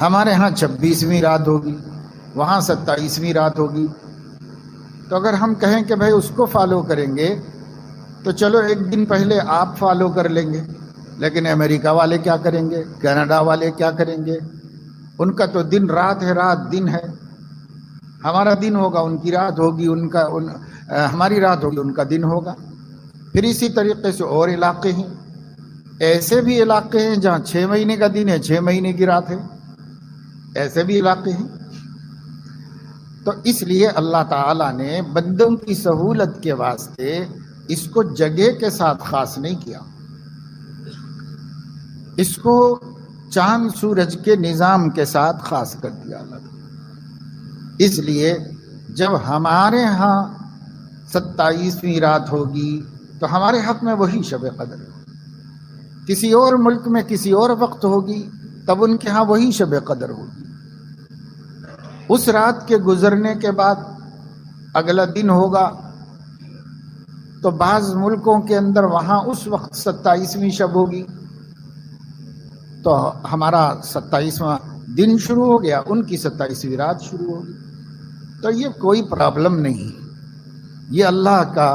ہمارے ہاں 26ویں رات ہوگی، وہاں 27ویں رات ہوگی. تو اگر ہم کہیں کہ بھائی اس کو فالو کریں گے تو چلو ایک دن پہلے آپ فالو کر لیں گے، لیکن امریکہ والے کیا کریں گے، کینیڈا والے کیا کریں گے؟ ان کا تو دن رات ہے، رات دن ہے. ہمارا دن ہوگا ان کی رات ہوگی، ہماری رات ہوگی ان کا دن ہوگا. پھر اسی طریقے سے اور علاقے ہیں، ایسے بھی علاقے ہیں جہاں 6 مہینے کا دن ہے، 6 مہینے کی رات ہے، ایسے بھی علاقے ہیں. تو اس لیے اللہ تعالیٰ نے بندوں کی سہولت کے واسطے اس کو جگہ کے ساتھ خاص نہیں کیا، اس کو چاند سورج کے نظام کے ساتھ خاص کر دیا اللہ تعالیٰ. اس لیے جب ہمارے ہاں 27ویں رات ہوگی تو ہمارے حق میں وہی شب قدر ہے. کسی اور ملک میں کسی اور وقت ہوگی تب ان کے ہاں وہی شب قدر ہوگی. اس رات کے گزرنے کے بعد اگلا دن ہوگا تو بعض ملکوں کے اندر وہاں اس وقت 27ویں شب ہوگی، تو ہمارا 27واں دن شروع ہو گیا، ان کی 27ویں رات شروع ہوگی. تو یہ کوئی پرابلم نہیں، یہ اللہ کا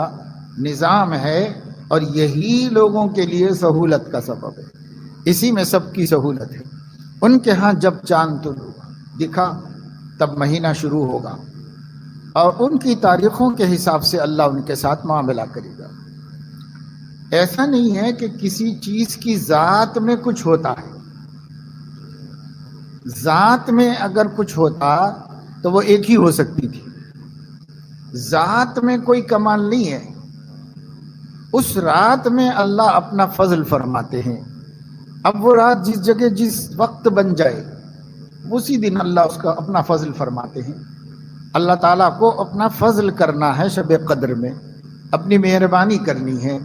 نظام ہے اور یہی لوگوں کے لیے سہولت کا سبب ہے، اسی میں سب کی سہولت ہے. ان کے ہاں جب چاند طلوع دکھا تب مہینہ شروع ہوگا اور ان کی تاریخوں کے حساب سے اللہ ان کے ساتھ معاملہ کرے گا. ایسا نہیں ہے کہ کسی چیز کی ذات میں کچھ ہوتا ہے. ذات میں اگر کچھ ہوتا تو وہ ایک ہی ہو سکتی تھی. ذات میں کوئی کمال نہیں ہے. اس رات میں اللہ اپنا فضل فرماتے ہیں. اب وہ رات جس جگہ جس وقت بن جائے اسی دن اللہ اس کا اپنا فضل فرماتے ہیں. اللہ تعالیٰ کو اپنا فضل کرنا ہے شب قدر میں، اپنی مہربانی کرنی ہے.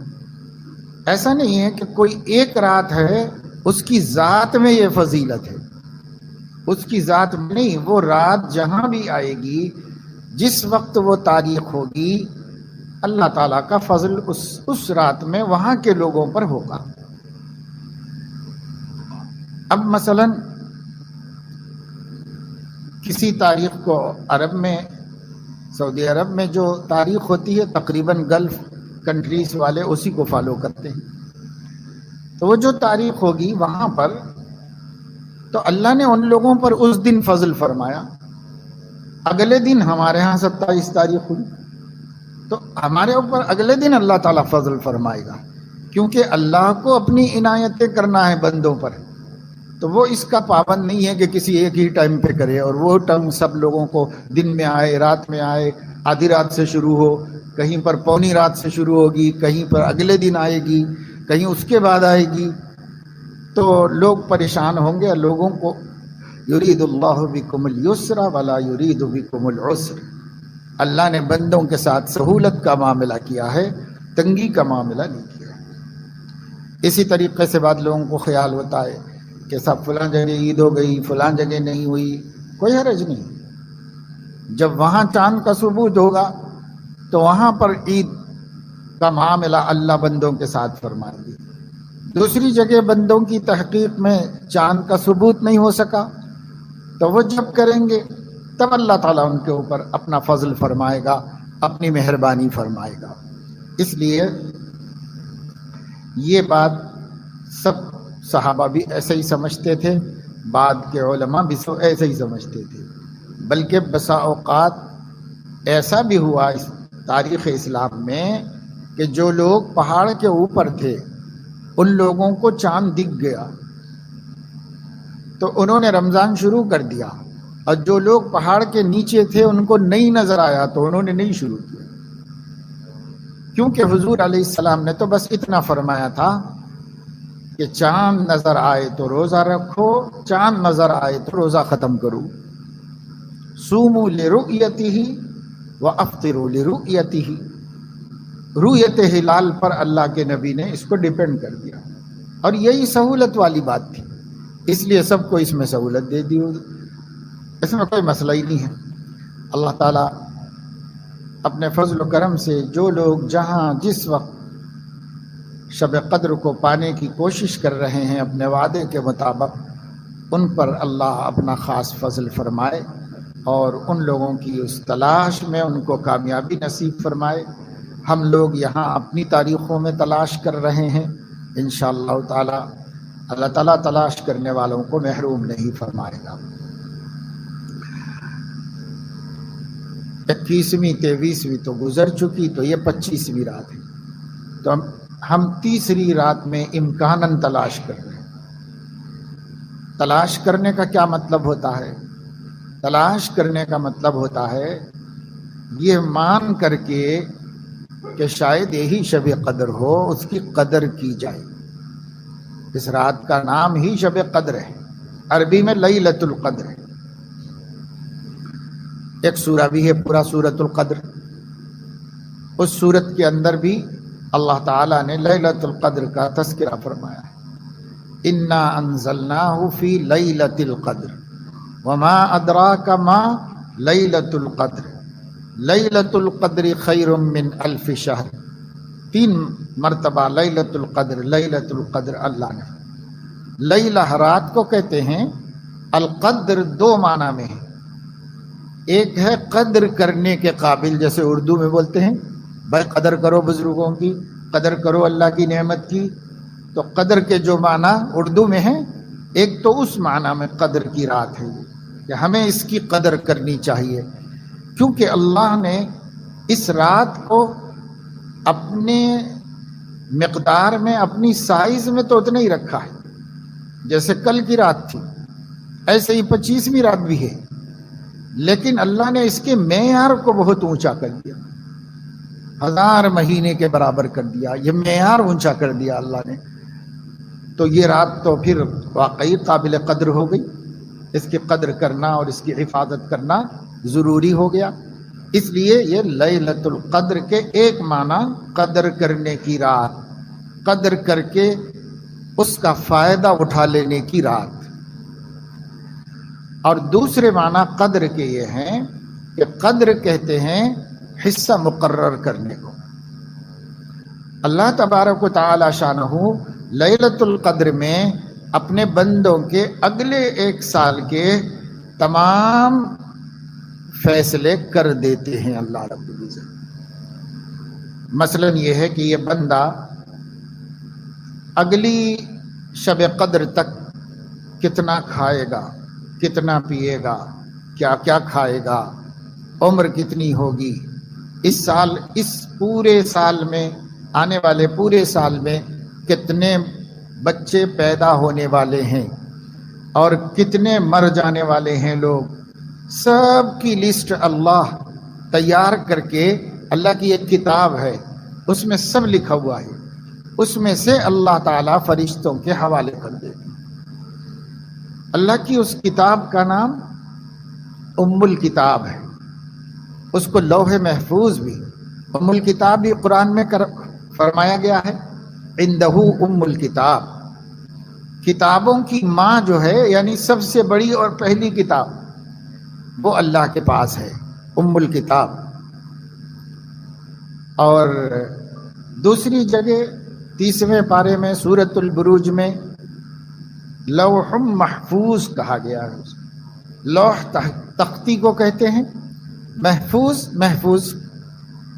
ایسا نہیں ہے کہ کوئی ایک رات ہے اس کی ذات میں یہ فضیلت ہے، اس کی ذات میں نہیں. وہ رات جہاں بھی آئے گی، جس وقت وہ تاریخ ہوگی، اللہ تعالیٰ کا فضل اس رات میں وہاں کے لوگوں پر ہوگا. اب مثلا کسی تاریخ کو عرب میں، سعودی عرب میں جو تاریخ ہوتی ہے تقریباً گلف کنٹریز والے اسی کو فالو کرتے ہیں. تو وہ جو تاریخ ہوگی وہاں پر تو اللہ نے ان لوگوں پر اس دن فضل فرمایا. اگلے دن ہمارے ہاں 27 تاریخ ہوئی تو ہمارے اوپر اگلے دن اللہ تعالیٰ فضل فرمائے گا، کیونکہ اللہ کو اپنی عنایتیں کرنا ہے بندوں پر. تو وہ اس کا پابند نہیں ہے کہ کسی ایک ہی ٹائم پہ کرے اور وہ ٹائم سب لوگوں کو دن میں آئے، رات میں آئے، آدھی رات سے شروع ہو، کہیں پر پونی رات سے شروع ہوگی، کہیں پر اگلے دن آئے گی، کہیں اس کے بعد آئے گی. تو لوگ پریشان ہوں گے. لوگوں کو یرید اللہ بکم الیسر ولا یرید بکم العسر، اللہ نے بندوں کے ساتھ سہولت کا معاملہ کیا ہے، تنگی کا معاملہ نہیں کیا. اسی طریقے سے بعد لوگوں کو خیال ہوتا ہے کہ سب فلاں جگہ عید ہو گئی، فلاں جگہ نہیں ہوئی. کوئی حرج نہیں. جب وہاں چاند کا ثبوت ہوگا تو وہاں پر عید کا معاملہ اللہ بندوں کے ساتھ فرمائیں گے. دوسری جگہ بندوں کی تحقیق میں چاند کا ثبوت نہیں ہو سکا تو وہ جب کریں گے تب اللہ تعالیٰ ان کے اوپر اپنا فضل فرمائے گا، اپنی مہربانی فرمائے گا. اس لیے یہ بات سب صحابہ بھی ایسے ہی سمجھتے تھے، بعد کے علماء بھی ایسے ہی سمجھتے تھے. بلکہ بسا اوقات ایسا بھی ہوا اس تاریخ اسلام میں کہ جو لوگ پہاڑ کے اوپر تھے ان لوگوں کو چاند دکھ گیا تو انہوں نے رمضان شروع کر دیا، اور جو لوگ پہاڑ کے نیچے تھے ان کو نہیں نظر آیا تو انہوں نے نہیں شروع کیا. کیونکہ حضور علیہ السلام نے تو بس اتنا فرمایا تھا کہ چاند نظر آئے تو روزہ رکھو، چاند نظر آئے تو روزہ ختم کرو. صوموا لرؤیتہ وافطروا لرؤیتہ. رؤیت ہلال پر اللہ کے نبی نے اس کو ڈیپینڈ کر دیا، اور یہی سہولت والی بات تھی، اس لیے سب کو اس میں سہولت دے دی ہوگی. اس میں کوئی مسئلہ ہی نہیں ہے. اللہ تعالیٰ اپنے فضل و کرم سے جو لوگ جہاں جس وقت شب قدر کو پانے کی کوشش کر رہے ہیں اپنے وعدے کے مطابق، ان پر اللہ اپنا خاص فضل فرمائے اور ان لوگوں کی اس تلاش میں ان کو کامیابی نصیب فرمائے۔ ہم لوگ یہاں اپنی تاریخوں میں تلاش کر رہے ہیں، انشاءاللہ تعالی اللہ تعالیٰ تلاش کرنے والوں کو محروم نہیں فرمائے گا۔ 21ویں 23ویں تو گزر چکی، تو یہ 25ویں رات ہے، تو ہم تیسری رات میں امکاناً تلاش کر رہے ہیں۔ تلاش کرنے کا کیا مطلب ہوتا ہے؟ تلاش کرنے کا مطلب ہوتا ہے یہ مان کر کے کہ شاید یہی شب قدر ہو، اس کی قدر کی جائے۔ اس رات کا نام ہی شب قدر ہے، عربی میں لیلۃ القدر ہے۔ ایک سورہ بھی ہے پورا سورۃ القدر، اس سورت کے اندر بھی اللہ تعالیٰ نے لیلۃ القدر کا تذکرہ فرمایا ہے۔ انا انزلناہ فی لیلۃ القدر وما ادراک ما لیلۃ القدر لیلۃ القدر خیر من الف شہر۔ 3 مرتبہ لیلۃ القدر لیلۃ القدر اللہ نے۔ لیلہ رات کو کہتے ہیں، القدر 2 معنی میں ہے۔ ایک ہے قدر کرنے کے قابل، جیسے اردو میں بولتے ہیں بھائی قدر کرو بزرگوں کی، قدر کرو اللہ کی نعمت کی، تو قدر کے جو معنی اردو میں ہیں، ایک تو اس معنی میں قدر کی رات ہے کہ ہمیں اس کی قدر کرنی چاہیے، کیونکہ اللہ نے اس رات کو اپنے مقدار میں، اپنی سائز میں تو اتنا ہی رکھا ہے، جیسے کل کی رات تھی ایسے ہی 25ویں رات بھی ہے، لیکن اللہ نے اس کے معیار کو بہت اونچا کر دیا، 1000 مہینے کے برابر کر دیا، یہ معیار اونچا کر دیا اللہ نے۔ تو یہ رات تو پھر واقعی قابل قدر ہو گئی، اس کی قدر کرنا اور اس کی حفاظت کرنا ضروری ہو گیا۔ اس لیے یہ لیلۃ القدر کے ایک معنی قدر کرنے کی رات، قدر کر کے اس کا فائدہ اٹھا لینے کی رات، اور دوسرے معنی قدر کے یہ ہیں کہ قدر کہتے ہیں حصہ مقرر کرنے کو۔ اللہ تبارک و تعالی شانہ لیلۃ القدر میں اپنے بندوں کے اگلے 1 سال کے تمام فیصلے کر دیتے ہیں اللہ رب العزت۔ مثلا یہ ہے کہ یہ بندہ اگلی شب قدر تک کتنا کھائے گا، کتنا پیے گا، کیا کیا کھائے گا، عمر کتنی ہوگی، اس سال، اس پورے سال میں، آنے والے پورے سال میں کتنے بچے پیدا ہونے والے ہیں اور کتنے مر جانے والے ہیں لوگ، سب کی لسٹ اللہ تیار کر کے، اللہ کی ایک کتاب ہے اس میں سب لکھا ہوا ہے، اس میں سے اللہ تعالیٰ فرشتوں کے حوالے کر دیتے ہیں۔ اللہ کی اس کتاب کا نام ام الکتاب ہے، اس کو لوح محفوظ بھی ام الکتاب بھی قرآن میں فرمایا گیا ہے، عندہ ام الکتاب، کتابوں کی ماں جو ہے، یعنی سب سے بڑی اور پہلی کتاب وہ اللہ کے پاس ہے، ام الکتاب۔ اور دوسری جگہ 30ویں پارے میں سورۃ البروج میں لوح محفوظ کہا گیا ہے۔ لوح تختی کو کہتے ہیں، محفوظ، محفوظ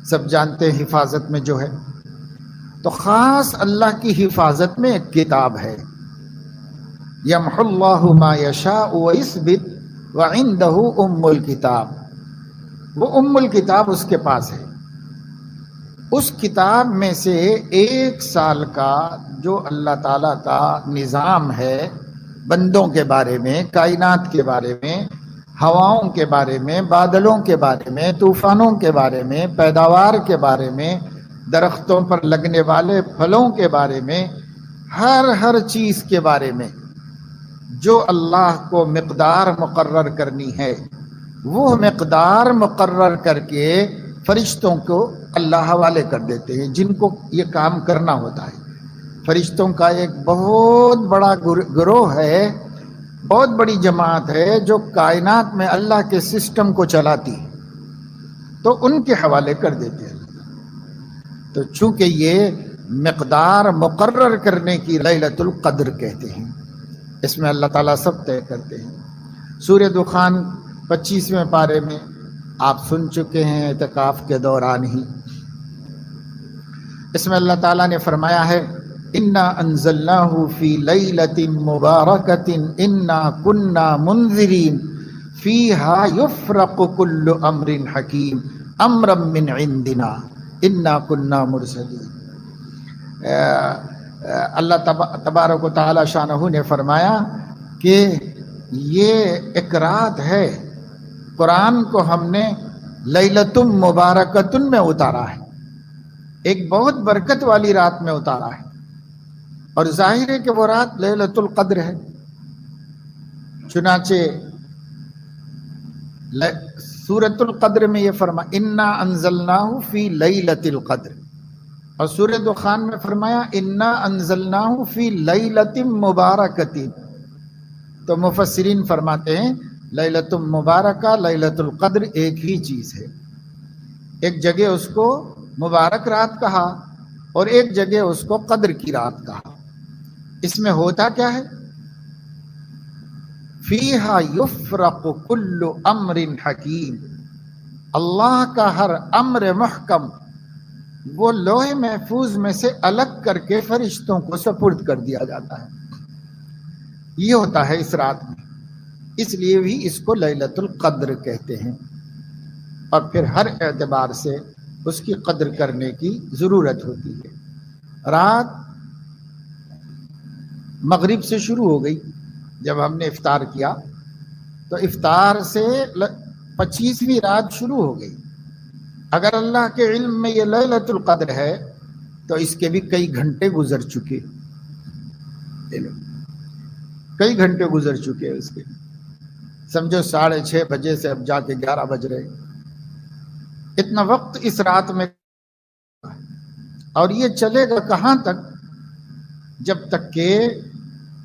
سب جانتے ہیں حفاظت میں جو ہے، تو خاص اللہ کی حفاظت میں ایک کتاب ہے، یمحو اللہ ما یشاء ویثبت وعندہ ام الکتاب، وہ ام الکتاب اس کے پاس ہے۔ اس کتاب میں سے 1 سال کا جو اللہ تعالیٰ کا نظام ہے بندوں کے بارے میں، کائنات کے بارے میں، ہواؤں کے بارے میں، بادلوں کے بارے میں، طوفانوں کے بارے میں، پیداوار کے بارے میں، درختوں پر لگنے والے پھلوں کے بارے میں، ہر چیز کے بارے میں جو اللہ کو مقدار مقرر کرنی ہے، وہ مقدار مقرر کر کے فرشتوں کو اللہ حوالے کر دیتے ہیں، جن کو یہ کام کرنا ہوتا ہے۔ فرشتوں کا ایک بہت بڑا گروہ ہے، بہت بڑی جماعت ہے جو کائنات میں اللہ کے سسٹم کو چلاتی ہے، تو ان کے حوالے کر دیتے ہیں۔ تو چونکہ یہ مقدار مقرر کرنے کی لیلۃ القدر کہتے ہیں، اس میں اللہ تعالیٰ سب طے کرتے ہیں۔ سورہ دخان 25ویں پارے میں آپ سن چکے ہیں اعتکاف کے دوران ہی، اس میں اللہ تعالیٰ نے فرمایا ہے انا انزلناہ فی لیلۃ مبارکۃ انا کنا منذرین فیہا یفرق کل امر حکیم امرا من عندنا انا کنا مرسلین۔ اللہ تبارک و تعالی شانہ نے فرمایا کہ یہ ایک رات ہے، قرآن کو ہم نے لیلۃ مبارکۃ میں اتارا ہے، ایک بہت برکت والی رات میں اتارا ہے، اور ظاہر ہے کہ وہ رات لیلۃ القدر ہے۔ چنانچہ سورۃ القدر میں یہ فرمایا انا انزلناہ فی لیلۃ القدر، اور سورہ دخان میں فرمایا انا انزلناہ فی لیلۃ مبارکۃ۔ تو مفسرین فرماتے ہیں لیلۃ مبارکہ لیلۃ القدر ایک ہی چیز ہے، ایک جگہ اس کو مبارک رات کہا اور ایک جگہ اس کو قدر کی رات کہا۔ اس میں ہوتا کیا ہے؟ فیہا یفرق کل امر حکیم، اللہ کا ہر امر محکم وہ لوح محفوظ میں سے الگ کر کے فرشتوں کو سپرد کر دیا جاتا ہے۔ یہ ہوتا ہے اس رات میں، اس لیے بھی اس کو لیلۃ القدر کہتے ہیں، اور پھر ہر اعتبار سے اس کی قدر کرنے کی ضرورت ہوتی ہے۔ رات مغرب سے شروع ہو گئی، جب ہم نے افطار کیا تو افطار سے 25ویں رات شروع ہو گئی۔ اگر اللہ کے علم میں یہ لیلۃ القدر ہے تو اس کے بھی کئی گھنٹے گزر چکے، کئی گھنٹے گزر چکے اس کے، سمجھو 6:30 بجے سے اب جا کے 11 بج رہے، اتنا وقت اس رات میں، اور یہ چلے گا کہاں تک؟ جب تک کہ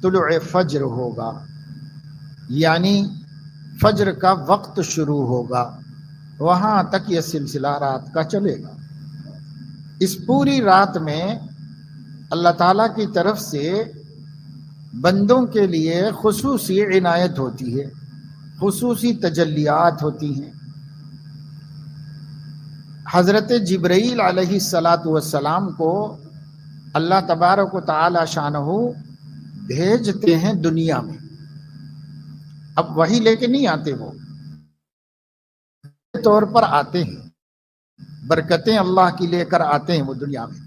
طلوع فجر ہوگا، یعنی فجر کا وقت شروع ہوگا، وہاں تک یہ سلسلہ رات کا چلے گا۔ اس پوری رات میں اللہ تعالیٰ کی طرف سے بندوں کے لیے خصوصی عنایت ہوتی ہے، خصوصی تجلیات ہوتی ہیں۔ حضرت جبرائیل علیہ السلام کو اللہ تبارک و تعالی شانہ بھیجتے ہیں دنیا میں۔ اب وہی لے کے نہیں آتے، وہ طور پر آتے ہیں، برکتیں اللہ کی لے کر آتے ہیں وہ دنیا میں،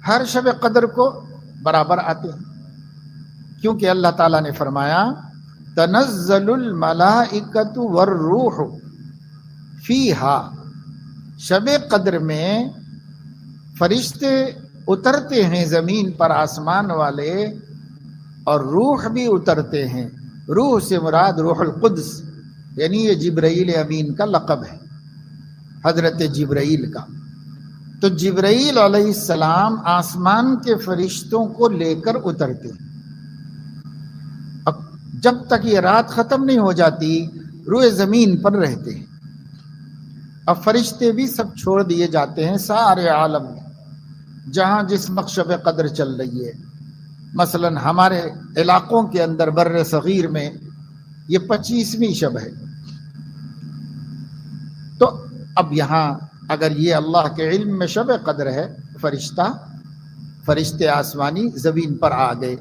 ہر شب قدر کو برابر آتے ہیں، کیونکہ اللہ تعالیٰ نے فرمایا تنزل الملائکۃ والروح فیہا، شب قدر میں فرشتے اترتے ہیں زمین پر، آسمان والے، اور روح بھی اترتے ہیں۔ روح سے مراد روح القدس، یعنی یہ جبرائیل امین کا لقب ہے، حضرت جبرائیل کا۔ تو جبرائیل علیہ السلام آسمان کے فرشتوں کو لے کر اترتے ہیں۔ اب جب تک یہ رات ختم نہیں ہو جاتی روئے زمین پر رہتے ہیں۔ اب فرشتے بھی سب چھوڑ دیے جاتے ہیں سارے عالم میں، جہاں جس وقت شب قدر چل رہی ہے۔ مثلا ہمارے علاقوں کے اندر بر صغیر میں یہ 25ویں شب ہے، تو اب یہاں اگر یہ اللہ کے علم میں شب قدر ہے، فرشتے آسمانی زمین پر آ گئے،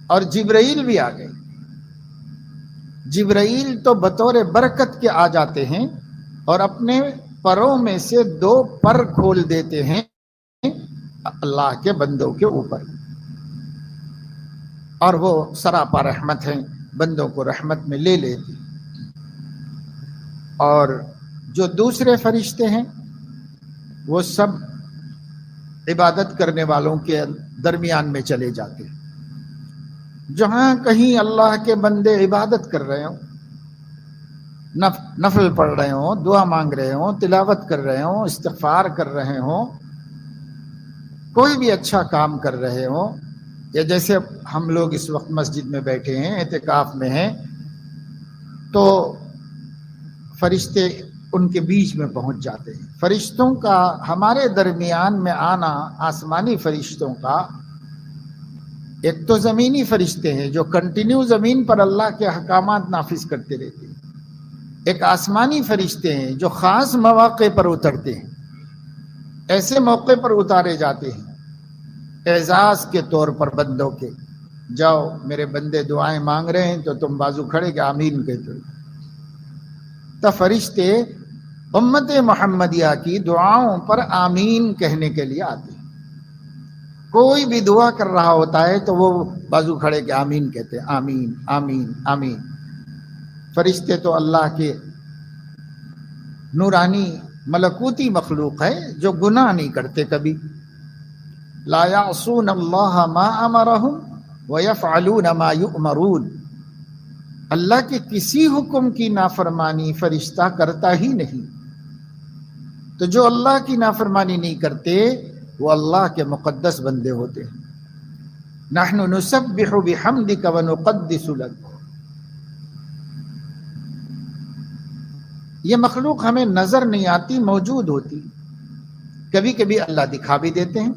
اور جبرائیل بھی آ گئے۔ جبرائیل تو بطور برکت کے آ جاتے ہیں اور اپنے پروں میں سے 2 پر کھول دیتے ہیں اللہ کے بندوں کے اوپر، اور وہ سراپا رحمت ہیں، بندوں کو رحمت میں لے لیتے۔ اور جو دوسرے فرشتے ہیں وہ سب عبادت کرنے والوں کے درمیان میں چلے جاتے ہیں۔ جہاں کہیں اللہ کے بندے عبادت کر رہے ہوں، نفل پڑھ رہے ہوں، دعا مانگ رہے ہوں، تلاوت کر رہے ہوں، استغفار کر رہے ہوں، کوئی بھی اچھا کام کر رہے ہوں، یا جیسے ہم لوگ اس وقت مسجد میں بیٹھے ہیں، اعتکاف میں ہیں، تو فرشتے ان کے بیچ میں پہنچ جاتے ہیں۔ فرشتوں کا ہمارے درمیان میں آنا، آسمانی فرشتوں کا، ایک تو زمینی فرشتے ہیں جو کنٹینیو زمین پر اللہ کے احکامات نافذ کرتے رہتے ہیں، ایک آسمانی فرشتے ہیں جو خاص مواقع پر اترتے ہیں، ایسے موقع پر اتارے جاتے ہیں اعزاز کے طور پر بندوں کے، جاؤ میرے بندے دعائیں مانگ رہے ہیں تو تم بازو کھڑے کہ آمین کہتے ہو۔ تو فرشتے امت محمدیہ کی دعاؤں پر آمین کہنے کے لیے آتے ہیں۔ کوئی بھی دعا کر رہا ہوتا ہے تو وہ بازو کھڑے کہ آمین کہتے ہیں، آمین آمین آمین۔ فرشتے تو اللہ کے نورانی ملکوتی مخلوق ہے جو گناہ نہیں کرتے کبھی، لا یعصون اللہ ما امرہم ویفعلون ما یؤمرون، اللہ کے کسی حکم کی نافرمانی فرشتہ کرتا ہی نہیں۔ تو جو اللہ کی نافرمانی نہیں کرتے وہ اللہ کے مقدس بندے ہوتے ہیں۔ نحن نسبح بحمدک ونقدس لک، یہ مخلوق ہمیں نظر نہیں آتی، موجود ہوتی، کبھی کبھی اللہ دکھا بھی دیتے ہیں۔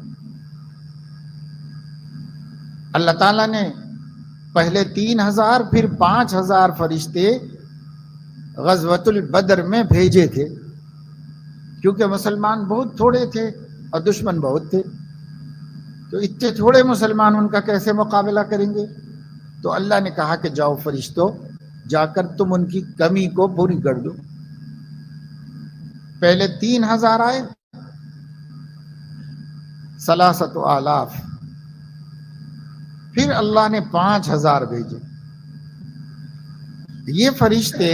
اللہ تعالیٰ نے پہلے 3000 پھر 5000 فرشتے غزوۃ البدر میں بھیجے تھے، کیونکہ مسلمان بہت تھوڑے تھے اور دشمن بہت تھے، تو اتنے تھوڑے مسلمان ان کا کیسے مقابلہ کریں گے؟ تو اللہ نے کہا کہ جاؤ فرشتوں، جا کر تم ان کی کمی کو پوری کر دو۔ پہلے 3000 آئے، 3,000 پھر اللہ نے 5000 بھیجے۔ یہ فرشتے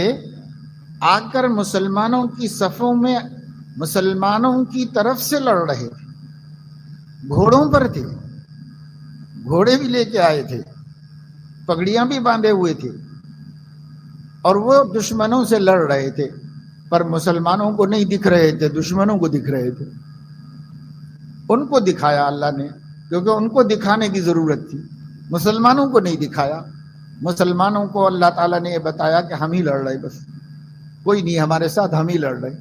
آ کر مسلمانوں کی صفوں میں مسلمانوں کی طرف سے لڑ رہے تھے، گھوڑوں پر تھے، گھوڑے بھی لے کے آئے تھے، پگڑیاں بھی باندھے ہوئے تھے، اور وہ دشمنوں سے لڑ رہے تھے، پر مسلمانوں کو نہیں دکھ رہے تھے، دشمنوں کو دکھ رہے تھے۔ ان کو دکھایا اللہ نے، کیونکہ ان کو دکھانے کی ضرورت تھی، مسلمانوں کو نہیں دکھایا۔ مسلمانوں کو اللہ تعالیٰ نے یہ بتایا کہ ہم ہی لڑ رہے، بس کوئی نہیں ہمارے ساتھ، ہم ہی لڑ رہے،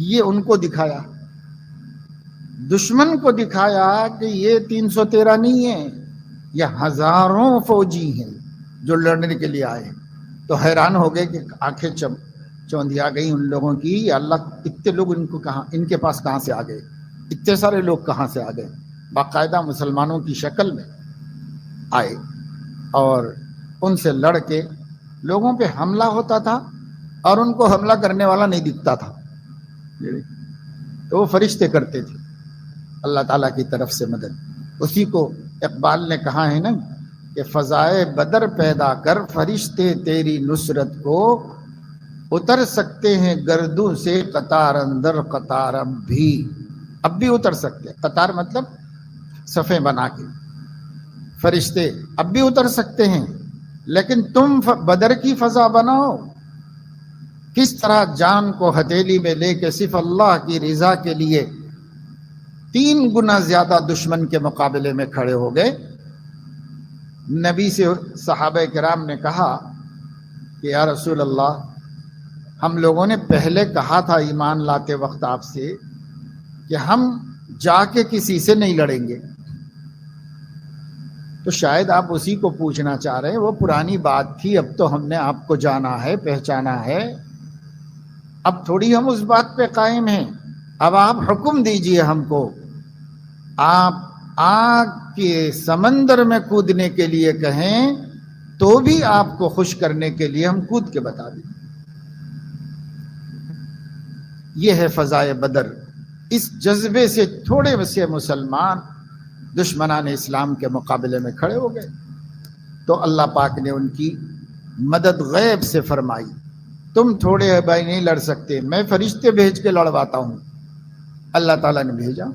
یہ ان کو دکھایا۔ دشمن کو دکھایا کہ یہ 313 نہیں ہے، یہ ہزاروں فوجی ہیں جو لڑنے کے لیے آئے۔ تو حیران ہو گئے کہ آنکھیں چوندیا گئی ان لوگوں کی، یا اللہ اتنے لوگ ان کے پاس کہاں سے آ گئے، اتنے سارے لوگ کہاں سے آ گئے؟ باقاعدہ مسلمانوں کی شکل میں آئے اور ان سے لڑ کے لوگوں پہ حملہ ہوتا تھا، اور ان کو حملہ کرنے والا نہیں دکھتا تھا، تو وہ فرشتے کرتے تھے اللہ تعالیٰ کی طرف سے مدد۔ اسی کو اقبال نے کہا ہے نا کہ فضائے بدر پیدا کر فرشتے تیری نصرت کو، اتر سکتے ہیں گردوں سے قطار اندر قطار، اب بھی اتر سکتے ہیں، قطار مطلب صفیں بنا کے، فرشتے اب بھی اتر سکتے ہیں، لیکن تم بدر کی فضا بناؤ۔ کس طرح جان کو ہتھیلی میں لے کے صرف اللہ کی رضا کے لیے 3 گنا زیادہ دشمن کے مقابلے میں کھڑے ہو گئے۔ نبی سے صحابہ کرام نے کہا کہ یا رسول اللہ، ہم لوگوں نے پہلے کہا تھا ایمان لاتے وقت آپ سے کہ ہم جا کے کسی سے نہیں لڑیں گے، تو شاید آپ اسی کو پوچھنا چاہ رہے ہیں، وہ پرانی بات تھی، اب تو ہم نے آپ کو جانا ہے، پہچانا ہے، اب تھوڑی ہم اس بات پہ قائم ہیں، اب آپ حکم دیجئے ہم کو، آپ آگ کے سمندر میں کودنے کے لیے کہیں تو بھی آپ کو خوش کرنے کے لیے ہم کود کے بتا دیں۔ یہ ہے فضائے بدر۔ اس جذبے سے تھوڑے سے مسلمان دشمنان اسلام کے مقابلے میں کھڑے ہو گئے، تو اللہ پاک نے ان کی مدد غیب سے فرمائی۔ تم تھوڑے بھائی نہیں لڑ سکتے، میں فرشتے بھیج کے لڑواتا ہوں، اللہ تعالیٰ نے بھیجا۔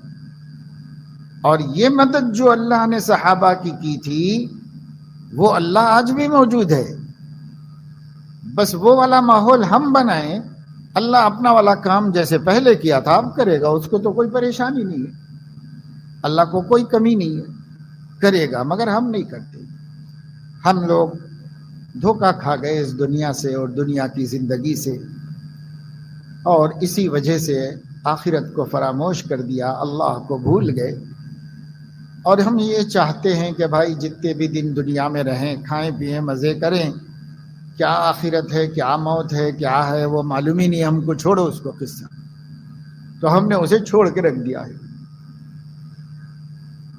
اور یہ مدد جو اللہ نے صحابہ کی تھی، وہ اللہ آج بھی موجود ہے، بس وہ والا ماحول ہم بنائیں، اللہ اپنا والا کام جیسے پہلے کیا تھا اب کرے گا، اس کو تو کوئی پریشانی نہیں ہے، اللہ کو کوئی کمی نہیں ہے، کرے گا، مگر ہم نہیں کرتے۔ ہم لوگ دھوکہ کھا گئے اس دنیا سے اور دنیا کی زندگی سے، اور اسی وجہ سے آخرت کو فراموش کر دیا، اللہ کو بھول گئے، اور ہم یہ چاہتے ہیں کہ بھائی جتنے بھی دن دنیا میں رہیں، کھائیں پئیں، مزے کریں، کیا آخرت ہے، کیا موت ہے، کیا ہے وہ معلوم ہی نہیں، ہم کو چھوڑو اس کو قصہ. تو ہم نے اسے چھوڑ کے رکھ دیا ہے.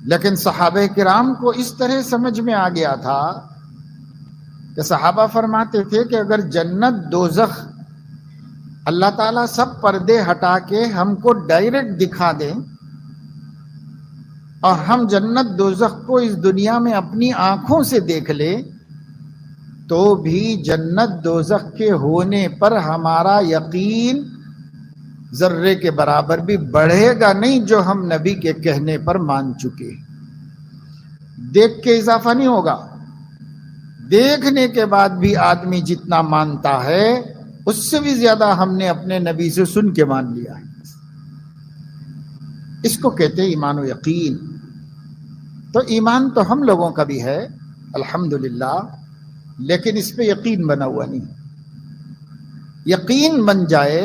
لیکن صحابہ کرام کو اس طرح سمجھ میں آ گیا تھا کہ صحابہ فرماتے تھے کہ اگر جنت دوزخ اللہ تعالیٰ سب پردے ہٹا کے ہم کو ڈائریکٹ دکھا دیں اور ہم جنت دوزخ کو اس دنیا میں اپنی آنکھوں سے دیکھ لیں تو بھی جنت دوزخ کے ہونے پر ہمارا یقین ذرے کے برابر بھی بڑھے گا نہیں، جو ہم نبی کے کہنے پر مان چکے. دیکھ کے اضافہ نہیں ہوگا، دیکھنے کے بعد بھی آدمی جتنا مانتا ہے اس سے بھی زیادہ ہم نے اپنے نبی سے سن کے مان لیا ہے. اس کو کہتے ہیں ایمان و یقین. تو ایمان تو ہم لوگوں کا بھی ہے الحمدللہ، لیکن اس پہ یقین بنا ہوا نہیں. یقین بن جائے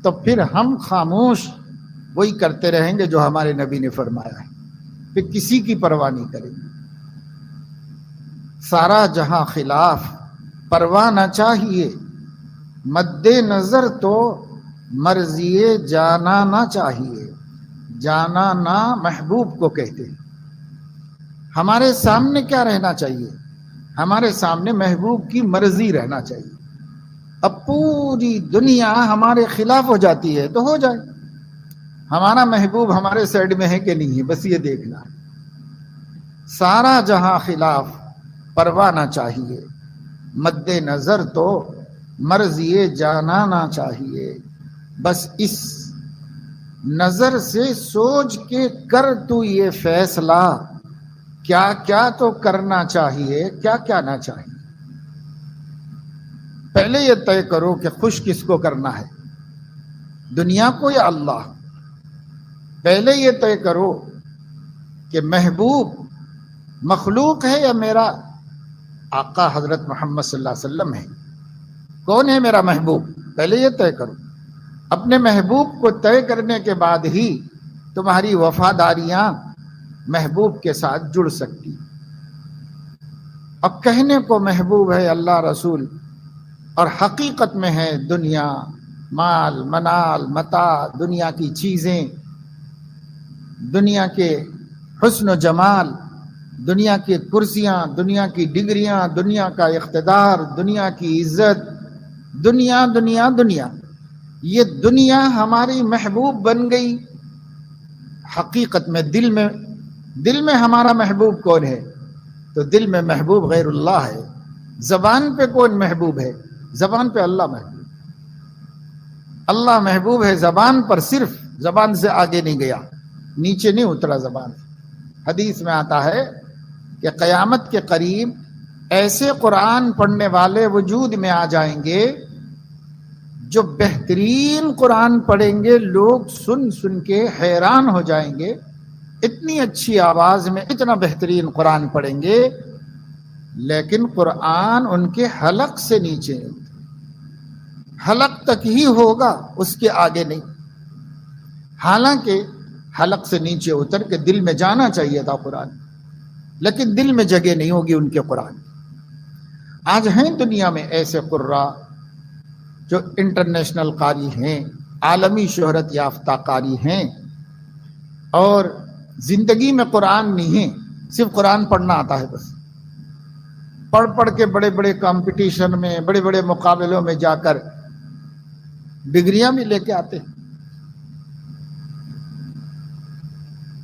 تو پھر ہم خاموش وہی کرتے رہیں گے جو ہمارے نبی نے فرمایا ہے، پھر کسی کی پرواہ نہیں کریں گے. سارا جہاں خلاف، پرواہ نہ چاہیے، مد نظر تو مرضی جانا نہ چاہیے. جانا نہ محبوب کو کہتے ہیں. ہمارے سامنے کیا رہنا چاہیے؟ ہمارے سامنے محبوب کی مرضی رہنا چاہیے. اب پوری دنیا ہمارے خلاف ہو جاتی ہے تو ہو جائے، ہمارا محبوب ہمارے سائڈ میں ہے کہ نہیں ہے، بس یہ دیکھنا. سارا جہاں خلاف، پرواہ نہ چاہیے، مد نظر تو مرضی جانا نہ چاہیے. بس اس نظر سے سوچ کے کر تو یہ فیصلہ، کیا کیا تو کرنا چاہیے، کیا کیا نہ چاہیے. پہلے یہ طے کرو کہ خوش کس کو کرنا ہے، دنیا کو یا اللہ. پہلے یہ طے کرو کہ محبوب مخلوق ہے یا میرا آقا حضرت محمد صلی اللہ علیہ وسلم ہے. کون ہے میرا محبوب؟ پہلے یہ طے کرو. اپنے محبوب کو طے کرنے کے بعد ہی تمہاری وفاداریاں محبوب کے ساتھ جڑ سکتی. اب کہنے کو محبوب ہے اللہ رسول اور حقیقت میں ہے دنیا، مال منال متاع، دنیا کی چیزیں، دنیا کے حسن و جمال، دنیا کی کرسیاں، دنیا کی ڈگریاں، دنیا کا اقتدار، دنیا کی عزت، دنیا دنیا دنیا. یہ دنیا ہماری محبوب بن گئی. حقیقت میں دل میں ہمارا محبوب کون ہے؟ تو دل میں محبوب غیر اللہ ہے. زبان پہ کون محبوب ہے؟ زبان پہ اللہ محبوب. اللہ محبوب ہے زبان پر، صرف زبان سے آگے نہیں گیا، نیچے نہیں اترا زبان. حدیث میں آتا ہے کہ قیامت کے قریب ایسے قرآن پڑھنے والے وجود میں آ جائیں گے جو بہترین قرآن پڑھیں گے، لوگ سن سن کے حیران ہو جائیں گے. اتنی اچھی آواز میں اتنا بہترین قرآن پڑھیں گے، لیکن قرآن ان کے حلق سے نیچے، حلق تک ہی ہوگا، اس کے آگے نہیں. حالانکہ حلق سے نیچے اتر کے دل میں جانا چاہیے تھا قرآن، لیکن دل میں جگہ نہیں ہوگی ان کے قرآن. آج ہیں دنیا میں ایسے قراء جو انٹرنیشنل قاری ہیں، عالمی شہرت یافتہ قاری ہیں، اور زندگی میں قرآن نہیں ہے، صرف قرآن پڑھنا آتا ہے. بس پڑھ پڑھ کے بڑے بڑے کمپٹیشن میں، بڑے بڑے مقابلوں میں جا کر ڈگریاں بھی لے کے آتے ہیں.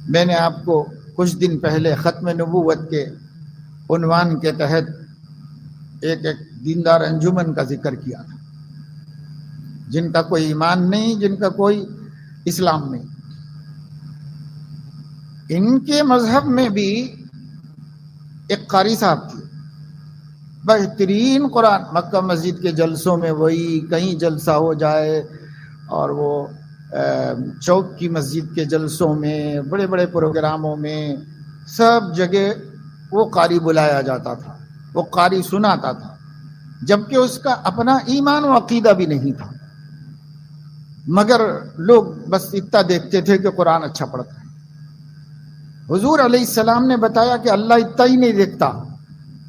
میں نے آپ کو کچھ دن پہلے ختم نبوت کے عنوان کے تحت ایک دیندار انجمن کا ذکر کیا تھا، جن کا کوئی ایمان نہیں، جن کا کوئی اسلام نہیں. ان کے مذہب میں بھی ایک قاری صاحب تھے، بہترین قرآن. مکہ مسجد کے جلسوں میں وہی، کہیں جلسہ ہو جائے اور وہ چوک کی مسجد کے جلسوں میں، بڑے بڑے پروگراموں میں، سب جگہ وہ قاری بلایا جاتا تھا، وہ قاری سناتا تھا، جبکہ اس کا اپنا ایمان و عقیدہ بھی نہیں تھا. مگر لوگ بس اتنا دیکھتے تھے کہ قرآن اچھا پڑھتا ہے. حضور علیہ السلام نے بتایا کہ اللہ اتنا ہی نہیں دیکھتا،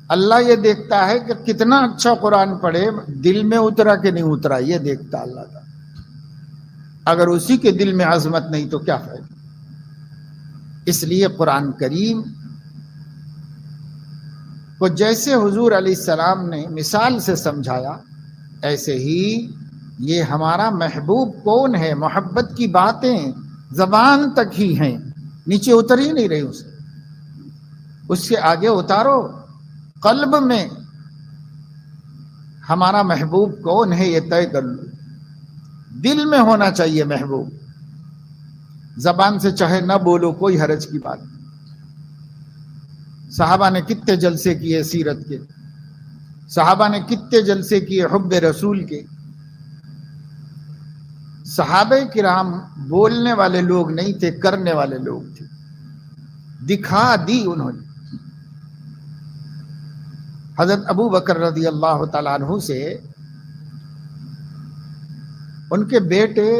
اللہ یہ دیکھتا ہے کہ کتنا اچھا قرآن پڑھے، دل میں اترا کہ نہیں اترا، یہ دیکھتا اللہ تعالیٰ۔ اگر اسی کے دل میں عظمت نہیں تو کیا فائدہ۔ اس لیے قرآن کریم کو جیسے حضور علیہ السلام نے مثال سے سمجھایا، ایسے ہی یہ ہمارا محبوب کون ہے، محبت کی باتیں زبان تک ہی ہیں، نیچے اتر ہی نہیں رہی اسے، اس کے آگے اتارو، قلب میں ہمارا محبوب کون ہے یہ طے کر لو۔ دل میں ہونا چاہیے محبوب، زبان سے چاہے نہ بولو، کوئی حرج کی بات نہیں۔ صحابہ نے کتنے جلسے کیے سیرت کے، صحابہ نے کتنے جلسے کیے حب رسول کے۔ صحابہ کرام بولنے والے لوگ نہیں تھے، کرنے والے لوگ تھے، دکھا دی انہوں نے۔ حضرت ابو بکر رضی اللہ تعالیٰ عنہ سے ان کے بیٹے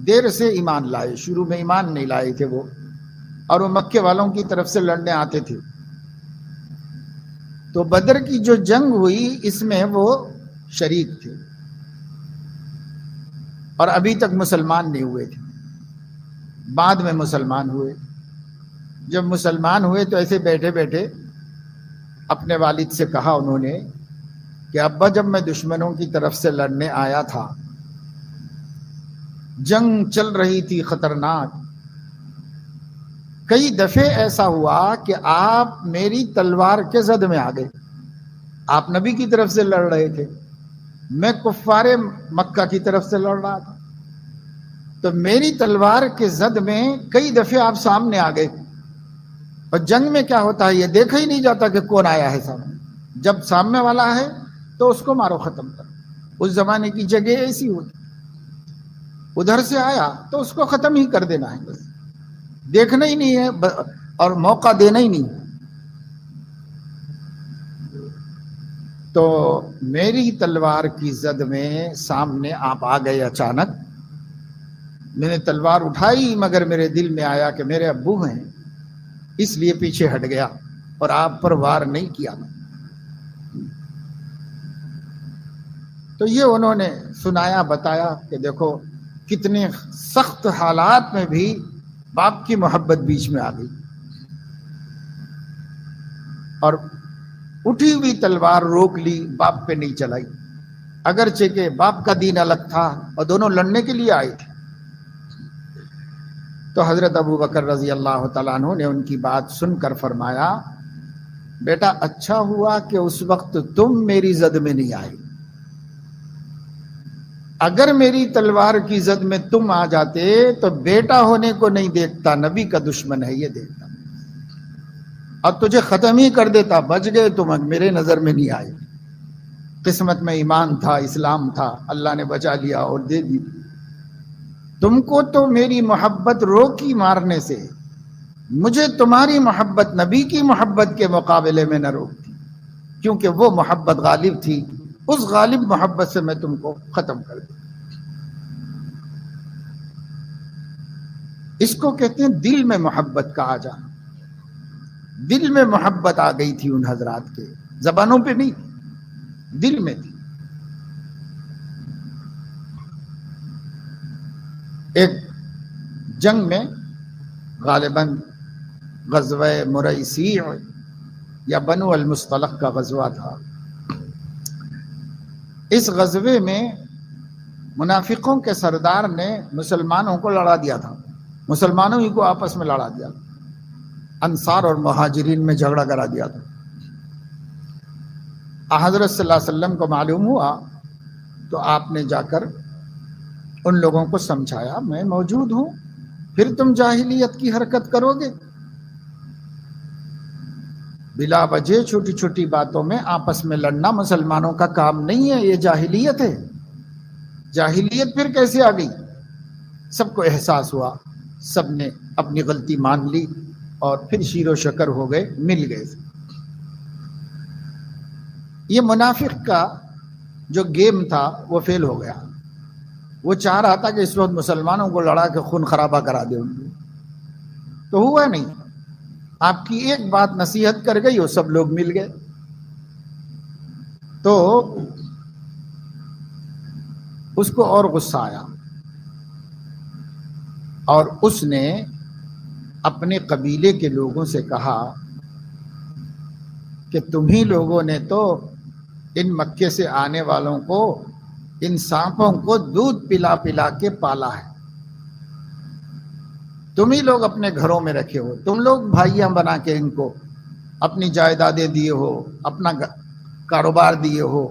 دیر سے ایمان لائے، شروع میں ایمان نہیں لائے تھے وہ، اور وہ مکے والوں کی طرف سے لڑنے آتے تھے۔ تو بدر کی جو جنگ ہوئی اس میں وہ شریک تھے، اور ابھی تک مسلمان نہیں ہوئے تھے، بعد میں مسلمان ہوئے۔ جب مسلمان ہوئے تو ایسے بیٹھے بیٹھے اپنے والد سے کہا انہوں نے کہ ابا جب میں دشمنوں کی طرف سے لڑنے آیا تھا، جنگ چل رہی تھی خطرناک، کئی دفعے ایسا ہوا کہ آپ میری تلوار کے زد میں آ گئے، آپ نبی کی طرف سے لڑ رہے تھے، میں کفار مکہ کی طرف سے لڑ رہا تھا، تو میری تلوار کے زد میں کئی دفعے آپ سامنے آ گئے، اور جنگ میں کیا ہوتا ہے یہ دیکھا ہی نہیں جاتا کہ کون آیا ہے سامنے، جب سامنے والا ہے تو اس کو مارو ختم کرو۔ اس زمانے کی جگہ ایسی ہوتی، ادھر سے آیا تو اس کو ختم ہی کر دینا ہے، بس دیکھنا ہی نہیں ہے اور موقع دینا ہی نہیں۔ تو میری تلوار کی زد میں سامنے آپ آ گئے اچانک، میں نے تلوار اٹھائی مگر میرے دل میں آیا کہ میرے ابو ہیں، اس لیے پیچھے ہٹ گیا اور آپ پر وار نہیں کیا۔ تو یہ انہوں نے سنایا، بتایا کہ دیکھو کتنے سخت حالات میں بھی باپ کی محبت بیچ میں آ گئی، اور اٹھی ہوئی تلوار روک لی، باپ پہ نہیں چلائی، اگرچہ کہ باپ کا دین الگ تھا اور دونوں لڑنے کے لیے آئے تھے۔ تو حضرت ابو بکر رضی اللہ تعالیٰ عنہ نے ان کی بات سن کر فرمایا، بیٹا اچھا ہوا کہ اس وقت تم میری زد میں نہیں آئے، اگر میری تلوار کی زد میں تم آ جاتے تو بیٹا ہونے کو نہیں دیکھتا، نبی کا دشمن ہے یہ دیکھتا، اور تجھے ختم ہی کر دیتا، بچ گئے تم، میرے نظر میں نہیں آئے، قسمت میں ایمان تھا، اسلام تھا، اللہ نے بچا لیا اور دے دی۔ تم کو تو میری محبت روکی مارنے سے، مجھے تمہاری محبت نبی کی محبت کے مقابلے میں نہ روکتی، کیونکہ وہ محبت غالب تھی، اس غالب محبت سے میں تم کو ختم کر دوں۔ اس کو کہتے ہیں دل میں محبت کا آ جانا۔ دل میں محبت آ گئی تھی ان حضرات کے، زبانوں پہ نہیں، دل میں تھی۔ ایک جنگ میں غالباً غزوہ مریسیع یا بنو المصطلق کا غزوہ تھا، اس غزوے میں منافقوں کے سردار نے مسلمانوں کو لڑا دیا تھا، مسلمانوں ہی کو آپس میں لڑا دیا، انصار اور مہاجرین میں جھگڑا کرا دیا تھا۔ حضرت صلی اللہ علیہ وسلم کو معلوم ہوا تو آپ نے جا کر ان لوگوں کو سمجھایا، میں موجود ہوں، پھر تم جاہلیت کی حرکت کرو گے؟ بلا وجہ چھوٹی چھوٹی باتوں میں آپس میں لڑنا مسلمانوں کا کام نہیں ہے، یہ جاہلیت ہے۔ جاہلیت پھر کیسے آ گئی؟ سب کو احساس ہوا، سب نے اپنی غلطی مان لی اور پھر شیر و شکر ہو گئے، مل گئے۔ یہ منافق کا جو گیم تھا وہ فیل ہو گیا، وہ چاہ رہا تھا کہ اس وقت مسلمانوں کو لڑا کے خون خرابہ کرا دے ان کو، تو ہوا نہیں۔ آپ کی ایک بات نصیحت کر گئی وہ سب لوگ مل گئے. تو اس کو اور غصہ آیا اور اس نے اپنے قبیلے کے لوگوں سے کہا کہ تمہیں لوگوں نے تو ان مکے سے آنے والوں کو، ان سانپوں کو دودھ پلا پلا کے پالا ہے، تم ہی لوگ اپنے گھروں میں رکھے ہو، تم لوگ بھائیاں بنا کے ان کو اپنی جائیدادیں دیے ہو، اپنا کاروبار دیے ہو.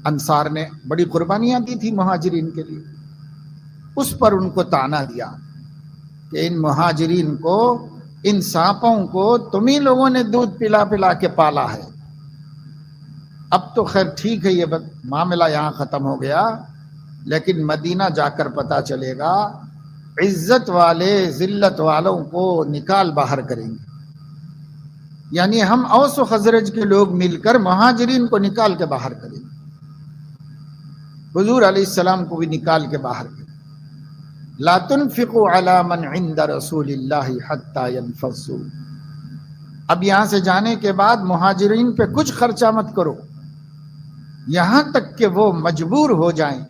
انصار نے بڑی قربانیاں دی تھی مہاجرین کے لیے. اس پر ان کو طعنہ دیا کہ ان مہاجرین کو، ان سانپوں کو تم ہی لوگوں نے دودھ پلا پلا کے پالا ہے. اب تو خیر ٹھیک ہے، یہ معاملہ یہاں ختم ہو گیا، لیکن مدینہ جا کر پتہ چلے گا عزت والے ذلت والوں کو نکال باہر کریں گے. یعنی ہم اوس و خزرج کے لوگ مل کر مہاجرین کو نکال کے باہر کریں گے. حضور علیہ السلام کو بھی نکال کے باہر کریں. لا تنفقوا علی من عند رسول اللہ حتی ينفضوا. اب یہاں سے جانے کے بعد مہاجرین پہ کچھ خرچہ مت کرو یہاں تک کہ وہ مجبور ہو جائیں،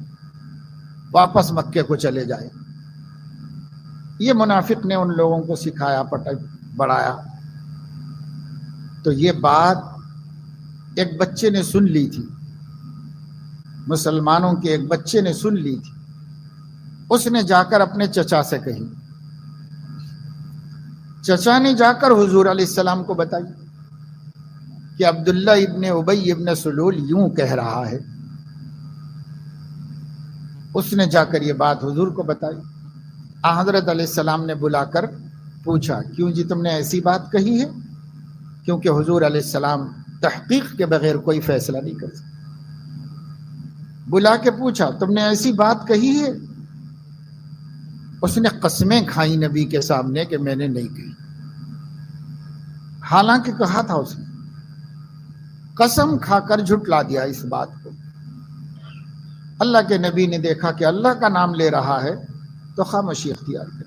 واپس مکے کو چلے جائیں. یہ منافق نے ان لوگوں کو سکھایا، بڑھایا. تو یہ بات ایک بچے نے سن لی تھی، مسلمانوں کے ایک بچے نے سن لی تھی. اس نے جا کر اپنے چچا سے کہی. چچا نے جا کر حضور علیہ السلام کو بتائی کہ عبداللہ ابن ابی ابن سلول یوں کہہ رہا ہے. اس نے جا کر یہ بات حضور کو بتائی. حضرت علیہ السلام نے بلا کر پوچھا کیوں جی تم نے ایسی بات کہی ہے؟ کیونکہ حضور علیہ السلام تحقیق کے بغیر کوئی فیصلہ نہیں کر سکتے. بلا کے پوچھا تم نے ایسی بات کہی ہے؟ اس نے قسمیں کھائی نبی کے سامنے کہ میں نے نہیں کہی. حالانکہ کہا تھا اس نے، قسم کھا کر جھٹلا دیا اس بات کو. اللہ کے نبی نے دیکھا کہ اللہ کا نام لے رہا ہے تو خاموشی اختیار کر.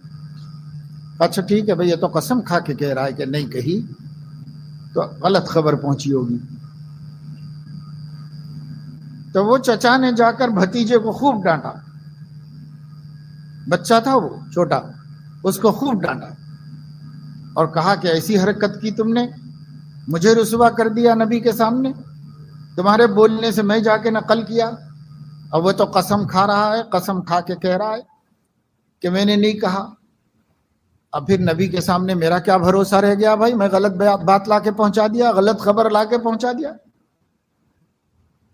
اچھا ٹھیک ہے بھئی، یہ تو قسم کھا کے کہہ رہا ہے کہ نہیں کہی، تو غلط خبر پہنچی ہوگی. تو وہ چچا نے جا کر بھتیجے کو خوب ڈانٹا. بچہ تھا وہ چھوٹا، اس کو خوب ڈانٹا اور کہا کہ ایسی حرکت کی تم نے، مجھے رسوا کر دیا نبی کے سامنے، تمہارے بولنے سے میں جا کے نقل کیا، اور وہ تو قسم کھا رہا ہے، قسم کھا کے کہہ رہا ہے کہ میں نے نہیں کہا. اب پھر نبی کے سامنے میرا کیا بھروسہ رہ گیا بھائی؟ میں غلط بات لا کے پہنچا دیا، غلط خبر لا کے پہنچا دیا.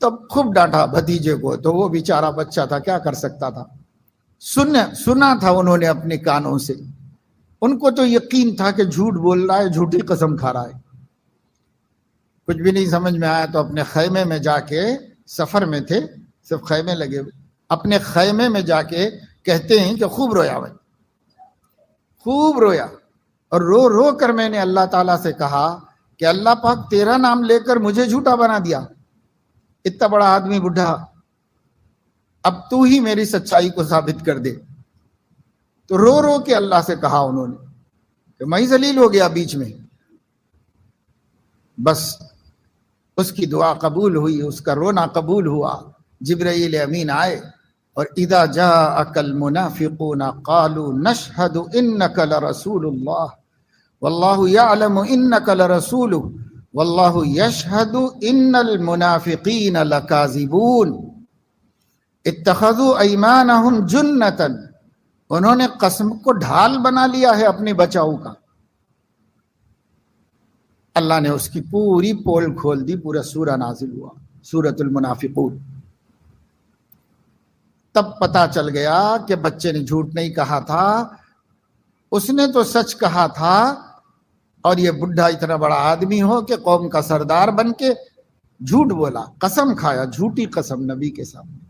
تب خوب ڈانٹا بھتیجے کو. تو وہ بیچارہ بچہ تھا، کیا کر سکتا تھا؟ سنا تھا انہوں نے اپنے کانوں سے. ان کو تو یقین تھا کہ جھوٹ بول رہا ہے، جھوٹی قسم کھا رہا ہے. کچھ بھی نہیں سمجھ میں آیا تو اپنے خیمے میں جا کے، سفر میں تھے، صرف خیمے لگے ہوئے، اپنے خیمے میں جا کے کہتے ہیں کہ خوب رویا بھائی، خوب رویا. اور رو رو کر میں نے اللہ تعالیٰ سے کہا کہ اللہ پاک تیرا نام لے کر مجھے جھوٹا بنا دیا، اتنا بڑا آدمی بڈھا، اب تو ہی میری سچائی کو ثابت کر دے. تو رو رو کے اللہ سے کہا انہوں نے کہ میں ذلیل ہو گیا بیچ میں. بس اس کی دعا قبول ہوئی، اس کا رونا قبول ہوا. جبرائیل امین آئے اور اذا جاءک المنافقون قالوا نشهد انک لرسول اللہ واللہ یعلم انک لرسولہ واللہ یشہد ان المنافقین لکاذبون اتخذوا ایمانہم جنتا. انہوں نے قسم کو ڈھال بنا لیا ہے اپنے بچاؤ کا. اللہ نے اس کی پوری پول کھول دی، پورا سورہ نازل ہوا، سورۃ المنافقون. تب پتا چل گیا کہ بچے نے جھوٹ نہیں کہا تھا، اس نے تو سچ کہا تھا. اور یہ بڈھا اتنا بڑا آدمی ہو کہ قوم کا سردار بن کے جھوٹ بولا، قسم کھایا، جھوٹی قسم نبی کے سامنے.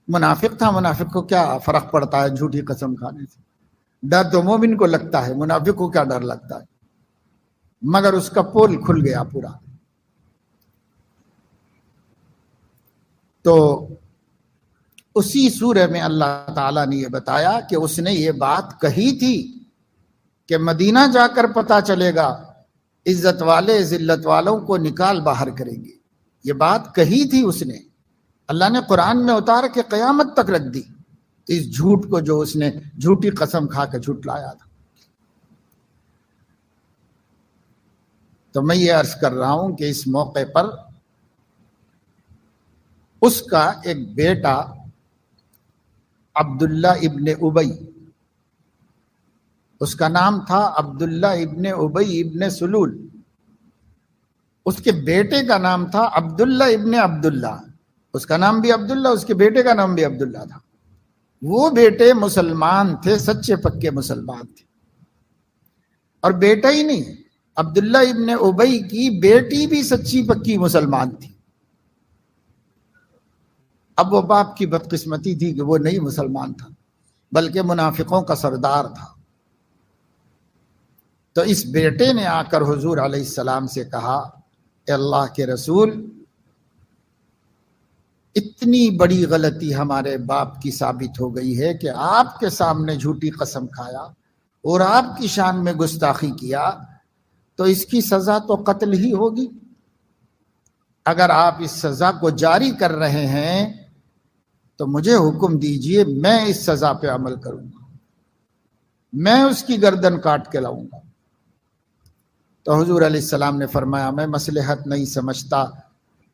منافق تھا، منافق کو کیا فرق پڑتا ہے جھوٹی قسم کھانے سے؟ ڈر تو مومن کو لگتا ہے، منافق کو کیا ڈر لگتا ہے؟ مگر اس کا پول کھل گیا پورا. تو اسی سورہ میں اللہ تعالیٰ نے یہ بتایا کہ اس نے یہ بات کہی تھی کہ مدینہ جا کر پتہ چلے گا عزت والے ذلت والوں کو نکال باہر کریں گے. یہ بات کہی تھی اس نے، اللہ نے قرآن میں اتار کے قیامت تک رکھ دی اس جھوٹ کو جو اس نے جھوٹی قسم کھا کے جھٹلایا تھا. تو میں یہ عرض کر رہا ہوں کہ اس موقع پر اس کا ایک بیٹا عبداللہ ابن ابی، اس کا نام تھا عبداللہ ابن ابی ابن سلول، اس کے بیٹے کا نام تھا عبداللہ ابن عبداللہ، اس کا نام بھی عبداللہ، اس کے بیٹے کا نام بھی عبداللہ تھا. وہ بیٹے مسلمان تھے، سچے پکے مسلمان تھے. اور بیٹا ہی نہیں، عبداللہ ابن ابی کی بیٹی بھی سچی پکی مسلمان تھی. اب وہ باپ کی بدقسمتی تھی کہ وہ نہیں مسلمان تھا بلکہ منافقوں کا سردار تھا. تو اس بیٹے نے آ کر حضور علیہ السلام سے کہا، اے اللہ کے رسول، اتنی بڑی غلطی ہمارے باپ کی ثابت ہو گئی ہے کہ آپ کے سامنے جھوٹی قسم کھایا اور آپ کی شان میں گستاخی کیا، تو اس کی سزا تو قتل ہی ہوگی. اگر آپ اس سزا کو جاری کر رہے ہیں تو مجھے حکم دیجئے، میں اس سزا پہ عمل کروں گا، میں اس کی گردن کاٹ کے لاؤں گا. تو حضور علیہ السلام نے فرمایا، میں مصلحت نہیں سمجھتا،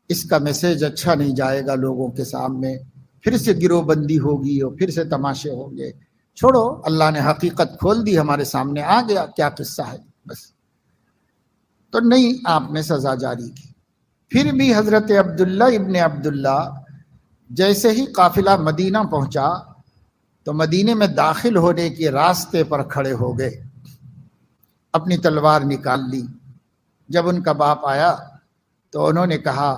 اس کا میسج اچھا نہیں جائے گا لوگوں کے سامنے، پھر سے گروہ بندی ہوگی اور پھر سے تماشے ہوں گے. چھوڑو، اللہ نے حقیقت کھول دی، ہمارے سامنے آ گیا کیا قصہ ہے بس. تو نہیں، آپ نے سزا جاری کی. پھر بھی حضرت عبداللہ ابن عبداللہ جیسے ہی قافلہ مدینہ پہنچا تو مدینے میں داخل ہونے کے راستے پر کھڑے ہو گئے، اپنی تلوار نکال لی. جب ان کا باپ آیا تو انہوں نے کہا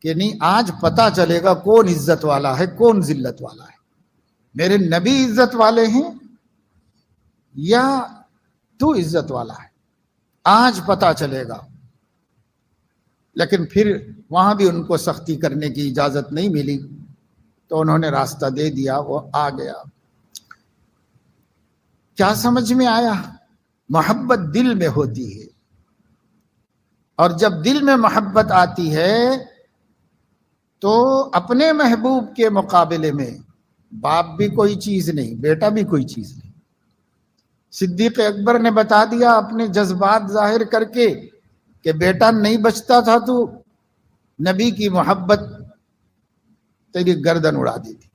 کہ نہیں، آج پتہ چلے گا کون عزت والا ہے کون ذلت والا ہے. میرے نبی عزت والے ہیں یا تو عزت والا ہے، آج پتہ چلے گا. لیکن پھر وہاں بھی ان کو سختی کرنے کی اجازت نہیں ملی تو انہوں نے راستہ دے دیا، وہ آ گیا. کیا سمجھ میں آیا؟ محبت دل میں ہوتی ہے، اور جب دل میں محبت آتی ہے تو اپنے محبوب کے مقابلے میں باپ بھی کوئی چیز نہیں، بیٹا بھی کوئی چیز نہیں. صدیق اکبر نے بتا دیا اپنے جذبات ظاہر کر کے کہ بیٹا نہیں بچتا تھا تو نبی کی محبت تیری گردن اڑا دی تھی.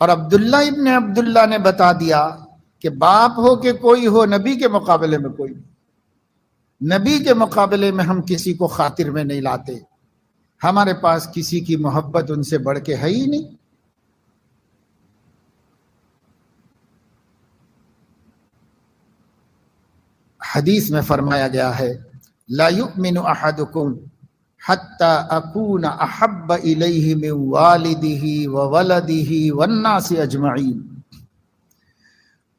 اور عبداللہ ابن عبداللہ نے بتا دیا کہ باپ ہو کہ کوئی ہو، نبی کے مقابلے میں کوئی نہیں. نبی کے مقابلے میں ہم کسی کو خاطر میں نہیں لاتے، ہمارے پاس کسی کی محبت ان سے بڑھ کے ہے ہی نہیں. حدیث میں فرمایا گیا ہے، لا یؤمن احدکم حتی اکون احب الیہ من والدہ وولدہ والناس اجمعین.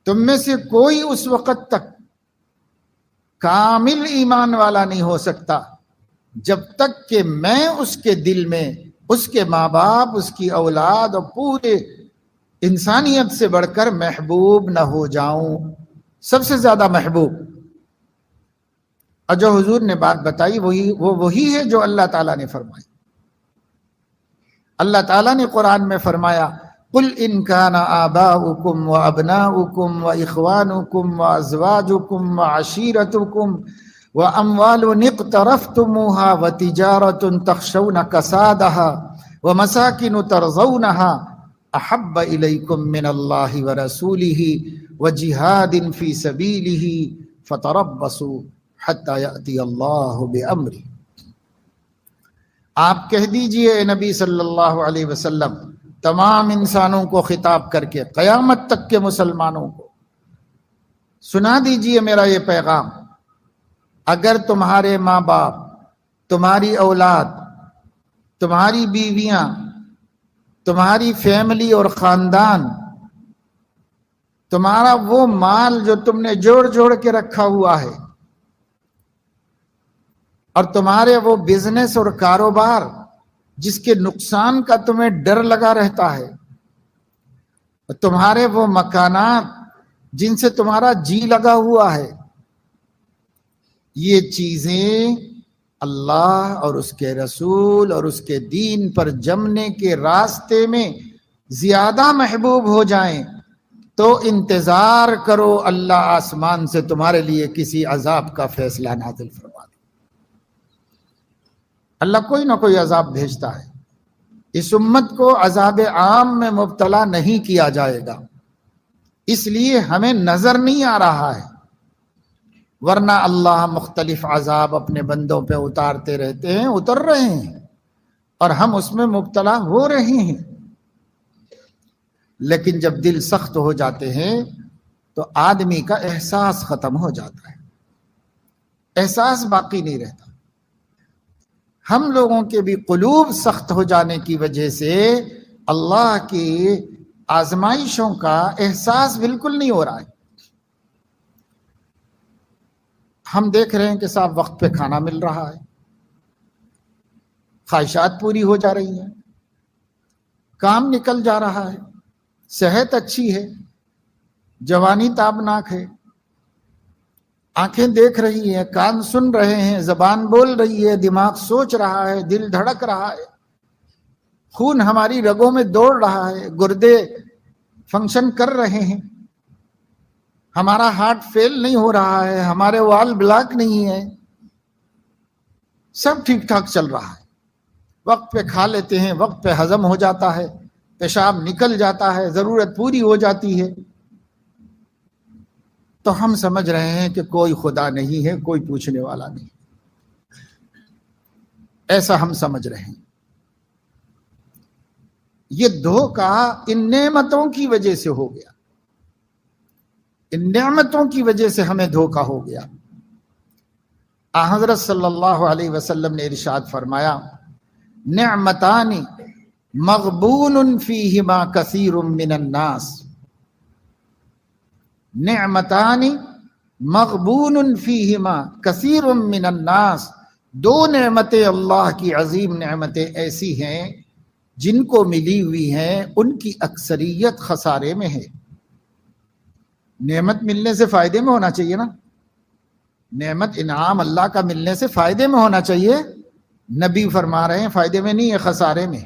تم میں سے کوئی اس وقت تک کامل ایمان والا نہیں ہو سکتا جب تک کہ میں اس کے دل میں اس کے ماں باپ، اس کی اولاد اور پورے انسانیت سے بڑھ کر محبوب نہ ہو جاؤں، سب سے زیادہ محبوب. اور جو حضور نے بات بتائی وہی ہے جو اللہ تعالیٰ نے فرمائی. اللہ تعالیٰ نے قرآن میں فرمایا، قل ان کان آباؤکم و ابناؤکم و اخوانکم و ازواجکم و عشیرتکم و اموال اقترفتموها و تجارت تخشون کسادها و مساکن ترضونها احب الیکم من اللہ و رسولہ و جہاد فی سبیلہ فتربصوا حتی یأتی اللہ بامرہ. آپ کہہ دیجئے اے نبی صلی اللہ علیہ وسلم تمام انسانوں کو خطاب کر کے، قیامت تک کے مسلمانوں کو سنا دیجئے میرا یہ پیغام، اگر تمہارے ماں باپ، تمہاری اولاد، تمہاری بیویاں، تمہاری فیملی اور خاندان، تمہارا وہ مال جو تم نے جوڑ جوڑ کے رکھا ہوا ہے، اور تمہارے وہ بزنس اور کاروبار جس کے نقصان کا تمہیں ڈر لگا رہتا ہے، تمہارے وہ مکانات جن سے تمہارا جی لگا ہوا ہے، یہ چیزیں اللہ اور اس کے رسول اور اس کے دین پر جمنے کے راستے میں زیادہ محبوب ہو جائیں تو انتظار کرو، اللہ آسمان سے تمہارے لیے کسی عذاب کا فیصلہ نازل فرما دے۔ اللہ کوئی نہ کوئی عذاب بھیجتا ہے، اس امت کو عذاب عام میں مبتلا نہیں کیا جائے گا، اس لیے ہمیں نظر نہیں آ رہا ہے، ورنہ اللہ مختلف عذاب اپنے بندوں پہ اتارتے رہتے ہیں، اتر رہے ہیں اور ہم اس میں مبتلا ہو رہے ہیں۔ لیکن جب دل سخت ہو جاتے ہیں تو آدمی کا احساس ختم ہو جاتا ہے، احساس باقی نہیں رہتا۔ ہم لوگوں کے بھی قلوب سخت ہو جانے کی وجہ سے اللہ کی آزمائشوں کا احساس بالکل نہیں ہو رہا ہے۔ ہم دیکھ رہے ہیں کہ صاحب وقت پہ کھانا مل رہا ہے، خواہشات پوری ہو جا رہی ہیں، کام نکل جا رہا ہے، صحت اچھی ہے، جوانی تابناک ہے، آنکھیں دیکھ رہی ہیں، کان سن رہے ہیں، زبان بول رہی ہے، دماغ سوچ رہا ہے، دل دھڑک رہا ہے، خون ہماری رگوں میں دوڑ رہا ہے، گردے فنکشن کر رہے ہیں، ہمارا ہارٹ فیل نہیں ہو رہا ہے، ہمارے وال بلاک نہیں ہے، سب ٹھیک ٹھاک چل رہا ہے، وقت پہ کھا لیتے ہیں، وقت پہ ہضم ہو جاتا ہے، پیشاب نکل جاتا ہے، ضرورت پوری ہو جاتی ہے، تو ہم سمجھ رہے ہیں کہ کوئی خدا نہیں ہے، کوئی پوچھنے والا نہیں، ایسا ہم سمجھ رہے ہیں۔ یہ دھوکہ ان نعمتوں کی وجہ سے ہو گیا، ان نعمتوں کی وجہ سے ہمیں دھوکہ ہو گیا۔ حضرت صلی اللہ علیہ وسلم نے ارشاد فرمایا، نعمتان مغبون فیہما کثیر من الناس، نعمتان مغبون فیہما کثیر من الناس، دو نعمتیں اللہ کی عظیم نعمتیں ایسی ہیں جن کو ملی ہوئی ہیں ان کی اکثریت خسارے میں ہے۔ نعمت ملنے سے فائدے میں ہونا چاہیے نا، نعمت انعام اللہ کا ملنے سے فائدے میں ہونا چاہیے، نبی فرما رہے ہیں فائدے میں نہیں ہے، خسارے میں۔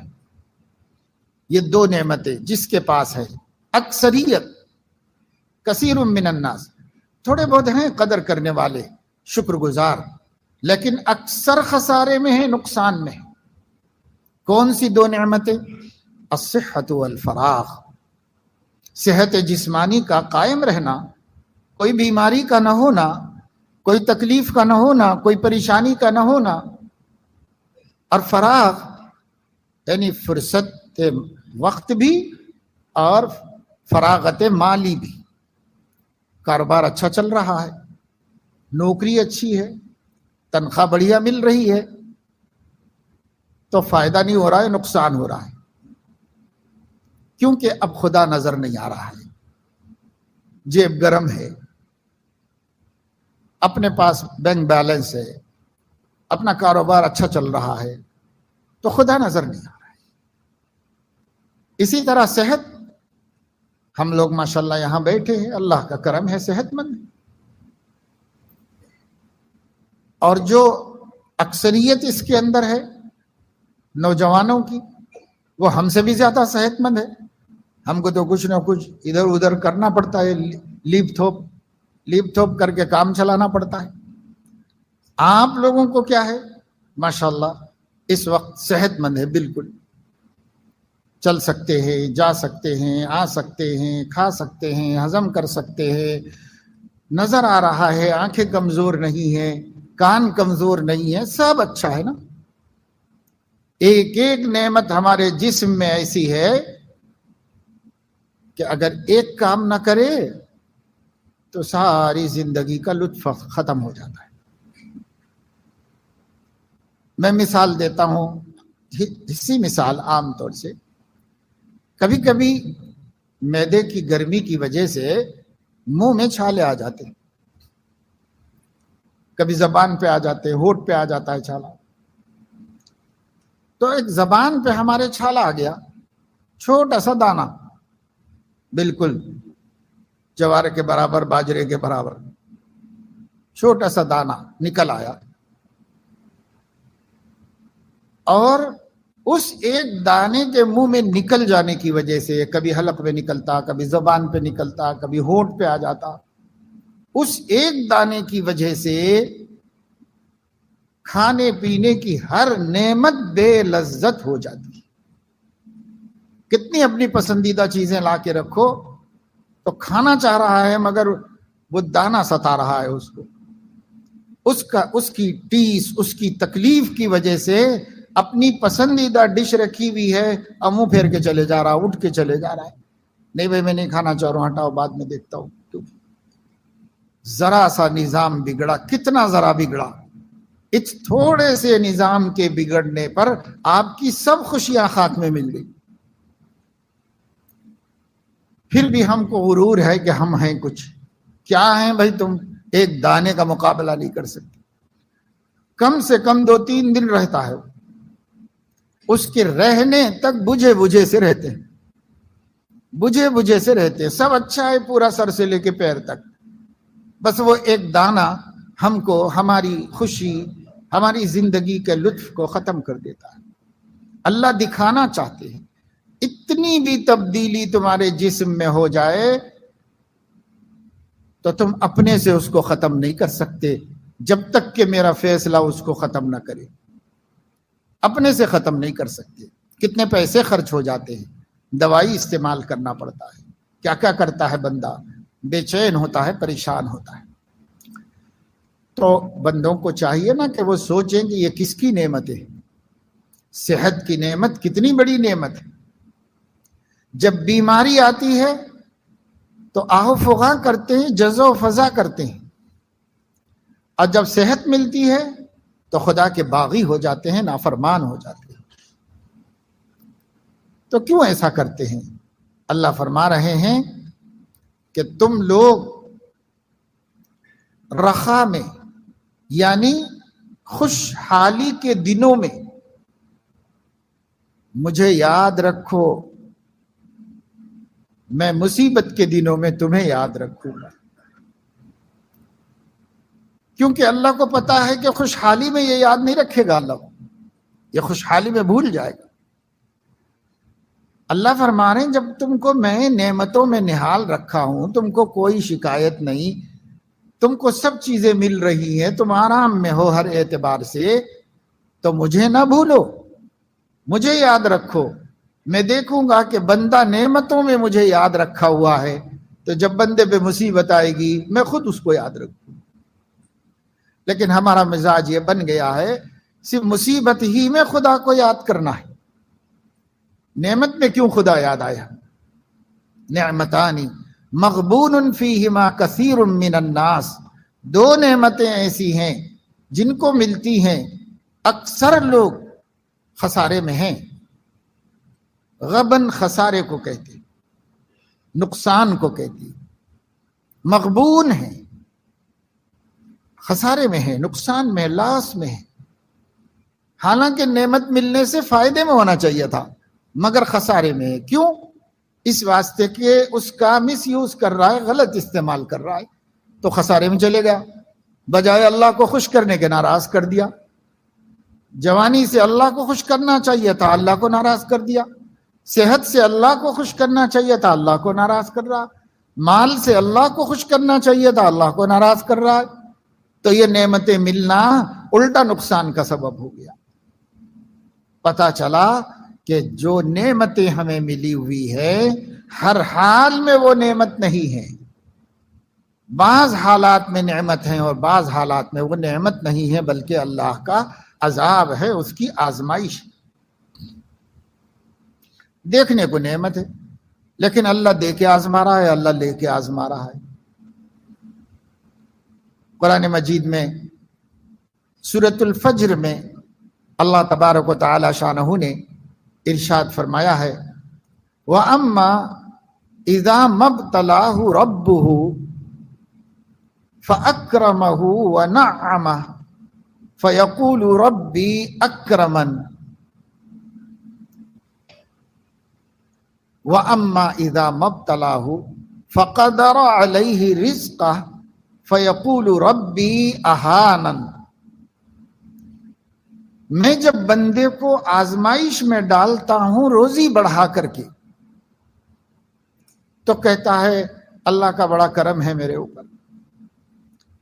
یہ دو نعمتیں جس کے پاس ہے، اکثریت کثیر من الناس، تھوڑے بہت ہیں قدر کرنے والے، شکر گزار، لیکن اکثر خسارے میں ہے، نقصان میں ہے۔ کون سی دو نعمتیں؟ الصحت والفراغ، صحت جسمانی کا قائم رہنا، کوئی بیماری کا نہ ہونا، کوئی تکلیف کا نہ ہونا، کوئی پریشانی کا نہ ہونا، اور فراغ یعنی فرصت وقت بھی اور فراغت مالی بھی۔ کاروبار اچھا چل رہا ہے، نوکری اچھی ہے، تنخواہ بڑھیا مل رہی ہے، تو فائدہ نہیں ہو رہا ہے، نقصان ہو رہا ہے، کیونکہ اب خدا نظر نہیں آ رہا ہے، جیب گرم ہے، اپنے پاس بینک بیلنس ہے، اپنا کاروبار اچھا چل رہا ہے، تو خدا نظر نہیں آ رہا ہے۔ اسی طرح صحت، ہم لوگ ماشاءاللہ یہاں بیٹھے ہیں، اللہ کا کرم ہے، صحت مند ہے، اور جو اکثریت اس کے اندر ہے نوجوانوں کی، وہ ہم سے بھی زیادہ صحت مند ہے۔ ہم کو تو کچھ نہ کچھ ادھر ادھر کرنا پڑتا ہے، لیپ تھوپ کر کے کام چلانا پڑتا ہے۔ آپ لوگوں کو کیا ہے؟ ماشاءاللہ اس وقت صحت مند ہے، بالکل چل سکتے ہیں، جا سکتے ہیں، آ سکتے ہیں، کھا سکتے ہیں، ہضم کر سکتے ہیں، نظر آ رہا ہے، آنکھیں کمزور نہیں ہیں، کان کمزور نہیں ہے، سب اچھا ہے نا۔ ایک ایک نعمت ہمارے جسم میں ایسی ہے کہ اگر ایک کام نہ کرے تو ساری زندگی کا لطف ختم ہو جاتا ہے۔ میں مثال دیتا ہوں، حصی مثال، عام طور سے کبھی کبھی معدے کی گرمی کی وجہ سے منہ میں چھالے آ جاتے ہیں، کبھی زبان پہ آ جاتے ہیں، ہونٹ پہ آ جاتا ہے چھالا، تو ایک زبان پہ ہمارے چھالا آ گیا، چھوٹا سا دانہ، بالکل جوار کے برابر، باجرے کے برابر، چھوٹا سا دانہ نکل آیا، اور اس ایک دانے کے منہ میں نکل جانے کی وجہ سے کبھی حلق میں نکلتا، کبھی زبان پہ نکلتا، کبھی ہونٹ پہ آ جاتا، اس ایک دانے کی وجہ سے کھانے پینے کی ہر نعمت بے لذت ہو جاتی۔ کتنی اپنی پسندیدہ چیزیں لا کے رکھو تو کھانا چاہ رہا ہے مگر وہ دانہ ستا رہا ہے اس کو، اس کی ٹیس، اس کی تکلیف کی وجہ سے اپنی پسندیدہ ڈش رکھی ہوئی ہے اور منہ پھیر کے چلے جا رہا، اٹھ کے چلے جا رہا ہے، نہیں بھائی میں نہیں کھانا چاہ رہا ہوں، ہٹاؤ بعد میں دیکھتا ہوں۔ ذرا سا نظام بگڑا، کتنا ذرا بگڑا، اس تھوڑے سے نظام کے بگڑنے پر آپ کی سب خوشیاں خاک میں مل گئی۔ پھر بھی ہم کو غرور ہے کہ ہم ہیں کچھ، کیا ہیں بھائی؟ تم ایک دانے کا مقابلہ نہیں کر سکتے، کم سے کم 2-3 دن رہتا ہے، اس کے رہنے تک بجھے بجھے سے رہتے ہیں، بجھے بجھے سے رہتے ہیں، سب اچھا ہے پورا سر سے لے کے پیر تک، بس وہ ایک دانہ ہم کو، ہماری خوشی، ہماری زندگی کے لطف کو ختم کر دیتا ہے۔ اللہ دکھانا چاہتے ہیں اتنی بھی تبدیلی تمہارے جسم میں ہو جائے تو تم اپنے سے اس کو ختم نہیں کر سکتے جب تک کہ میرا فیصلہ اس کو ختم نہ کرے، اپنے سے ختم نہیں کر سکتے۔ کتنے پیسے خرچ ہو جاتے ہیں، دوائی استعمال کرنا پڑتا ہے، کیا کیا کرتا ہے بندہ، بے چین ہوتا ہے، پریشان ہوتا ہے۔ تو بندوں کو چاہیے نا کہ وہ سوچیں کہ یہ کس کی نعمت ہے، صحت کی نعمت کتنی بڑی نعمت ہے۔ جب بیماری آتی ہے تو آہ و فغاں کرتے ہیں، جزع و فضا کرتے ہیں، اور جب صحت ملتی ہے تو خدا کے باغی ہو جاتے ہیں، نافرمان ہو جاتے ہیں۔ تو کیوں ایسا کرتے ہیں؟ اللہ فرما رہے ہیں کہ تم لوگ رخا میں، یعنی خوشحالی کے دنوں میں مجھے یاد رکھو، میں مصیبت کے دنوں میں تمہیں یاد رکھوں گا۔ کیونکہ اللہ کو پتا ہے کہ خوشحالی میں یہ یاد نہیں رکھے گا، اللہ کو یہ خوشحالی میں بھول جائے گا۔ اللہ فرما رہے ہیں جب تم کو میں نعمتوں میں نہال رکھا ہوں، تم کو کوئی شکایت نہیں، تم کو سب چیزیں مل رہی ہیں، تم آرام میں ہو ہر اعتبار سے، تو مجھے نہ بھولو، مجھے یاد رکھو۔ میں دیکھوں گا کہ بندہ نعمتوں میں مجھے یاد رکھا ہوا ہے، تو جب بندے پہ مصیبت آئے گی میں خود اس کو یاد رکھوں۔ لیکن ہمارا مزاج یہ بن گیا ہے صرف مصیبت ہی میں خدا کو یاد کرنا ہے، نعمت میں کیوں خدا یاد آیا؟ نعمتانی مغبون فیہما کثیر من الناس، 2 نعمتیں ایسی ہیں جن کو ملتی ہیں اکثر لوگ خسارے میں ہیں۔ غبن خسارے کو کہتے ہیں، نقصان کو کہتی ہے، مغبون ہے، خسارے میں ہے، نقصان میں، لاس میں ہے۔ حالانکہ نعمت ملنے سے فائدے میں ہونا چاہیے تھا مگر خسارے میں ہے۔ کیوں؟ اس واسطے کہ اس کا مس یوز کر رہا ہے، غلط استعمال کر رہا ہے، تو خسارے میں چلے گیا۔ بجائے اللہ کو خوش کرنے کے ناراض کر دیا۔ جوانی سے اللہ کو خوش کرنا چاہیے تھا، اللہ کو ناراض کر دیا۔ صحت سے اللہ کو خوش کرنا چاہیے تھا، اللہ کو ناراض کر رہا۔ مال سے اللہ کو خوش کرنا چاہیے تھا، اللہ کو ناراض کر رہا ہے۔ تو یہ نعمتیں ملنا الٹا نقصان کا سبب ہو گیا۔ پتہ چلا کہ جو نعمتیں ہمیں ملی ہوئی ہے ہر حال میں وہ نعمت نہیں ہے، بعض حالات میں نعمت ہیں اور بعض حالات میں وہ نعمت نہیں ہے، بلکہ اللہ کا عذاب ہے، اس کی آزمائش۔ دیکھنے کو نعمت ہے لیکن اللہ دے کے آزما رہا ہے، اللہ لے کے آزما رہا ہے۔ قرآن مجید میں سورۃ الفجر میں اللہ تبارک و تعالی شانہ نے ارشاد فرمایا ہے وَأَمَّا إِذَا مَبْتَلَاهُ رَبُّهُ فَأَكْرَمَهُ وَنَعَّمَهُ فَيَقُولُ رَبِّي أَكْرَمَنِ وَأَمَّا إِذَا مَبْتَلَاهُ، فقدر علیہ رزقہ فیقول ربی اہانن، میں جب بندے کو آزمائش میں ڈالتا ہوں روزی بڑھا کر کے تو کہتا ہے اللہ کا بڑا کرم ہے میرے اوپر،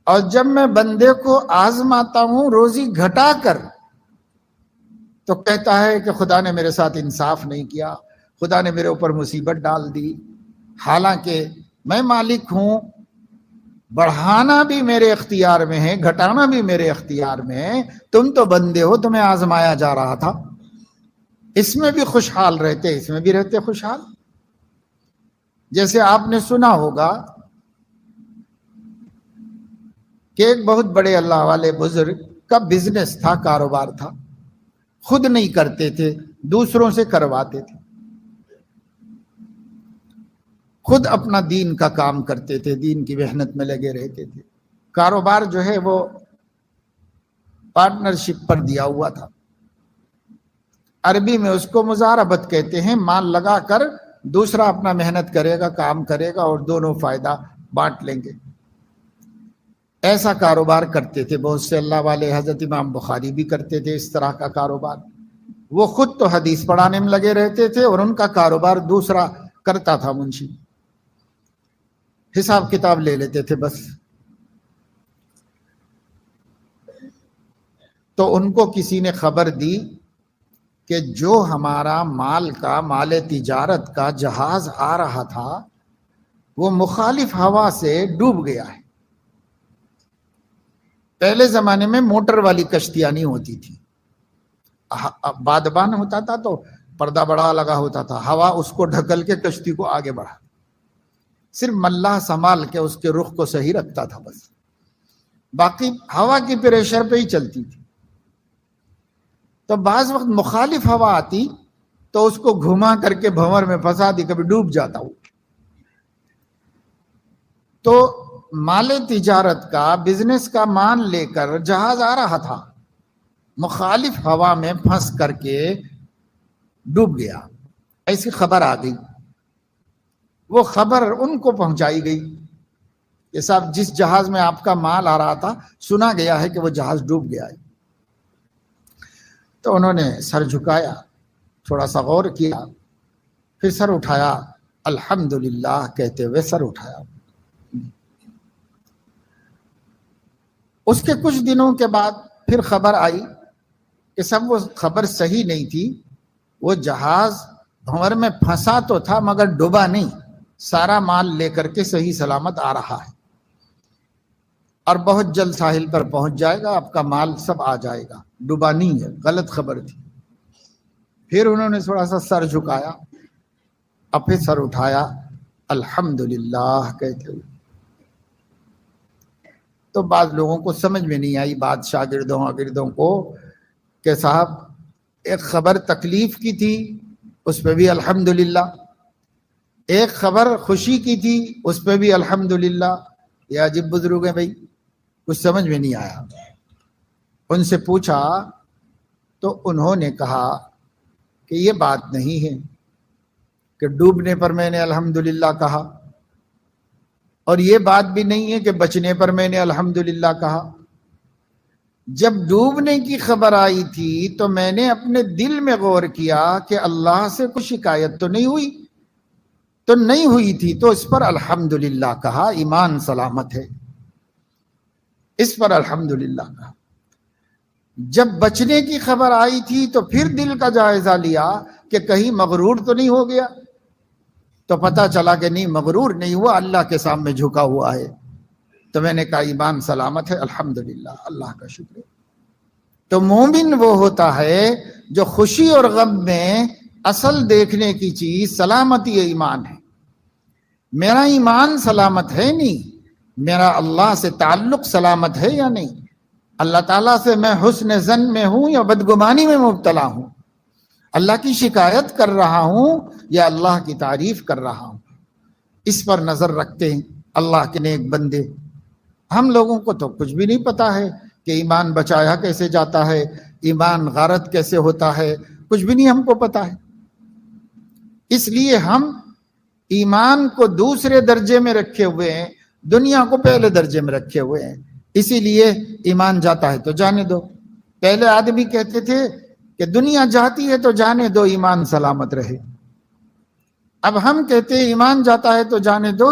اور جب میں بندے کو آزماتا ہوں روزی گھٹا کر تو کہتا ہے کہ خدا نے میرے ساتھ انصاف نہیں کیا، خدا نے میرے اوپر مصیبت ڈال دی، حالانکہ میں مالک ہوں، بڑھانا بھی میرے اختیار میں ہے، گھٹانا بھی میرے اختیار میں ہے، تم تو بندے ہو، تمہیں آزمایا جا رہا تھا۔ اس میں بھی خوشحال رہتے، اس میں بھی رہتے خوشحال۔ جیسے آپ نے سنا ہوگا کہ ایک بہت بڑے اللہ والے بزرگ کا بزنس تھا، کاروبار تھا، خود نہیں کرتے تھے، دوسروں سے کرواتے تھے، خود اپنا دین کا کام کرتے تھے، دین کی محنت میں لگے رہتے تھے۔ کاروبار جو ہے وہ پارٹنرشپ پر دیا ہوا تھا، عربی میں اس کو مزاربت کہتے ہیں، مال لگا کر دوسرا اپنا محنت کرے گا، کام کرے گا، اور دونوں فائدہ بانٹ لیں گے۔ ایسا کاروبار کرتے تھے بہت سے اللہ والے، حضرت امام بخاری بھی کرتے تھے اس طرح کا کاروبار۔ وہ خود تو حدیث پڑھانے میں لگے رہتے تھے اور ان کا کاروبار دوسرا کرتا تھا، منشی، حساب کتاب لے لیتے تھے بس۔ تو ان کو کسی نے خبر دی کہ جو ہمارا مال تجارت کا جہاز آ رہا تھا وہ مخالف ہوا سے ڈوب گیا ہے۔ پہلے زمانے میں موٹر والی کشتیاں نہیں ہوتی تھی، بادبان ہوتا تھا تو پردہ بڑا لگا ہوتا تھا، ہوا اس کو ڈھکل کے کشتی کو آگے بڑھا، صرف ملاح سنبھال کے اس کے رخ کو صحیح رکھتا تھا بس، باقی ہوا کی پریشر پہ ہی چلتی تھی۔ تو بعض وقت مخالف ہوا آتی تو اس کو گھما کر کے بھنور میں پھنسا دی، کبھی ڈوب جاتا وہ۔ تو مال تجارت کا، بزنس کا مال لے کر جہاز آ رہا تھا، مخالف ہوا میں پھنس کر کے ڈوب گیا، ایسی خبر آ گئی۔ وہ خبر ان کو پہنچائی گئی کہ صاحب جس جہاز میں آپ کا مال آ رہا تھا سنا گیا ہے کہ وہ جہاز ڈوب گیا ہے۔ تو انہوں نے سر جھکایا، تھوڑا سا غور کیا، پھر سر اٹھایا، الحمدللہ کہتے ہوئے سر اٹھایا۔ اس کے کچھ دنوں کے بعد پھر خبر آئی کہ سب وہ خبر صحیح نہیں تھی، وہ جہاز بھنور میں پھنسا تو تھا مگر ڈوبا نہیں، سارا مال لے کر کے صحیح سلامت آ رہا ہے اور بہت جلد ساحل پر پہنچ جائے گا، آپ کا مال سب آ جائے گا، ڈوبا نہیں ہے، غلط خبر تھی۔ پھر انہوں نے تھوڑا سا سر جھکایا، اب پھر سر اٹھایا، الحمدللہ کہتے ہوئے۔ تو بعض لوگوں کو سمجھ میں نہیں آئی بات، شاگردوں کو، کہ صاحب ایک خبر تکلیف کی تھی اس پہ بھی الحمدللہ، ایک خبر خوشی کی تھی اس پہ بھی الحمدللہ۔ یہ عجیب بزرگ ہیں بھائی، کچھ سمجھ میں نہیں آیا۔ ان سے پوچھا تو انہوں نے کہا کہ یہ بات نہیں ہے کہ ڈوبنے پر میں نے الحمدللہ کہا، اور یہ بات بھی نہیں ہے کہ بچنے پر میں نے الحمدللہ کہا۔ جب ڈوبنے کی خبر آئی تھی تو میں نے اپنے دل میں غور کیا کہ اللہ سے کوئی شکایت تو نہیں ہوئی، تو نہیں ہوئی تھی تو اس پر الحمدللہ کہا، ایمان سلامت ہے، اس پر الحمدللہ کہا۔ جب بچنے کی خبر آئی تھی تو پھر دل کا جائزہ لیا کہ کہیں مغرور تو نہیں ہو گیا، تو پتہ چلا کہ نہیں، مغرور نہیں ہوا، اللہ کے سامنے جھکا ہوا ہے۔ تو میں نے کہا ایمان سلامت ہے، الحمدللہ، اللہ کا شکر ہے۔ تو مومن وہ ہوتا ہے جو خوشی اور غم میں اصل دیکھنے کی چیز سلامتی ایمان ہے۔ میرا ایمان سلامت ہے نہیں، میرا اللہ سے تعلق سلامت ہے یا نہیں، اللہ تعالیٰ سے میں حسن ظن میں ہوں یا بدگمانی میں مبتلا ہوں، اللہ کی شکایت کر رہا ہوں یا اللہ کی تعریف کر رہا ہوں، اس پر نظر رکھتے ہیں اللہ کے نیک بندے۔ ہم لوگوں کو تو کچھ بھی نہیں پتا ہے کہ ایمان بچایا کیسے جاتا ہے، ایمان غارت کیسے ہوتا ہے، کچھ بھی نہیں ہم کو پتا ہے۔ اس لیے ہم ایمان کو دوسرے درجے میں رکھے ہوئے ہیں، دنیا کو پہلے درجے میں رکھے ہوئے ہیں. اسی لیے ایمان جاتا ہے تو جانے دو. پہلے آدمی کہتے تھے کہ دنیا جاتی ہے تو جانے دو، ایمان سلامت رہے. اب ہم کہتے ہیں ایمان جاتا ہے تو جانے دو،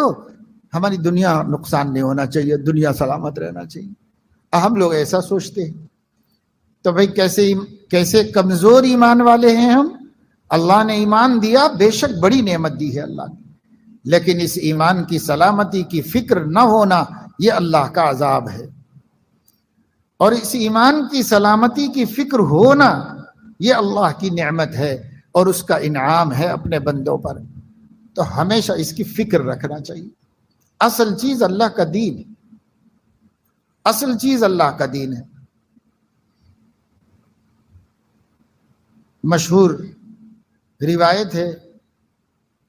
ہماری دنیا نقصان نہیں ہونا چاہیے، دنیا سلامت رہنا چاہیے. ہم لوگ ایسا سوچتے ہیں. تو بھئی کیسے کمزور ایمان والے ہیں ہم. اللہ نے ایمان دیا، بے شک بڑی نعمت دی ہے اللہ نے، لیکن اس ایمان کی سلامتی کی فکر نہ ہونا یہ اللہ کا عذاب ہے، اور اس ایمان کی سلامتی کی فکر ہونا یہ اللہ کی نعمت ہے اور اس کا انعام ہے اپنے بندوں پر. تو ہمیشہ اس کی فکر رکھنا چاہیے. اصل چیز اللہ کا دین ہے، اصل چیز اللہ کا دین ہے. مشہور روایت ہے،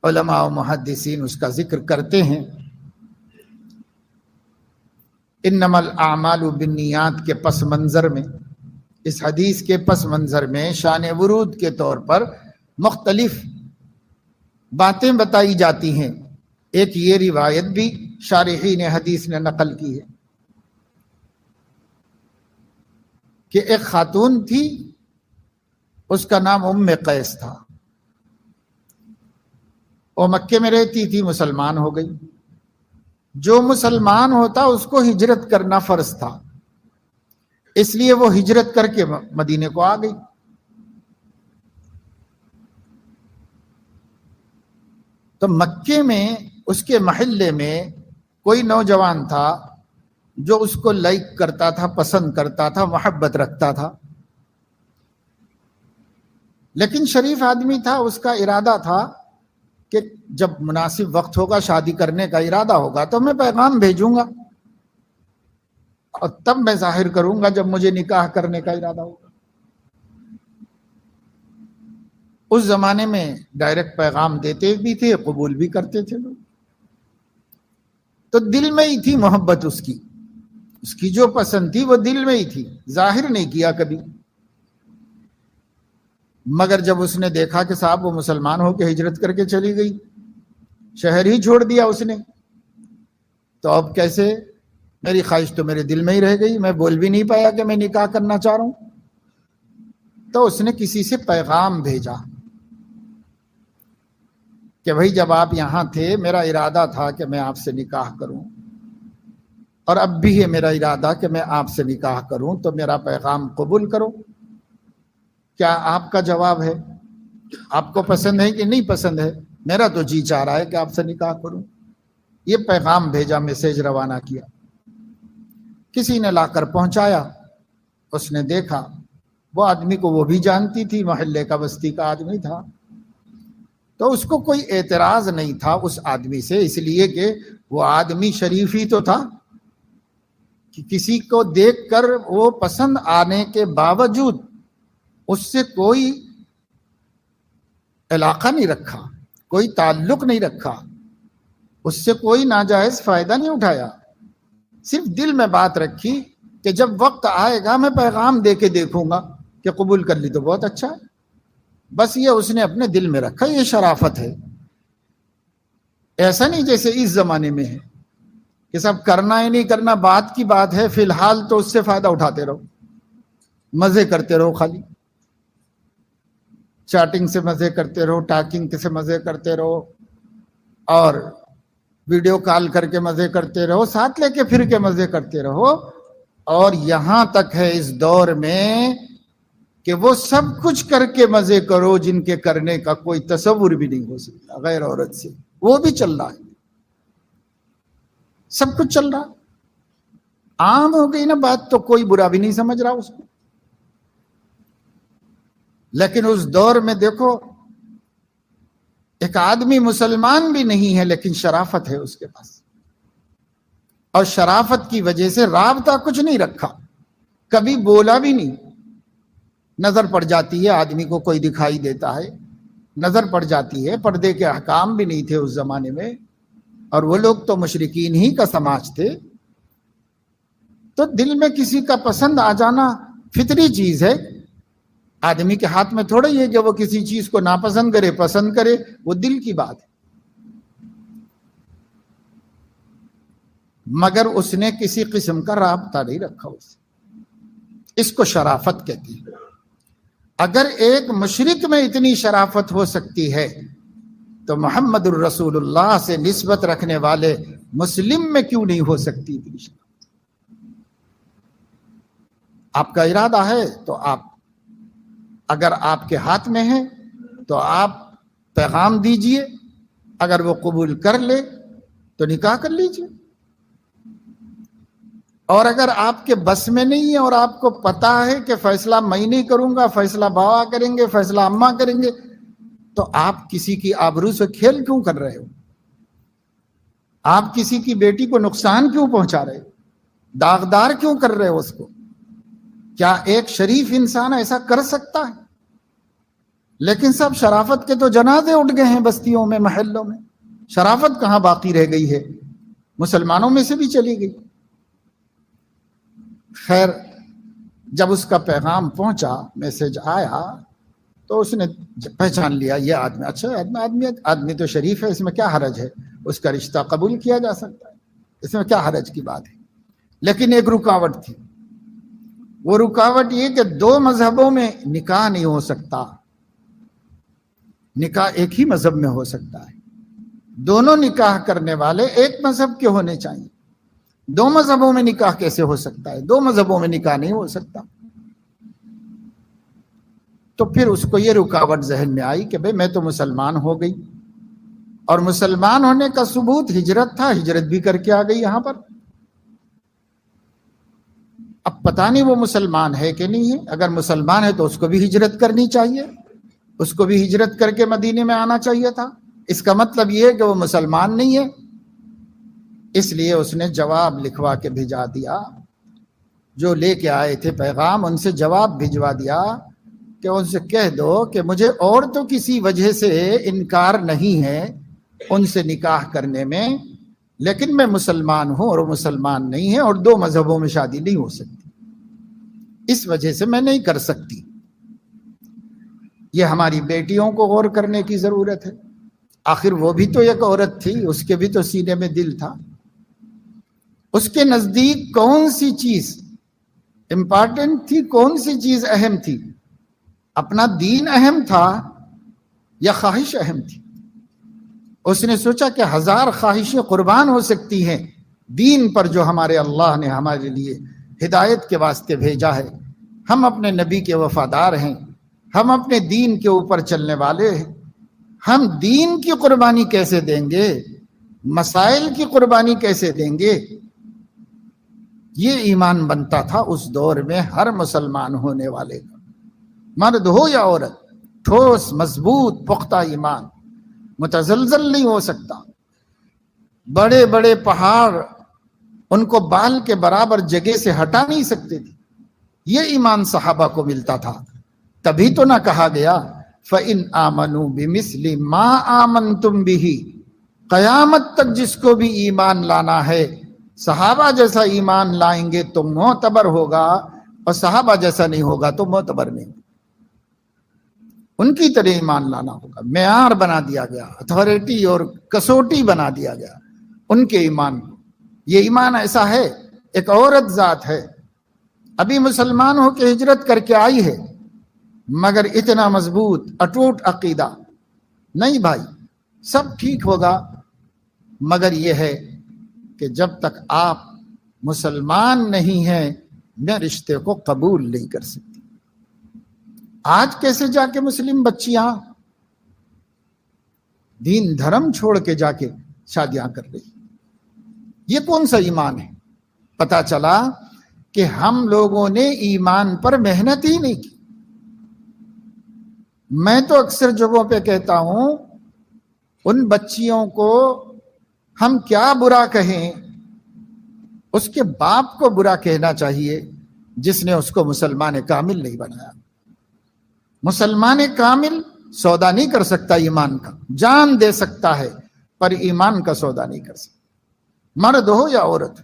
علماء و محدثین اس کا ذکر کرتے ہیں، انما الاعمال بالنیات کے پس منظر میں، اس حدیث کے پس منظر میں شان ورود کے طور پر مختلف باتیں بتائی جاتی ہیں. ایک یہ روایت بھی شارحین حدیث نے نقل کی ہے کہ ایک خاتون تھی، اس کا نام ام قیس تھا. وہ مکے میں رہتی تھی، مسلمان ہو گئی. جو مسلمان ہوتا اس کو ہجرت کرنا فرض تھا، اس لیے وہ ہجرت کر کے مدینے کو آ گئی. تو مکے میں اس کے محلے میں کوئی نوجوان تھا جو اس کو لائک کرتا تھا، پسند کرتا تھا، محبت رکھتا تھا. لیکن شریف آدمی تھا، اس کا ارادہ تھا کہ جب مناسب وقت ہوگا، شادی کرنے کا ارادہ ہوگا تو میں پیغام بھیجوں گا اور تب میں ظاہر کروں گا جب مجھے نکاح کرنے کا ارادہ ہوگا. اس زمانے میں ڈائریکٹ پیغام دیتے بھی تھے، قبول بھی کرتے تھے لوگ. تو دل میں ہی تھی محبت، اس کی جو پسند تھی وہ دل میں ہی تھی، ظاہر نہیں کیا کبھی. مگر جب اس نے دیکھا کہ صاحب وہ مسلمان ہو کے ہجرت کر کے چلی گئی، شہر ہی چھوڑ دیا اس نے، تو اب کیسے؟ میری خواہش تو میرے دل میں ہی رہ گئی، میں بول بھی نہیں پایا کہ میں نکاح کرنا چاہ رہا ہوں. تو اس نے کسی سے پیغام بھیجا کہ بھائی جب آپ یہاں تھے میرا ارادہ تھا کہ میں آپ سے نکاح کروں، اور اب بھی ہے میرا ارادہ کہ میں آپ سے نکاح کروں، تو میرا پیغام قبول کرو. کیا آپ کا جواب ہے؟ آپ کو پسند ہے کہ نہیں پسند ہے؟ میرا تو جی چاہ رہا ہے کہ آپ سے نکاح کروں. یہ پیغام بھیجا، میسیج روانہ کیا. کسی نے لا کر پہنچایا. اس نے دیکھا وہ آدمی کو وہ بھی جانتی تھی، محلے کا بستی کا آدمی تھا. تو اس کو کوئی اعتراض نہیں تھا اس آدمی سے، اس لیے کہ وہ آدمی شریف ہی تو تھا کہ کسی کو دیکھ کر وہ پسند آنے کے باوجود اس سے کوئی علاقہ نہیں رکھا، کوئی تعلق نہیں رکھا، اس سے کوئی ناجائز فائدہ نہیں اٹھایا. صرف دل میں بات رکھی کہ جب وقت آئے گا میں پیغام دے کے دیکھوں گا کہ قبول کر لی تو بہت اچھا ہے. بس یہ اس نے اپنے دل میں رکھا. یہ شرافت ہے. ایسا نہیں جیسے اس زمانے میں ہے کہ سب کرنا ہی نہیں کرنا بات کی بات ہے، فی الحال تو اس سے فائدہ اٹھاتے رہو، مزے کرتے رہو، خالی چیٹنگ سے مزے کرتے رہو، ٹاکنگ سے مزے کرتے رہو، اور ویڈیو کال کر کے مزے کرتے رہو، ساتھ لے کے پھر کے مزے کرتے رہو. اور یہاں تک ہے اس دور میں کہ وہ سب کچھ کر کے مزے کرو جن کے کرنے کا کوئی تصور بھی نہیں ہو سکتا غیر عورت سے. وہ بھی چل رہا ہے، سب کچھ چل رہا. عام ہو گئی نا بات، تو کوئی برا بھی نہیں سمجھ رہا اس کو. لیکن اس دور میں دیکھو، ایک آدمی مسلمان بھی نہیں ہے لیکن شرافت ہے اس کے پاس، اور شرافت کی وجہ سے رابطہ کچھ نہیں رکھا، کبھی بولا بھی نہیں. نظر پڑ جاتی ہے آدمی کو، کوئی دکھائی دیتا ہے، نظر پڑ جاتی ہے. پردے کے احکام بھی نہیں تھے اس زمانے میں، اور وہ لوگ تو مشرکین ہی کا سماج تھے. تو دل میں کسی کا پسند آ جانا فطری چیز ہے. آدمی کے ہاتھ میں تھوڑا ہی ہے کہ وہ کسی چیز کو ناپسند کرے، پسند کرے، وہ دل کی بات ہے. مگر اس نے کسی قسم کا رابطہ نہیں رکھا اس سے. اس کو شرافت کہتی ہے. اگر ایک مشرک میں اتنی شرافت ہو سکتی ہے تو محمد الرسول اللہ سے نسبت رکھنے والے مسلم میں کیوں نہیں ہو سکتی اتنی شرافت؟ آپ کا ارادہ ہے تو آپ، اگر آپ کے ہاتھ میں ہے تو آپ پیغام دیجئے، اگر وہ قبول کر لے تو نکاح کر لیجئے، اور اگر آپ کے بس میں نہیں ہے اور آپ کو پتا ہے کہ فیصلہ میں نہیں کروں گا، فیصلہ بابا کریں گے، فیصلہ اماں کریں گے، تو آپ کسی کی آبرو سے کھیل کیوں کر رہے ہو؟ آپ کسی کی بیٹی کو نقصان کیوں پہنچا رہے ہو؟ داغدار کیوں کر رہے ہو اس کو؟ کیا ایک شریف انسان ایسا کر سکتا ہے؟ لیکن سب شرافت کے تو جنازے اٹھ گئے ہیں بستیوں میں، محلوں میں. شرافت کہاں باقی رہ گئی ہے؟ مسلمانوں میں سے بھی چلی گئی. خیر، جب اس کا پیغام پہنچا، میسج آیا، تو اس نے پہچان لیا یہ آدمی، اچھا آدمی تو شریف ہے، اس میں کیا حرج ہے، اس کا رشتہ قبول کیا جا سکتا ہے، اس میں کیا حرج کی بات ہے. لیکن ایک رکاوٹ تھی. وہ رکاوٹ یہ کہ دو مذہبوں میں نکاح نہیں ہو سکتا. نکاح ایک ہی مذہب میں ہو سکتا ہے. دونوں نکاح کرنے والے ایک مذہب کے ہونے چاہیے. دو مذہبوں میں نکاح کیسے ہو سکتا ہے؟ دو مذہبوں میں نکاح نہیں ہو سکتا. تو پھر اس کو یہ رکاوٹ ذہن میں آئی کہ بھئی میں تو مسلمان ہو گئی، اور مسلمان ہونے کا ثبوت ہجرت تھا، ہجرت بھی کر کے آ گئی یہاں پر. اب پتہ نہیں وہ مسلمان ہے کہ نہیں ہے. اگر مسلمان ہے تو اس کو بھی ہجرت کرنی چاہیے، اس کو بھی ہجرت کر کے مدینے میں آنا چاہیے تھا. اس کا مطلب یہ ہے کہ وہ مسلمان نہیں ہے. اس لیے اس نے جواب لکھوا کے بھیجا دیا. جو لے کے آئے تھے پیغام، ان سے جواب بھجوا دیا کہ ان سے کہہ دو کہ مجھے اور تو کسی وجہ سے انکار نہیں ہے ان سے نکاح کرنے میں، لیکن میں مسلمان ہوں اور وہ مسلمان نہیں ہے، اور دو مذہبوں میں شادی نہیں ہو سکتی، اس وجہ سے میں نہیں کر سکتی. یہ ہماری بیٹیوں کو غور کرنے کی ضرورت ہے. آخر وہ بھی تو ایک عورت تھی، اس کے بھی تو سینے میں دل تھا. اس کے نزدیک کون سی چیز امپارٹنٹ تھی، کون سی چیز اہم تھی؟ اپنا دین اہم تھا یا خواہش اہم تھی؟ اس نے سوچا کہ 1000 خواہشیں قربان ہو سکتی ہیں دین پر جو ہمارے اللہ نے ہمارے لیے ہدایت کے واسطے بھیجا ہے. ہم اپنے نبی کے وفادار ہیں، ہم اپنے دین کے اوپر چلنے والے ہیں. ہم دین کی قربانی کیسے دیں گے؟ مسائل کی قربانی کیسے دیں گے؟ یہ ایمان بنتا تھا اس دور میں ہر مسلمان ہونے والے کا، مرد ہو یا عورت. ٹھوس مضبوط پختہ ایمان، متزلزل نہیں ہو سکتا. بڑے بڑے پہاڑ ان کو بال کے برابر جگہ سے ہٹا نہیں سکتے تھے. یہ ایمان صحابہ کو ملتا تھا. تبھی تو نہ کہا گیا فَإِنْ آمَنُوا بِمِثْلِ مَا آمَنْتُمْ بِهِ. قیامت تک جس کو بھی ایمان لانا ہے صحابہ جیسا ایمان لائیں گے تو معتبر ہوگا، اور صحابہ جیسا نہیں ہوگا تو معتبر نہیں. ان کی طرح ایمان لانا ہوگا. معیار بنا دیا گیا، اتھارٹی اور کسوٹی بنا دیا گیا ان کے ایمان کو. یہ ایمان ایسا ہے، ایک عورت ذات ہے، ابھی مسلمان ہو کے ہجرت کر کے آئی ہے، مگر اتنا مضبوط اٹوٹ عقیدہ نہیں. بھائی سب ٹھیک ہوگا، مگر یہ ہے کہ جب تک آپ مسلمان نہیں ہیں میں رشتے کو قبول نہیں کر سکتی. آج کیسے جا کے مسلم بچیاں دین دھرم چھوڑ کے جا کے شادیاں کر رہی؟ یہ کون سا ایمان ہے؟ پتا چلا کہ ہم لوگوں نے ایمان پر محنت ہی نہیں کی. میں تو اکثر جگہوں پہ کہتا ہوں ان بچیوں کو ہم کیا برا کہیں، اس کے باپ کو برا کہنا چاہیے جس نے اس کو مسلمان کامل نہیں بنایا. مسلمان کامل سودا نہیں کر سکتا ایمان کا، جان دے سکتا ہے پر ایمان کا سودا نہیں کر سکتا، مرد ہو یا عورت.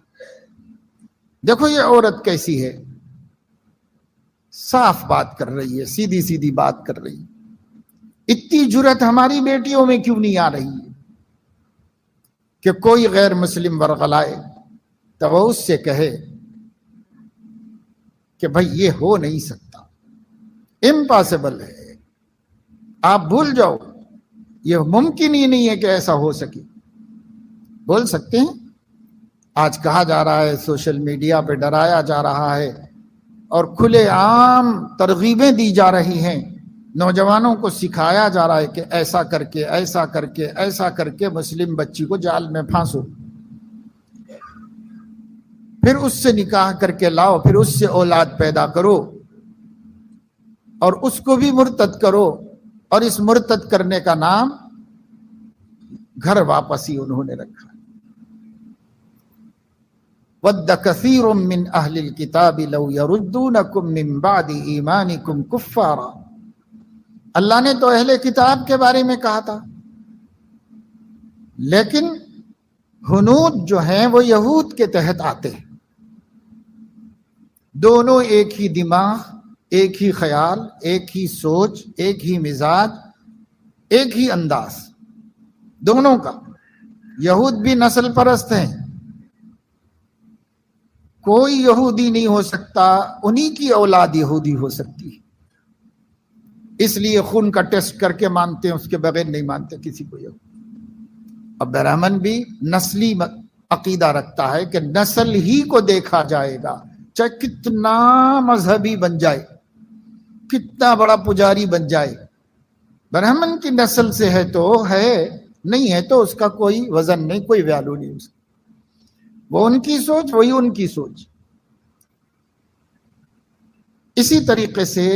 دیکھو یہ عورت کیسی ہے، صاف بات کر رہی ہے، سیدھی سیدھی بات کر رہی ہے. اتنی جرأت ہماری بیٹیوں میں کیوں نہیں آ رہی ہے کہ کوئی غیر مسلم ورغلائے، تو وہ اس سے کہے کہ بھائی یہ ہو نہیں سکتا، امپاسبل ہے، آپ بھول جاؤ، یہ ممکن ہی نہیں ہے کہ ایسا ہو سکے. بول سکتے ہیں؟ آج کہا جا رہا ہے، سوشل میڈیا پہ ڈرایا جا رہا ہے اور کھلے عام ترغیبیں دی جا رہی ہیں، نوجوانوں کو سکھایا جا رہا ہے کہ ایسا کر کے ایسا کر کے ایسا کر کے مسلم بچی کو جال میں پھانسو، پھر اس سے نکاح کر کے لاؤ، پھر اس سے اولاد پیدا کرو اور اس کو بھی مرتد کرو، اور اس مرتد کرنے کا نام گھر واپسی انہوں نے رکھا. وَدَّ كَثِيرٌ مِّنْ أَهْلِ الْكِتَابِ لَوْ يَرُدُّونَكُم مِّن بَعْدِ إِيمَانِكُمْ كُفَّارًا. اللہ نے تو اہل کتاب کے بارے میں کہا تھا، لیکن ہنود جو ہیں وہ یہود کے تحت آتے ہیں. دونوں ایک ہی دماغ، ایک ہی خیال، ایک ہی سوچ، ایک ہی مزاج، ایک ہی انداز دونوں کا. یہود بھی نسل پرست ہیں، کوئی یہودی نہیں ہو سکتا، انہی کی اولاد یہودی ہو سکتی ہے. اس لیے خون کا ٹیسٹ کر کے مانتے ہیں، اس کے بغیر نہیں مانتے کسی کو یہودی. اب برہمن بھی نسلی عقیدہ رکھتا ہے کہ نسل ہی کو دیکھا جائے گا، چاہے کتنا مذہبی بن جائے، کتنا بڑا پجاری بن جائے، برہمن کی نسل سے ہے تو ہے، نہیں ہے تو اس کا کوئی وزن نہیں، کوئی ویلو نہیں اس کا. وہ ان کی سوچ، وہی ان کی سوچ. اسی طریقے سے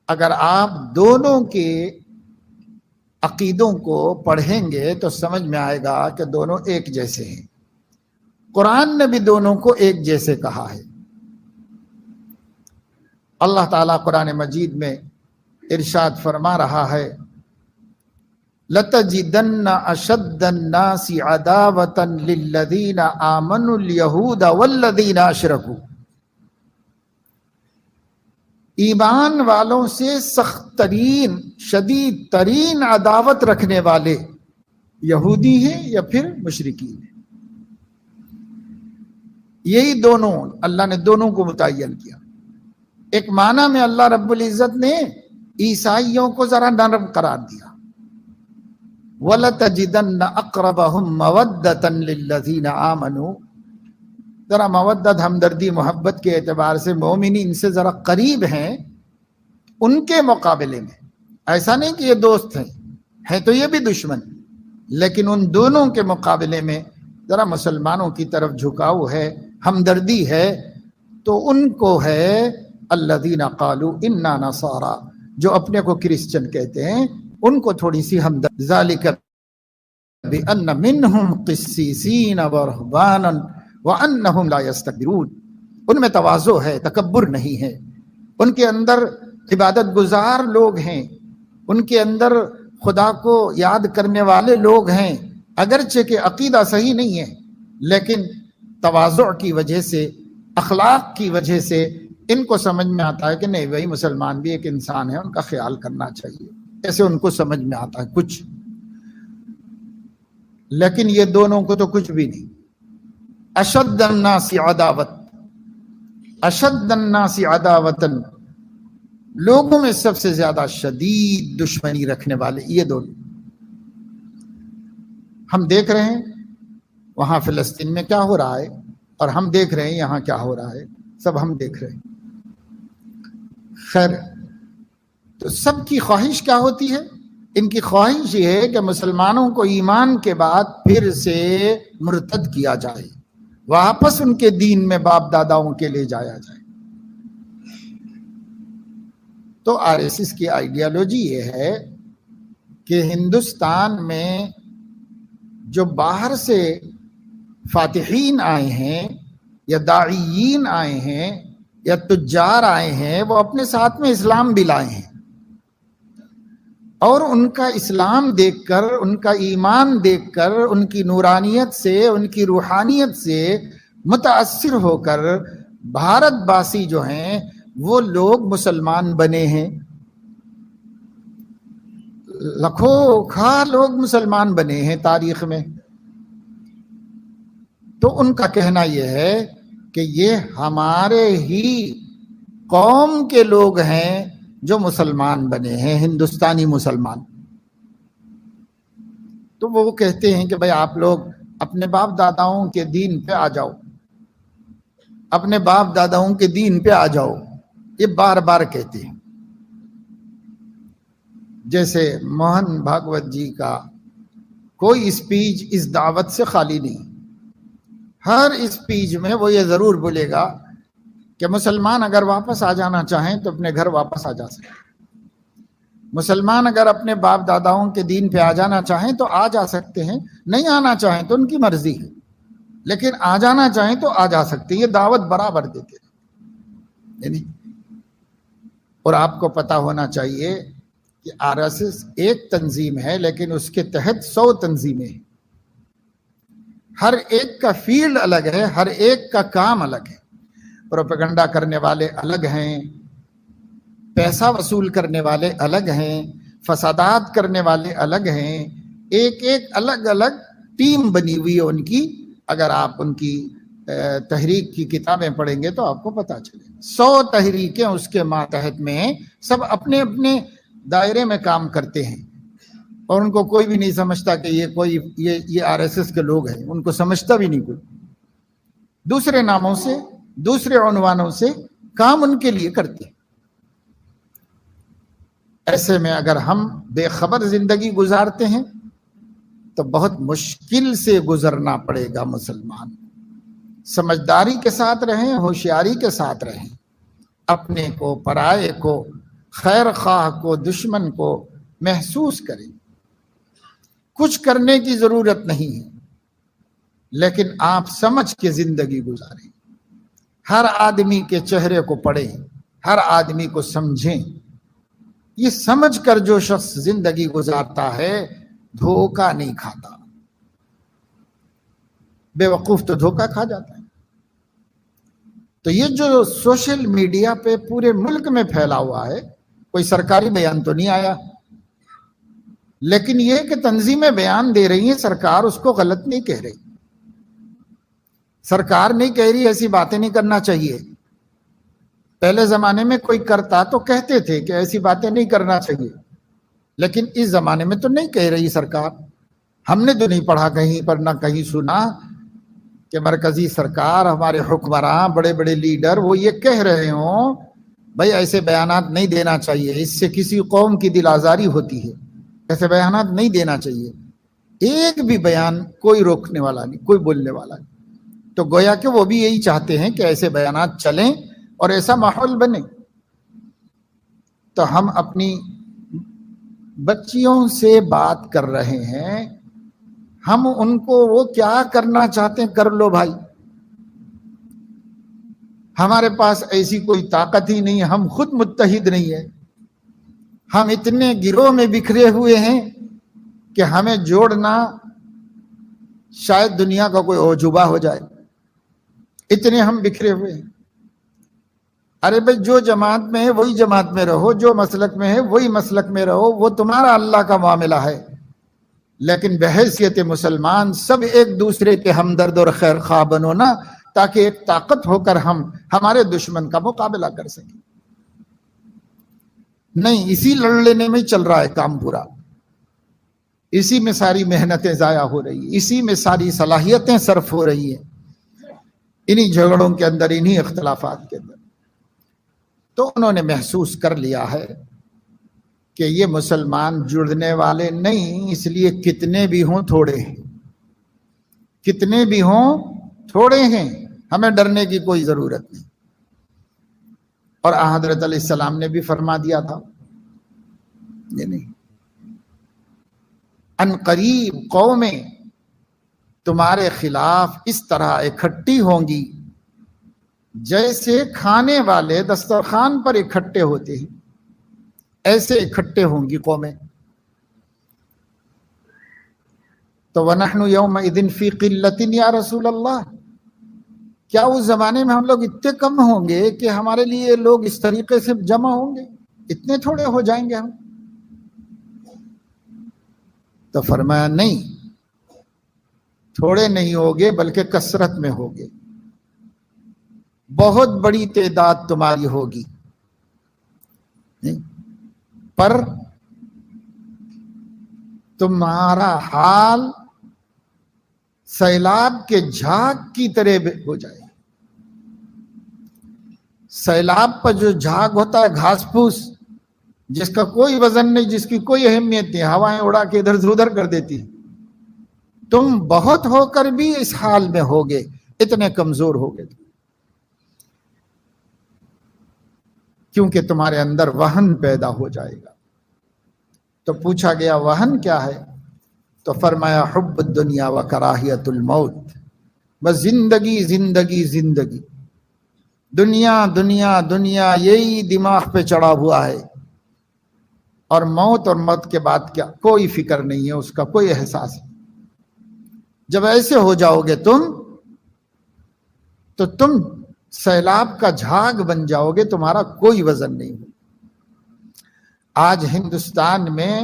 اگر آپ دونوں کے عقیدوں کو پڑھیں گے تو سمجھ میں آئے گا کہ دونوں ایک جیسے ہیں. قرآن نے بھی دونوں کو ایک جیسے کہا ہے. اللہ تعالیٰ قرآن مجید میں ارشاد فرما رہا ہے، لَتَجِدَنَّ أَشَدَّ النَّاسِ عَدَاوَةً لِلَّذِينَ آمَنُوا الْيَهُودَ وَالَّذِينَ أَشْرَكُوا. ایمان والوں سے سخت ترین، شدید ترین عداوت رکھنے والے یہودی ہیں یا پھر مشرکین ہیں. یہی دونوں اللہ نے دونوں کو متعین کیا. ایک معنی میں اللہ رب العزت نے عیسائیوں کو ذرا نرم قرار دیا، وَلَتَجِدَنَّ أَقْرَبَهُمْ مَوَدَّةً لِلَّذِينَ آمَنُوا. ذرا مودت، ہمدردی، محبت کے اعتبار سے مومنین سے ذرا قریب ہیں ان کے مقابلے میں. ایسا نہیں کہ یہ دوست ہیں تو یہ بھی دشمن، لیکن ان دونوں کے مقابلے میں ذرا مسلمانوں کی طرف جھکاؤ ہے، ہمدردی ہے. تو ان کو ہے الذین قالوا انا نصارى، جو اپنے کو کرسچن کہتے ہیں، ان کو تھوڑی سی ہمدردی. ذالک بأن منہم قسیسین ورہبانا وانہم لا یستکبرون. ان میں تواضع ہے، تکبر نہیں ہے. ان کے اندر عبادت گزار لوگ ہیں، ان کے اندر خدا کو یاد کرنے والے لوگ ہیں، اگرچہ کہ عقیدہ صحیح نہیں ہے، لیکن تواضع کی وجہ سے، اخلاق کی وجہ سے ان کو سمجھ میں آتا ہے کہ نہیں وہی مسلمان بھی ایک انسان ہے، ان کا خیال کرنا چاہیے. ایسے ان کو سمجھ میں آتا ہے کچھ، لیکن یہ دونوں کو تو کچھ بھی نہیں. اشد الناس عداوت، اشد الناس عداوتن، لوگوں میں سب سے زیادہ شدید دشمنی رکھنے والے یہ دونوں. ہم دیکھ رہے ہیں وہاں فلسطین میں کیا ہو رہا ہے، اور ہم دیکھ رہے ہیں یہاں کیا ہو رہا ہے، سب ہم دیکھ رہے ہیں. خیر، تو سب کی خواہش کیا ہوتی ہے؟ ان کی خواہش یہ ہے کہ مسلمانوں کو ایمان کے بعد پھر سے مرتد کیا جائے، واپس ان کے دین میں باپ داداؤں کے لے جایا جائے. تو آر ایس ایس کی آئیڈیالوجی یہ ہے کہ ہندوستان میں جو باہر سے فاتحین آئے ہیں یا داعیین آئے ہیں یا تجار آئے ہیں، وہ اپنے ساتھ میں اسلام بھی لائے ہیں، اور ان کا اسلام دیکھ کر، ان کا ایمان دیکھ کر، ان کی نورانیت سے، ان کی روحانیت سے متاثر ہو کر بھارت باسی جو ہیں وہ لوگ مسلمان بنے ہیں. لاکھوں لوگ مسلمان بنے ہیں تاریخ میں. تو ان کا کہنا یہ ہے کہ یہ ہمارے ہی قوم کے لوگ ہیں جو مسلمان بنے ہیں، ہندوستانی مسلمان۔ تو وہ کہتے ہیں کہ بھئی آپ لوگ اپنے باپ داداؤں کے دین پہ آ جاؤ، اپنے باپ داداؤں کے دین پہ آ جاؤ، یہ بار بار کہتے ہیں۔ جیسے موہن بھاگوت جی کا کوئی اسپیچ اس دعوت سے خالی نہیں، ہر اسپیچ میں وہ یہ ضرور بولے گا کہ مسلمان اگر واپس آ جانا چاہیں تو اپنے گھر واپس آ جا سکتے، مسلمان اگر اپنے باپ داداؤں کے دین پہ آ جانا چاہیں تو آ جا سکتے ہیں، نہیں آنا چاہیں تو ان کی مرضی ہے، لیکن آ جانا چاہیں تو آ جا سکتے ہیں۔ یہ دعوت برابر دیتے ہیں۔ اور آپ کو پتہ ہونا چاہیے کہ RSS ایک تنظیم ہے لیکن اس کے تحت 100 تنظیمیں ہیں، ہر ایک کا فیلڈ الگ ہے، ہر ایک کا کام الگ ہے۔ پروپیگنڈا کرنے والے الگ ہیں، پیسہ وصول کرنے والے الگ ہیں، فسادات کرنے والے الگ ہیں، ایک ایک الگ الگ ٹیم بنی ہوئی ہے ان کی۔ اگر آپ ان کی تحریک کی کتابیں پڑھیں گے تو آپ کو پتہ چلے گا 100 تحریکیں اس کے ماتحت میں ہیں، سب اپنے اپنے دائرے میں کام کرتے ہیں، اور ان کو کوئی بھی نہیں سمجھتا کہ یہ RSS کے لوگ ہیں، ان کو سمجھتا بھی نہیں کوئی، دوسرے ناموں سے دوسرے عنوانوں سے کام ان کے لیے کرتے ہیں۔ ایسے میں اگر ہم بے خبر زندگی گزارتے ہیں تو بہت مشکل سے گزرنا پڑے گا۔ مسلمان سمجھداری کے ساتھ رہیں، ہوشیاری کے ساتھ رہیں، اپنے کو، پرائے کو، خیر خواہ کو، دشمن کو محسوس کریں۔ کچھ کرنے کی ضرورت نہیں ہے، لیکن آپ سمجھ کے زندگی گزاریں، ہر آدمی کے چہرے کو پڑھیں، ہر آدمی کو سمجھیں۔ یہ سمجھ کر جو شخص زندگی گزارتا ہے دھوکہ نہیں کھاتا، بے وقوف تو دھوکہ کھا جاتا ہے۔ تو یہ جو سوشل میڈیا پہ پورے ملک میں پھیلا ہوا ہے، کوئی سرکاری بیان تو نہیں آیا، لیکن یہ کہ تنظیمیں بیان دے رہی ہیں، سرکار اس کو غلط نہیں کہہ رہی، سرکار نہیں کہہ رہی ایسی باتیں نہیں کرنا چاہیے۔ پہلے زمانے میں کوئی کرتا تو کہتے تھے کہ ایسی باتیں نہیں کرنا چاہیے، لیکن اس زمانے میں تو نہیں کہہ رہی سرکار۔ ہم نے تو نہیں پڑھا کہیں پر، نہ کہیں سنا کہ مرکزی سرکار، ہمارے حکمراں، بڑے بڑے لیڈر وہ یہ کہہ رہے ہوں بھائی ایسے بیانات نہیں دینا چاہیے، اس سے کسی قوم کی دل آزاری ہوتی ہے، ایسے بیانات نہیں دینا چاہیے۔ ایک بھی بیان کوئی روکنے والا نہیں، کوئی بولنے والا نہیں۔ تو گویا کہ وہ بھی یہی چاہتے ہیں کہ ایسے بیانات چلیں اور ایسا ماحول بنے۔ تو ہم اپنی بچیوں سے بات کر رہے ہیں، ہم ان کو وہ کیا کرنا چاہتے ہیں کر لو بھائی، ہمارے پاس ایسی کوئی طاقت ہی نہیں، ہم خود متحد نہیں ہے، ہم اتنے گروہ میں بکھرے ہوئے ہیں کہ ہمیں جوڑنا شاید دنیا کا کوئی عجوبہ ہو جائے، اتنے ہم بکھرے ہوئے ہیں۔ ارے بھائی جو جماعت میں ہے وہی جماعت میں رہو، جو مسلک میں ہے وہی مسلک میں رہو، وہ تمہارا اللہ کا معاملہ ہے، لیکن بحیثیت مسلمان سب ایک دوسرے کے ہمدرد اور خیر خواہ بنو نا، تاکہ ایک طاقت ہو کر ہم ہمارے دشمن کا مقابلہ کر سکیں۔ نہیں، اسی لڑ لینے میں چل رہا ہے کام پورا، اسی میں ساری محنتیں ضائع ہو رہی ہیں، اسی میں ساری صلاحیتیں صرف ہو رہی ہیں، انہی جھگڑوں کے اندر، انہی اختلافات کے اندر۔ تو انہوں نے محسوس کر لیا ہے کہ یہ مسلمان جڑنے والے نہیں، اس لیے کتنے بھی ہوں تھوڑے ہیں، کتنے بھی ہوں تھوڑے ہیں، ہمیں ڈرنے کی کوئی ضرورت نہیں۔ اور حضرت علیہ السلام نے بھی فرما دیا تھا، یہ نہیں، ان قریب قومیں تمہارے خلاف اس طرح اکٹھی ہوں گی جیسے کھانے والے دسترخوان پر اکٹھے ہوتے ہیں، ایسے اکٹھے ہوں گی قومیں۔ تو وَنَحْنُ يَوْمَئِذٍ فِي قِلَّةٍ یا رسول اللہ، کیا اس زمانے میں ہم لوگ اتنے کم ہوں گے کہ ہمارے لیے لوگ اس طریقے سے جمع ہوں گے، اتنے تھوڑے ہو جائیں گے ہم؟ تو فرمایا نہیں، تھوڑے نہیں ہوگے بلکہ کثرت میں ہوگے، بہت بڑی تعداد تمہاری ہوگی، پر تمہارا حال سیلاب کے جھاگ کی طرح ہو جائے۔ سیلاب پر جو جھاگ ہوتا ہے گھاس پھوس، جس کا کوئی وزن نہیں، جس کی کوئی اہمیت نہیں، ہوائیں اڑا کے ادھر سے ادھر کر دیتی، تم بہت ہو کر بھی اس حال میں ہوگے، اتنے کمزور ہوگے، کیونکہ تمہارے اندر وہن پیدا ہو جائے گا۔ تو پوچھا گیا وہن کیا ہے؟ تو فرمایا حب الدنیا و کراہیت الموت، بس زندگی زندگی زندگی، دنیا دنیا دنیا، یہی دماغ پہ چڑھا ہوا ہے، اور موت اور موت کے بعد کیا، کوئی فکر نہیں ہے اس کا، کوئی احساس نہیں۔ جب ایسے ہو جاؤ گے تو تم سیلاب کا جھاگ بن جاؤ گے، تمہارا کوئی وزن نہیں ہو۔ آج ہندوستان میں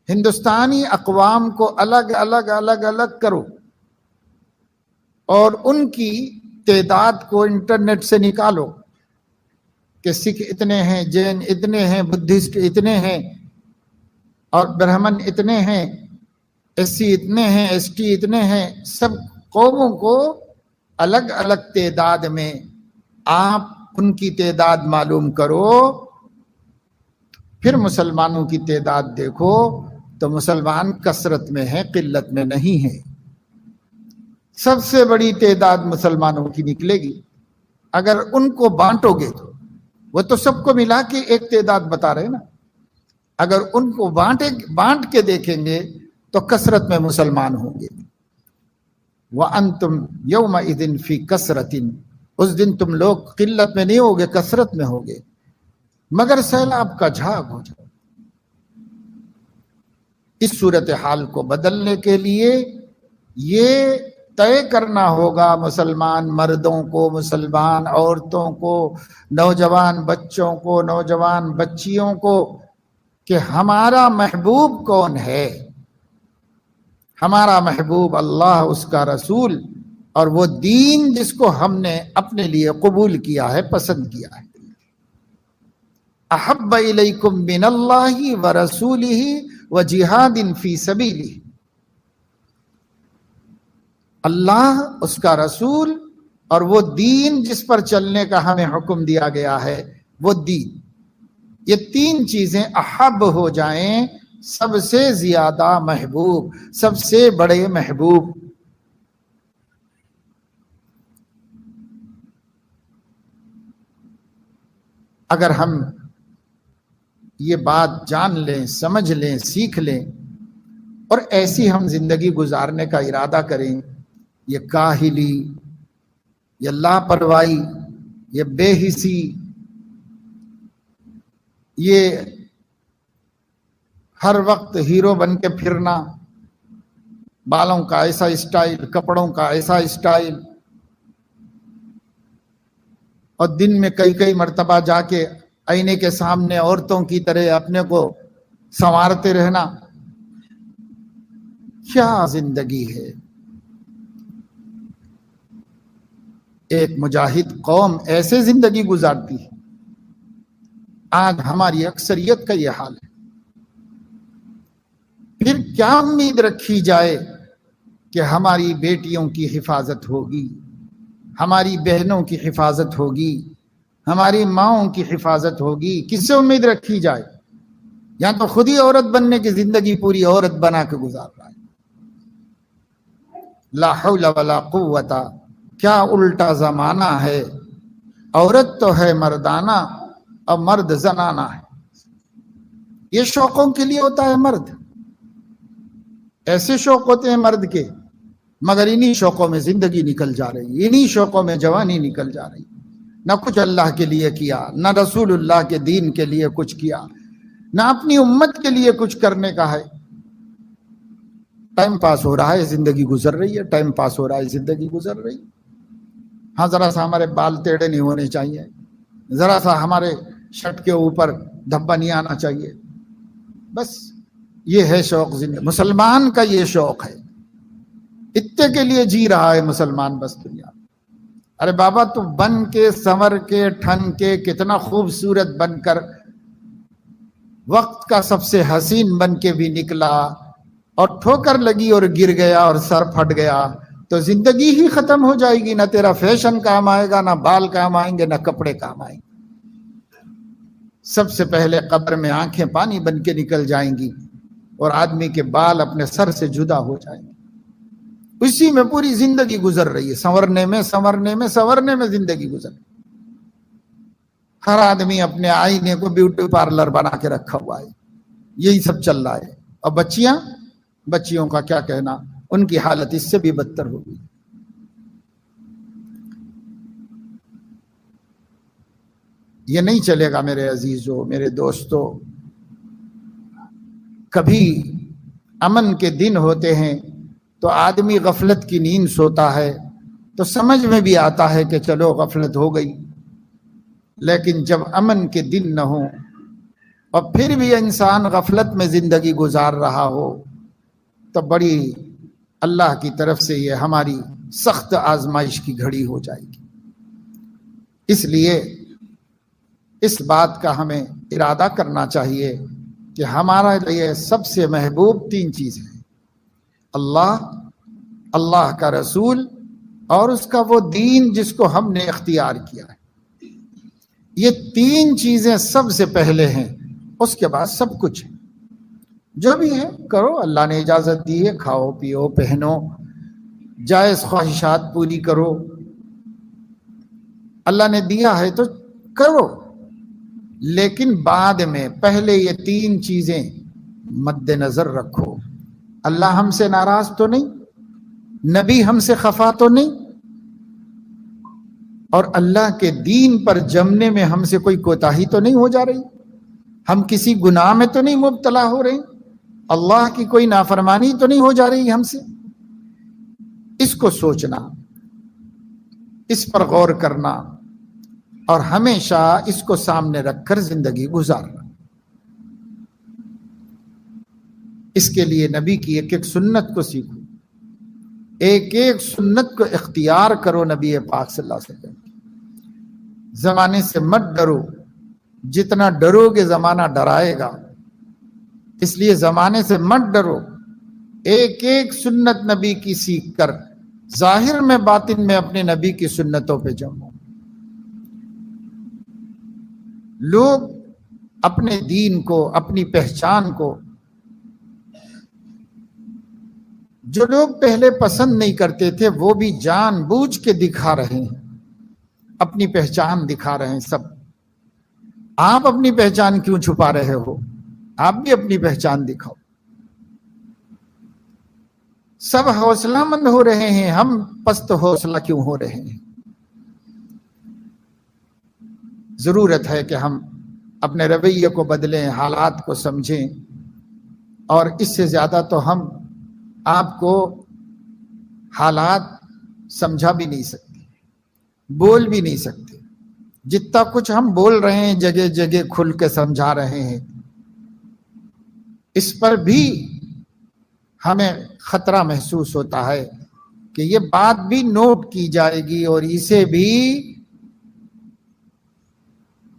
ہندوستانی اقوام کو الگ الگ الگ الگ کرو اور ان کی تعداد کو انٹرنیٹ سے نکالو کہ سکھ اتنے ہیں، جین اتنے ہیں، بدھسٹ اتنے ہیں، اور برہمن اتنے ہیں، ایس سی اتنے ہیں، ایس ٹی اتنے ہیں، سب قوموں کو الگ الگ تعداد میں آپ ان کی تعداد معلوم کرو، پھر مسلمانوں کی تعداد دیکھو تو مسلمان کثرت میں ہیں، قلت میں نہیں ہیں۔ سب سے بڑی تعداد مسلمانوں کی نکلے گی۔ اگر ان کو بانٹو گے تو وہ تو سب کو ملا کے ایک تعداد بتا رہے نا، اگر ان کو بانٹ کے دیکھیں گے تو کثرت میں مسلمان ہوں گے۔ وَأَنْتُمْ يَوْمَئِذٍ فِي كَثْرَةٍ، اس دن تم لوگ قلت میں نہیں ہوگے، کثرت میں ہوگے، مگر سیلاب کا جھاگ ہو جائے۔ اس صورتحال کو بدلنے کے لیے یہ طے کرنا ہوگا مسلمان مردوں کو، مسلمان عورتوں کو، نوجوان بچوں کو، نوجوان بچیوں کو، کہ ہمارا محبوب کون ہے۔ ہمارا محبوب اللہ، اس کا رسول، اور وہ دین جس کو ہم نے اپنے لیے قبول کیا ہے، پسند کیا ہے۔ احب الیکم من اللہ ورسولہ وجہاد فی سبیلہ، اللہ، اس کا رسول، اور وہ دین جس پر چلنے کا ہمیں حکم دیا گیا ہے، وہ دین، یہ تین چیزیں احب ہو جائیں، سب سے زیادہ محبوب، سب سے بڑے محبوب۔ اگر ہم یہ بات جان لیں، سمجھ لیں، سیکھ لیں، اور ایسی ہم زندگی گزارنے کا ارادہ کریں، یہ کاہلی، یہ لاپرواہی، یہ بے حسی، یہ ہر وقت ہیرو بن کے پھرنا، بالوں کا ایسا اسٹائل، کپڑوں کا ایسا اسٹائل، اور دن میں کئی کئی مرتبہ جا کے آئینے کے سامنے عورتوں کی طرح اپنے کو سنوارتے رہنا، کیا زندگی ہے؟ ایک مجاہد قوم ایسے زندگی گزارتی ہے۔ آج ہماری اکثریت کا یہ حال ہے۔ پھر کیا امید رکھی جائے کہ ہماری بیٹیوں کی حفاظت ہوگی، ہماری بہنوں کی حفاظت ہوگی، ہماری ماؤں کی حفاظت ہوگی؟ کس سے امید رکھی جائے؟ یا تو خود ہی عورت بننے کی زندگی پوری عورت بنا کے گزار رہا ہے۔ لا حول ولا قوت، کیا الٹا زمانہ ہے۔ عورت تو ہے مردانہ اور مرد زنانہ ہے۔ یہ شوقوں کے لیے ہوتا ہے مرد، ایسے شوق ہوتے ہیں مرد کے، مگر انہی شوقوں میں زندگی نکل جا رہی، انہی شوقوں میں جوانی نکل جا رہی۔ نہ کچھ اللہ کے لیے کیا، نہ رسول اللہ کے دین کے لیے کچھ کیا، نہ اپنی امت کے لیے کچھ کرنے کا ہے۔ ٹائم پاس ہو رہا ہے، زندگی گزر رہی ہے، ٹائم پاس ہو رہا ہے، زندگی گزر رہی۔ ہاں، ذرا سا ہمارے بال ٹیڑھے نہیں ہونے چاہیے، ذرا سا ہمارے شرٹ کے اوپر دھبا نہیں آنا چاہیے، بس یہ ہے شوق زندگی۔ مسلمان کا یہ شوق ہے، اتنے کے لیے جی رہا ہے مسلمان بس دنیا میں۔ ارے بابا تو بن کے سنور کے ٹھن کے کتنا خوبصورت بن کر وقت کا سب سے حسین بن کے بھی نکلا اور ٹھوکر لگی اور گر گیا اور سر پھٹ گیا تو زندگی ہی ختم ہو جائے گی، نہ تیرا فیشن کام آئے گا، نہ بال کام آئیں گے، نہ کپڑے کام آئیں گے۔ سب سے پہلے قبر میں آنکھیں پانی بن کے نکل جائیں گی اور آدمی کے بال اپنے سر سے جدا ہو جائیں گے۔ اسی میں پوری زندگی گزر رہی ہے، سنورنے میں زندگی گزر رہی ہے۔ ہر آدمی اپنے آئینے کو بیوٹی پارلر بنا کے رکھا ہوا ہے، یہی سب چل رہا ہے۔ اور بچیوں کا کیا کہنا، ان کی حالت اس سے بھی بدتر ہوگی۔ یہ نہیں چلے گا میرے عزیزوں، میرے دوستوں۔ کبھی امن کے دن ہوتے ہیں تو آدمی غفلت کی نیند سوتا ہے تو سمجھ میں بھی آتا ہے کہ چلو غفلت ہو گئی، لیکن جب امن کے دن نہ ہو اور پھر بھی انسان غفلت میں زندگی گزار رہا ہو تو بڑی اللہ کی طرف سے یہ ہماری سخت آزمائش کی گھڑی ہو جائے گی۔ اس لیے اس بات کا ہمیں ارادہ کرنا چاہیے کہ ہمارے لیے سب سے محبوب 3 چیزیں ہیں: اللہ کا رسول اور اس کا وہ دین جس کو ہم نے اختیار کیا ہے۔ یہ 3 چیزیں سب سے پہلے ہیں، اس کے بعد سب کچھ ہے۔ جو بھی ہے کرو، اللہ نے اجازت دی ہے، کھاؤ پیو پہنو، جائز خواہشات پوری کرو، اللہ نے دیا ہے تو کرو، لیکن بعد میں پہلے یہ 3 چیزیں مد نظر رکھو۔ اللہ ہم سے ناراض تو نہیں، نبی ہم سے خفا تو نہیں، اور اللہ کے دین پر جمنے میں ہم سے کوئی کوتاہی تو نہیں ہو جا رہی، ہم کسی گناہ میں تو نہیں مبتلا ہو رہے، اللہ کی کوئی نافرمانی تو نہیں ہو جا رہی ہم سے۔ اس کو سوچنا، اس پر غور کرنا اور ہمیشہ اس کو سامنے رکھ کر زندگی گزارنا۔ اس کے لیے نبی کی ایک ایک سنت کو سیکھو، ایک ایک سنت کو اختیار کرو نبی پاک صلی اللہ علیہ وسلم۔ زمانے سے مت ڈرو، جتنا ڈرو گے زمانہ ڈرائے گا، اس لیے زمانے سے مت ڈرو، ایک ایک سنت نبی کی سیکھ کر ظاہر میں باطن میں اپنے نبی کی سنتوں پہ جمو۔ لوگ اپنے دین کو، اپنی پہچان کو، جو لوگ پہلے پسند نہیں کرتے تھے وہ بھی جان بوجھ کے دکھا رہے ہیں، اپنی پہچان دکھا رہے ہیں سب۔ آپ اپنی پہچان کیوں چھپا رہے ہو؟ آپ بھی اپنی پہچان دکھاؤ۔ سب حوصلہ مند ہو رہے ہیں، ہم پست حوصلہ کیوں ہو رہے ہیں؟ ضرورت ہے کہ ہم اپنے رویے کو بدلیں، حالات کو سمجھیں، اور اس سے زیادہ تو ہم آپ کو حالات سمجھا بھی نہیں سکتے، بول بھی نہیں سکتے۔ جتنا کچھ ہم بول رہے ہیں، جگہ جگہ کھل کے سمجھا رہے ہیں، اس پر بھی ہمیں خطرہ محسوس ہوتا ہے کہ یہ بات بھی نوٹ کی جائے گی اور اسے بھی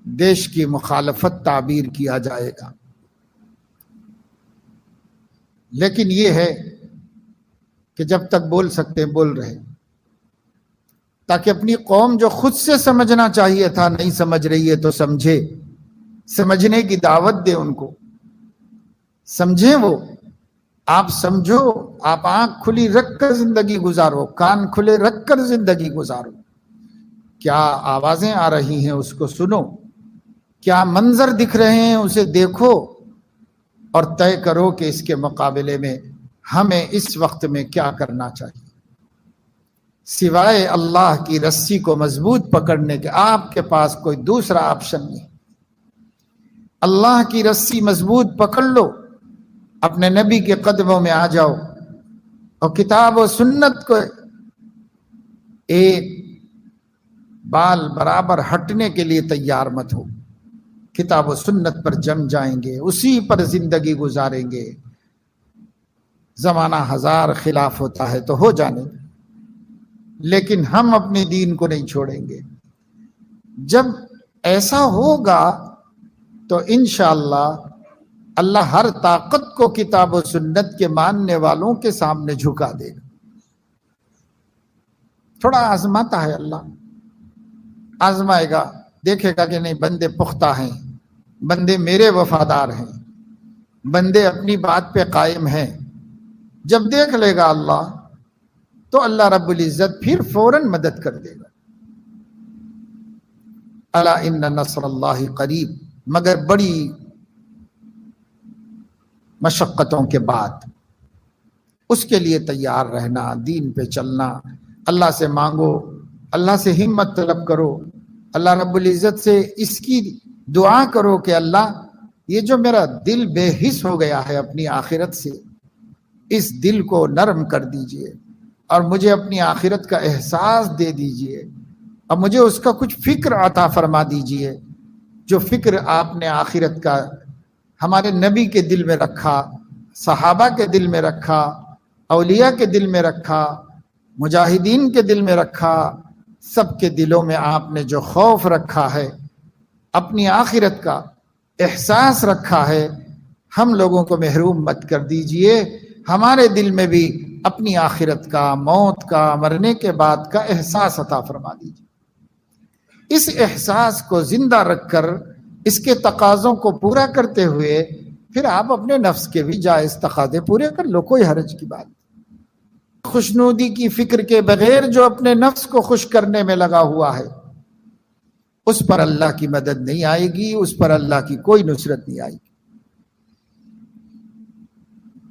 دیش کی مخالفت تعبیر کیا جائے گا۔ لیکن یہ ہے کہ جب تک بول سکتے بول رہے، تاکہ اپنی قوم جو خود سے سمجھنا چاہیے تھا نہیں سمجھ رہی ہے تو سمجھے، سمجھنے کی دعوت دے ان کو، سمجھیں وہ۔ آپ سمجھو، آپ آنکھ کھلی رکھ کر زندگی گزارو، کان کھلے رکھ کر زندگی گزارو۔ کیا آوازیں آ رہی ہیں اس کو سنو، کیا منظر دکھ رہے ہیں اسے دیکھو، اور طے کرو کہ اس کے مقابلے میں ہمیں اس وقت میں کیا کرنا چاہیے۔ سوائے اللہ کی رسی کو مضبوط پکڑنے کے آپ کے پاس کوئی دوسرا آپشن نہیں۔ اللہ کی رسی مضبوط پکڑ لو، اپنے نبی کے قدموں میں آ جاؤ، اور کتاب و سنت کو ایک بال برابر ہٹنے کے لیے تیار مت ہو۔ کتاب و سنت پر جم جائیں گے، اسی پر زندگی گزاریں گے، زمانہ ہزار خلاف ہوتا ہے تو ہو جانے دیں، لیکن ہم اپنے دین کو نہیں چھوڑیں گے۔ جب ایسا ہوگا تو انشاءاللہ اللہ ہر طاقت کو کتاب و سنت کے ماننے والوں کے سامنے جھکا دے گا۔ تھوڑا آزماتا ہے اللہ، آزمائے گا، دیکھے گا کہ نہیں بندے پختہ ہیں، بندے میرے وفادار ہیں، بندے اپنی بات پہ قائم ہیں۔ جب دیکھ لے گا اللہ تو اللہ رب العزت پھر فوراً مدد کر دے گا۔ الا ان نصر اللہ قریب، مگر بڑی مشقتوں کے بعد اس کے لیے تیار رہنا، دین پہ چلنا، اللہ سے مانگو، اللہ سے ہمت طلب کرو، اللہ رب العزت سے اس کی دعا کرو کہ اللہ یہ جو میرا دل بے حس ہو گیا ہے اپنی آخرت سے، اس دل کو نرم کر دیجئے اور مجھے اپنی آخرت کا احساس دے دیجئے، اور مجھے اس کا کچھ فکر عطا فرما دیجئے، جو فکر آپ نے آخرت کا ہمارے نبی کے دل میں رکھا، صحابہ کے دل میں رکھا، اولیاء کے دل میں رکھا، مجاہدین کے دل میں رکھا، سب کے دلوں میں آپ نے جو خوف رکھا ہے، اپنی آخرت کا احساس رکھا ہے، ہم لوگوں کو محروم مت کر دیجئے، ہمارے دل میں بھی اپنی آخرت کا، موت کا، مرنے کے بعد کا احساس عطا فرما دیجئے۔ اس احساس کو زندہ رکھ کر اس کے تقاضوں کو پورا کرتے ہوئے پھر آپ اپنے نفس کے بھی جائز تقاضے پورے کر لو، کوئی حرج کی بات نہیں۔ خوشنودی کی فکر کے بغیر جو اپنے نفس کو خوش کرنے میں لگا ہوا ہے، اس پر اللہ کی مدد نہیں آئے گی، اس پر اللہ کی کوئی نصرت نہیں آئے گی۔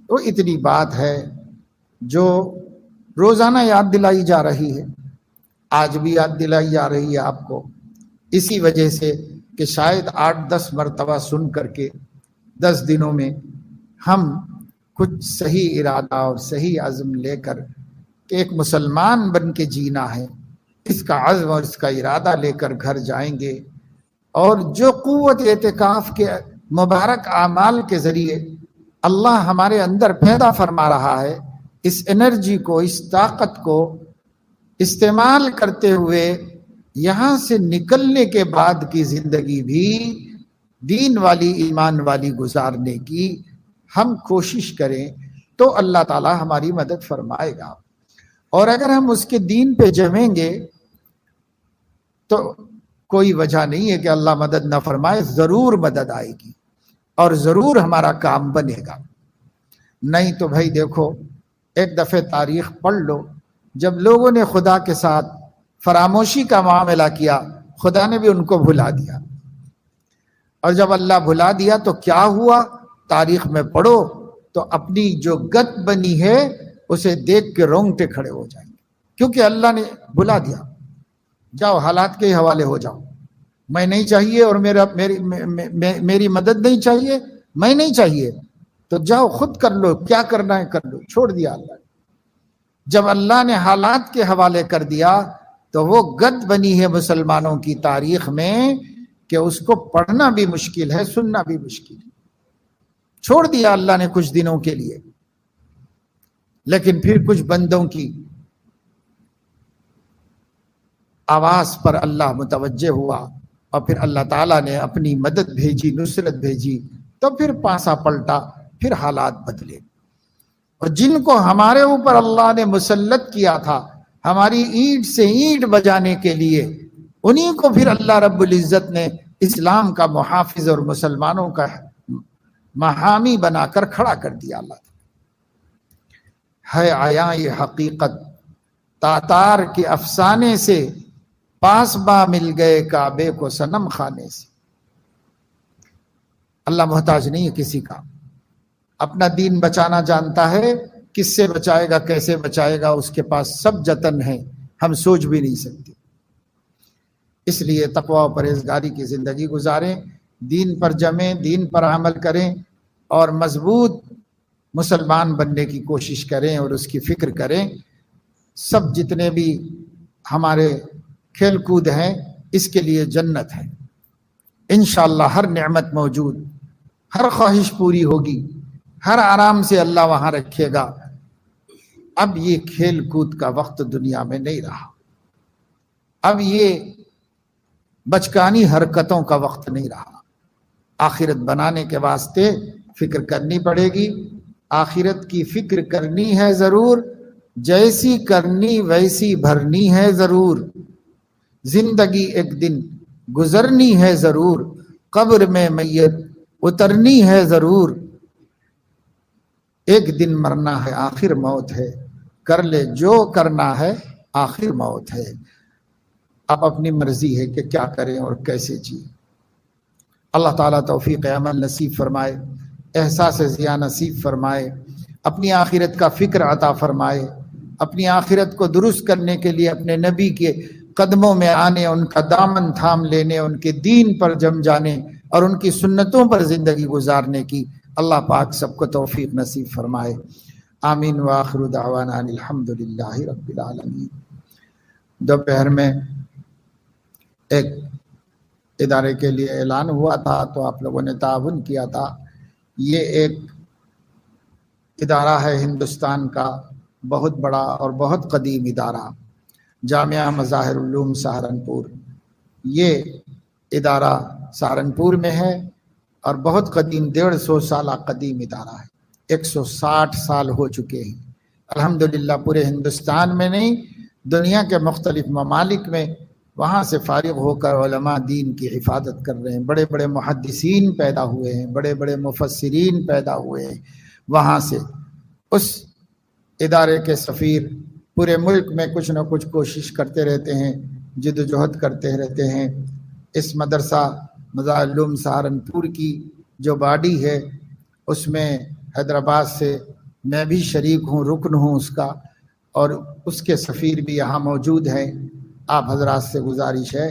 تو اتنی بات ہے جو روزانہ یاد دلائی جا رہی ہے، آج بھی یاد دلائی جا رہی ہے آپ کو، اسی وجہ سے کہ شاید 8-10 مرتبہ سن کر کے 10 دنوں میں ہم کچھ صحیح ارادہ اور صحیح عزم لے کر کہ ایک مسلمان بن کے جینا ہے، اس کا عزم اور اس کا ارادہ لے کر گھر جائیں گے، اور جو قوت اعتکاف کے مبارک اعمال کے ذریعے اللہ ہمارے اندر پیدا فرما رہا ہے، اس انرجی کو، اس طاقت کو استعمال کرتے ہوئے یہاں سے نکلنے کے بعد کی زندگی بھی دین والی، ایمان والی گزارنے کی ہم کوشش کریں تو اللہ تعالی ہماری مدد فرمائے گا۔ اور اگر ہم اس کے دین پہ جمیں گے تو کوئی وجہ نہیں ہے کہ اللہ مدد نہ فرمائے، ضرور مدد آئے گی اور ضرور ہمارا کام بنے گا۔ نہیں تو بھائی دیکھو، ایک دفعہ تاریخ پڑھ لو، جب لوگوں نے خدا کے ساتھ فراموشی کا معاملہ کیا، خدا نے بھی ان کو بھلا دیا، اور جب اللہ بھلا دیا تو کیا ہوا، تاریخ میں پڑھو تو اپنی جو گت بنی ہے اسے دیکھ کے رونگٹے کھڑے ہو جائیں گے، کیونکہ اللہ نے بھلا دیا۔ جاؤ حالات کے حوالے ہو جاؤ، میں نہیں چاہیے اور میری مدد نہیں چاہیے، میں نہیں چاہیے تو جاؤ خود کر لو، کیا کرنا ہے کر لو، چھوڑ دیا اللہ نے۔ جب اللہ نے حالات کے حوالے کر دیا تو وہ گد بنی ہے مسلمانوں کی تاریخ میں کہ اس کو پڑھنا بھی مشکل ہے، سننا بھی مشکل ہے۔ چھوڑ دیا اللہ نے کچھ دنوں کے لیے، لیکن پھر کچھ بندوں کی آواز پر اللہ متوجہ ہوا اور پھر اللہ تعالیٰ نے اپنی مدد بھیجی، نصرت بھیجی، تو پھر پاسا پلٹا، پھر حالات بدلے۔ اور جن کو ہمارے اوپر اللہ نے مسلط کیا تھا ہماری اینٹ سے اینٹ بجانے کے لیے، انہی کو پھر اللہ رب العزت نے اسلام کا محافظ اور مسلمانوں کا محامی بنا کر کھڑا کر دیا۔ اللہ ہے آیا یہ حقیقت، تاتار کے افسانے سے پاسباں مل گئے کعبے کو صنم خانے سے۔ اللہ محتاج نہیں ہے کسی کا، اپنا دین بچانا جانتا ہے، کس سے بچائے گا، کیسے بچائے گا، اس کے پاس سب جتن ہیں، ہم سوچ بھی نہیں سکتے۔ اس لیے تقوی و پرہیزگاری کی زندگی گزاریں، دین پر جمیں، دین پر عمل کریں، اور مضبوط مسلمان بننے کی کوشش کریں اور اس کی فکر کریں۔ سب جتنے بھی ہمارے کھیل کود ہیں اس کے لیے جنت ہے انشاءاللہ، ہر نعمت موجود، ہر خواہش پوری ہوگی، ہر آرام سے اللہ وہاں رکھے گا۔ اب یہ کھیل کود کا وقت دنیا میں نہیں رہا، اب یہ بچکانی حرکتوں کا وقت نہیں رہا۔ آخرت بنانے کے واسطے فکر کرنی پڑے گی، آخرت کی فکر کرنی ہے ضرور، جیسی کرنی ویسی بھرنی ہے ضرور۔ زندگی ایک دن گزرنی ہے ضرور، قبر میں میت اترنی ہے ضرور۔ ایک دن مرنا ہے آخر موت ہے، کر لے جو کرنا ہے آخر موت ہے۔ اب اپنی مرضی ہے کہ کیا کریں اور کیسے جی۔ اللہ تعالیٰ توفیق عمل نصیب فرمائے، احساس ضیاء نصیب فرمائے، اپنی آخرت کا فکر عطا فرمائے، اپنی آخرت کو درست کرنے کے لیے اپنے نبی کے قدموں میں آنے، ان کا دامن تھام لینے، ان کے دین پر جم جانے اور ان کی سنتوں پر زندگی گزارنے کی اللہ پاک سب کو توفیق نصیب فرمائے۔ آمین وآخر دعوانا الحمدللہ رب العالمین۔ دوپہر میں ایک ادارے کے لیے اعلان ہوا تھا تو آپ لوگوں نے تعاون کیا تھا۔ یہ ایک ادارہ ہے ہندوستان کا بہت بڑا اور بہت قدیم ادارہ، جامعہ مظاہر العلوم سہارنپور۔ یہ ادارہ سہارنپور میں ہے اور بہت قدیم، 150 سالہ قدیم ادارہ ہے، 160 سال ہو چکے ہیں۔ الحمدللہ پورے ہندوستان میں نہیں، دنیا کے مختلف ممالک میں وہاں سے فارغ ہو کر علماء دین کی حفاظت کر رہے ہیں۔ بڑے بڑے محدثین پیدا ہوئے ہیں، بڑے بڑے مفسرین پیدا ہوئے ہیں وہاں سے۔ اس ادارے کے سفیر پورے ملک میں کچھ نہ کچھ کوشش کرتے رہتے ہیں، جد و جہد کرتے رہتے ہیں۔ اس مدرسہ مظاہر العلوم سہارنپور کی جو باڈی ہے اس میں حیدرآباد سے میں بھی شریک ہوں، رکن ہوں اس کا، اور اس کے سفیر بھی یہاں موجود ہیں۔ آپ حضرات سے گزارش ہے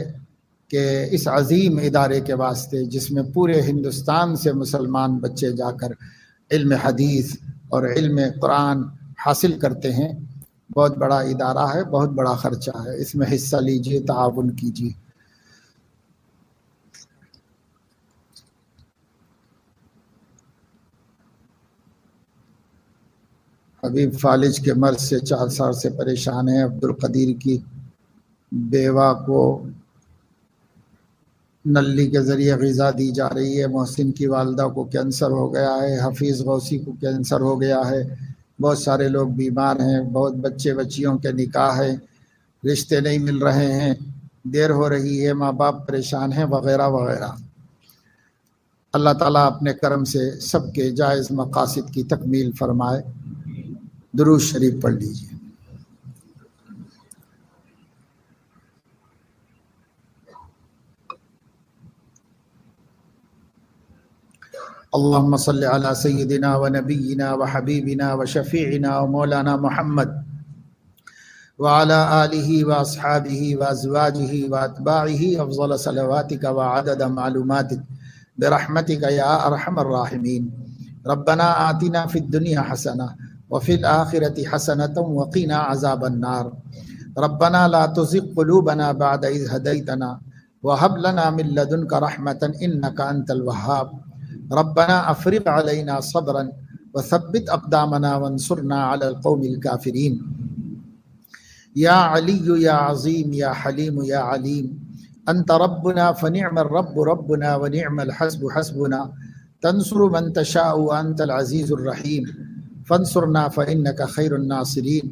کہ اس عظیم ادارے کے واسطے، جس میں پورے ہندوستان سے مسلمان بچے جا کر علم حدیث اور علم قرآن حاصل کرتے ہیں، بہت بڑا ادارہ ہے، بہت بڑا خرچہ ہے، اس میں حصہ لیجیے، تعاون کیجیے۔ حبیب فالج کے مرض سے 4 سال سے پریشان ہیں۔ عبد القدیر کی بیوہ کو نلی کے ذریعے غذا دی جا رہی ہے۔ محسن کی والدہ کو کینسر ہو گیا ہے۔ حفیظ غوثی کو کینسر ہو گیا ہے۔ بہت سارے لوگ بیمار ہیں، بہت بچے بچیوں کے نکاح ہیں، رشتے نہیں مل رہے ہیں، دیر ہو رہی ہے، ماں باپ پریشان ہیں، وغیرہ وغیرہ۔ اللہ تعالیٰ اپنے کرم سے سب کے جائز مقاصد کی تکمیل فرمائے۔ درود شریف پڑھ لیجیے۔ اللہم صلی علی سیدنا و نبینا و حبیبنا و شفیعنا و مولانا محمد وعلى آلہ و اصحابہ و ازواجہ و اتباعہ افضل صلواتک و عدد معلوماتک برحمتک یا ارحم الراحمین۔ ربنا آتنا فی الدنیا حسنہ وفی الآخرۃ حسنۃ وقنا عذاب النار۔ ربنا لا تزغ قلوبنا بعد اذ ہدیتنا وہب لنا من لدنک رحمۃ انک انت الوہاب۔ ربنا افرغ علینا صبرا وثبت اقدامنا وانصرنا علی القوم الکافرین۔ یا علی یا عظیم یا حلیم یا علیم، انت ربنا فنعم الرب ربنا ونعم الحسب حسبنا، تنصر من تشاء وانت العزیز الرحیم، فانصرنا فانک خیر الناصرین،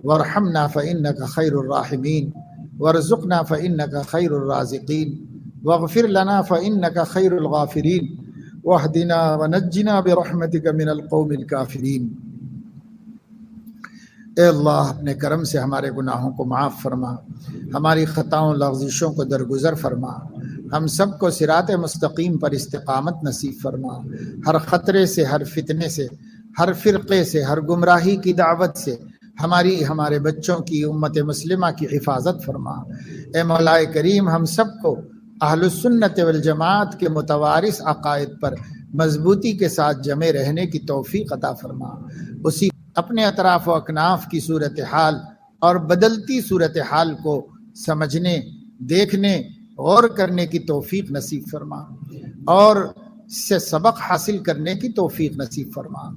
وارحمنا فانک خیر الراحمین، وارزقنا فانک خیر الرازقین، واغفر لنا فانک خیر الغافرین، واہدنا ونجنا برحمتک من القوم الکافرین۔ اے اللہ اپنے کرم سے ہمارے گناہوں کو معاف فرما، ہماری خطاؤں لغزشوں کو درگزر فرما، ہم سب کو صراط مستقیم پر استقامت نصیب فرما، ہر خطرے سے، ہر فتنے سے، ہر فرقے سے، ہر گمراہی کی دعوت سے ہمارے بچوں کی، امت مسلمہ کی حفاظت فرما۔ اے مولا کریم، ہم سب کو اہل السنت والجماعت کے متوارث عقائد پر مضبوطی کے ساتھ جمے رہنے کی توفیق عطا فرما۔ اسی اپنے اطراف و اکناف کی صورتحال اور بدلتی صورتحال کو سمجھنے، دیکھنے، غور کرنے کی توفیق نصیب فرما، اور سے سبق حاصل کرنے کی توفیق نصیب فرما۔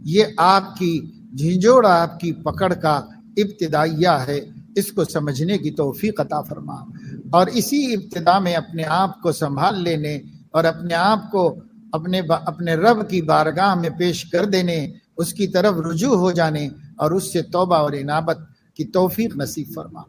یہ آپ کی جھنجھوڑ آپ کی پکڑ کا ابتدائیہ ہے، اس کو سمجھنے کی توفیق عطا فرما، اور اسی ابتدا میں اپنے آپ کو سنبھال لینے اور اپنے آپ کو اپنے رب کی بارگاہ میں پیش کر دینے، اس کی طرف رجوع ہو جانے اور اس سے توبہ اور انابت کی توفیق نصیب فرما۔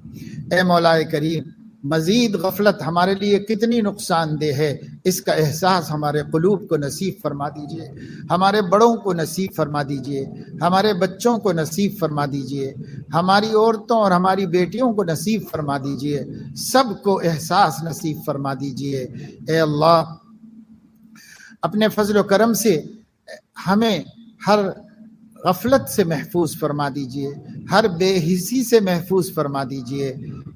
اے مولا کریم، مزید غفلت ہمارے لیے کتنی نقصان دہ ہے، اس کا احساس ہمارے قلوب کو نصیب فرما دیجئے، ہمارے بڑوں کو نصیب فرما دیجئے، ہمارے بچوں کو نصیب فرما دیجئے، ہماری عورتوں اور ہماری بیٹیوں کو نصیب فرما دیجئے، سب کو احساس نصیب فرما دیجئے۔ اے اللہ، اپنے فضل و کرم سے ہمیں ہر غفلت سے محفوظ فرما دیجئے، ہر بے حسی سے محفوظ فرما دیجئے۔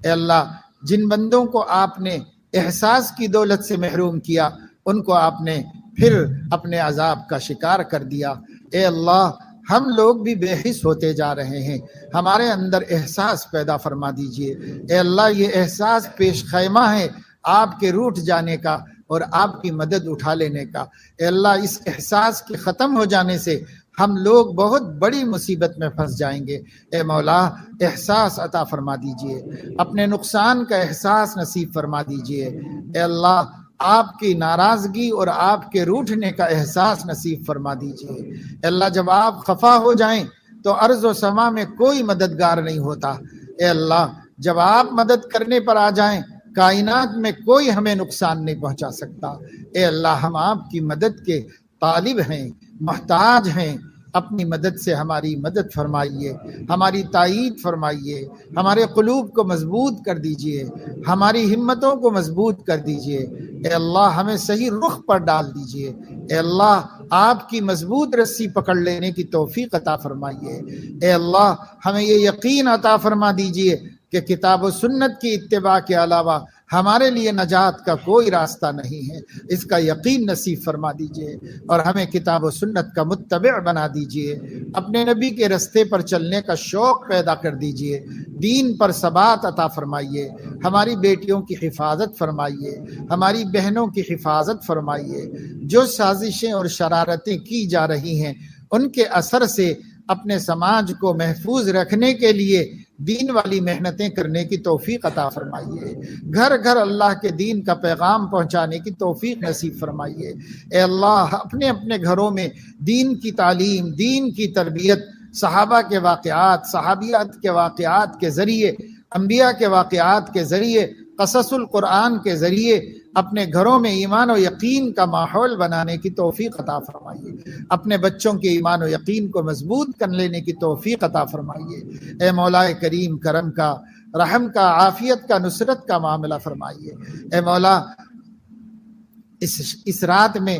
اے اللہ، جن بندوں کو آپ نے احساس کی دولت سے محروم کیا، ان کو آپ نے پھر اپنے عذاب کا شکار کر دیا۔ اے اللہ، ہم لوگ بھی بے حس ہوتے جا رہے ہیں، ہمارے اندر احساس پیدا فرما دیجئے۔ اے اللہ، یہ احساس پیش خیمہ ہے آپ کے روٹھ جانے کا اور آپ کی مدد اٹھا لینے کا۔ اے اللہ، اس احساس کے ختم ہو جانے سے ہم لوگ بہت بڑی مصیبت میں پھنس جائیں گے۔ اے مولا، احساس عطا فرما دیجئے، اپنے نقصان کا احساس نصیب فرما دیجئے۔ اے اللہ، آپ کی ناراضگی اور آپ کے روٹھنے کا احساس نصیب فرما دیجئے۔ اے اللہ، جب آپ خفا ہو جائیں تو ارض و سما میں کوئی مددگار نہیں ہوتا۔ اے اللہ، جب آپ مدد کرنے پر آ جائیں، کائنات میں کوئی ہمیں نقصان نہیں پہنچا سکتا۔ اے اللہ، ہم آپ کی مدد کے طالب ہیں، محتاج ہیں، اپنی مدد سے ہماری مدد فرمائیے، ہماری تائید فرمائیے، ہمارے قلوب کو مضبوط کر دیجئے، ہماری ہمتوں کو مضبوط کر دیجئے۔ اے اللہ، ہمیں صحیح رخ پر ڈال دیجئے۔ اے اللہ، آپ کی مضبوط رسی پکڑ لینے کی توفیق عطا فرمائیے۔ اے اللہ، ہمیں یہ یقین عطا فرما دیجئے کہ کتاب و سنت کی اتباع کے علاوہ ہمارے لیے نجات کا کوئی راستہ نہیں ہے، اس کا یقین نصیب فرما دیجئے، اور ہمیں کتاب و سنت کا متبع بنا دیجئے، اپنے نبی کے رستے پر چلنے کا شوق پیدا کر دیجئے، دین پر ثبات عطا فرمائیے، ہماری بیٹیوں کی حفاظت فرمائیے، ہماری بہنوں کی حفاظت فرمائیے۔ جو سازشیں اور شرارتیں کی جا رہی ہیں، ان کے اثر سے اپنے سماج کو محفوظ رکھنے کے لیے دین والی محنتیں کرنے کی توفیق عطا فرمائیے، گھر گھر اللہ کے دین کا پیغام پہنچانے کی توفیق نصیب فرمائیے۔ اے اللہ، اپنے اپنے گھروں میں دین کی تعلیم، دین کی تربیت، صحابہ کے واقعات، صحابیات کے واقعات کے ذریعے، انبیاء کے واقعات کے ذریعے، قصص القرآن کے ذریعے اپنے گھروں میں ایمان و یقین کا ماحول بنانے کی توفیق عطا فرمائیے، اپنے بچوں کے ایمان و یقین کو مضبوط کر لینے کی توفیق عطا فرمائیے۔ اے مولا کریم، کرم کا، رحم کا، عافیت کا، نصرت کا معاملہ فرمائیے۔ اے مولا، اس رات میں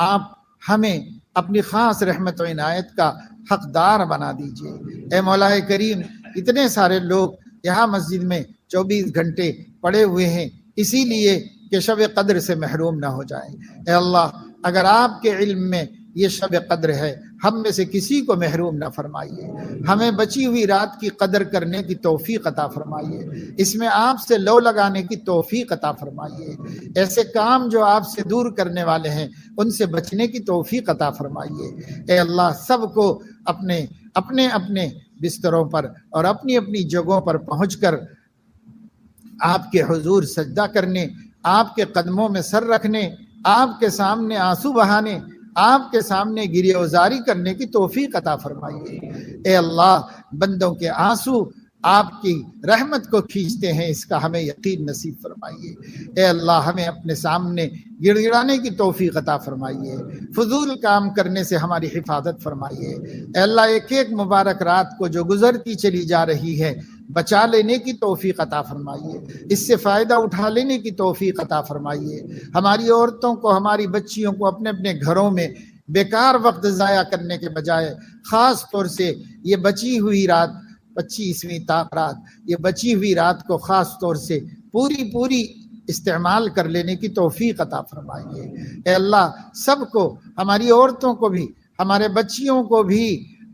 آپ ہمیں اپنی خاص رحمت و عنایت کا حقدار بنا دیجئے۔ اے مولا کریم، اتنے سارے لوگ یہاں مسجد میں 24 گھنٹے پڑے ہوئے ہیں، اسی لیے کہ شب قدر سے محروم نہ ہو جائیں۔ اے اللہ، اگر آپ کے علم میں یہ شب قدر ہے، ہم میں سے کسی کو محروم نہ فرمائیے، ہمیں بچی ہوئی رات کی قدر کرنے کی توفیق عطا فرمائیے، اس میں آپ سے لو لگانے کی توفیق عطا فرمائیے، ایسے کام جو آپ سے دور کرنے والے ہیں ان سے بچنے کی توفیق عطا فرمائیے۔ اے اللہ، سب کو اپنے اپنے بستروں پر اور اپنی اپنی جگہوں پر پہنچ کر آپ کے حضور سجدہ کرنے، آپ کے قدموں میں سر رکھنے، آپ کے سامنے آنسو بہانے، آپ کے سامنے گریہ وزاری کرنے کی توفیق عطا فرمائیے۔ اے اللہ، بندوں کے آنسو آپ کی رحمت کو کھینچتے ہیں، اس کا ہمیں یقین نصیب فرمائیے۔ اے اللہ، ہمیں اپنے سامنے گڑ گڑانے کی توفیق عطا فرمائیے، فضول کام کرنے سے ہماری حفاظت فرمائیے۔ اے اللہ، ایک ایک مبارک رات کو جو گزرتی چلی جا رہی ہے، بچا لینے کی توفیق عطا فرمائیے، اس سے فائدہ اٹھا لینے کی توفیق عطا فرمائیے۔ ہماری عورتوں کو، ہماری بچیوں کو اپنے اپنے گھروں میں بیکار وقت ضائع کرنے کے بجائے خاص طور سے یہ بچی ہوئی رات، 25ویں تاک رات، یہ بچی ہوئی رات کو خاص طور سے پوری استعمال کر لینے کی توفیق عطا فرمائیے۔ اے اللہ، سب کو، ہماری عورتوں کو بھی، ہمارے بچیوں کو بھی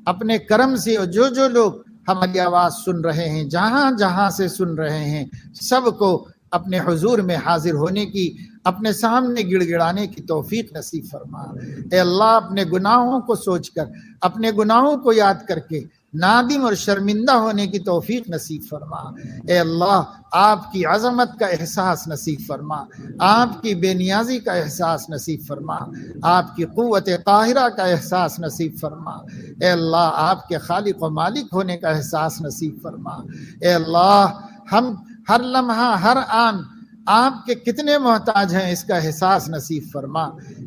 اپنے کرم سے، اور جو لوگ ہماری آواز سن رہے ہیں، جہاں جہاں سے سن رہے ہیں، سب کو اپنے حضور میں حاضر ہونے کی، اپنے سامنے گڑ گڑانے کی توفیق نصیب فرما۔ اے اللہ اپنے گناہوں کو سوچ کر، اپنے گناہوں کو یاد کر کے نادم اور شرمندہ ہونے کی توفیق نصیب فرما۔ اے اللہ آپ کی عظمت کا احساس نصیب فرما، آپ کی بے نیازی کا احساس نصیب فرما، آپ کی قوت قاہرہ کا احساس نصیب فرما۔ اے اللہ آپ کے خالق و مالک ہونے کا احساس نصیب فرما۔ اے اللہ ہم ہر لمحہ ہر آن آپ کے کتنے محتاج ہیں اس کا احساس نصیب فرما۔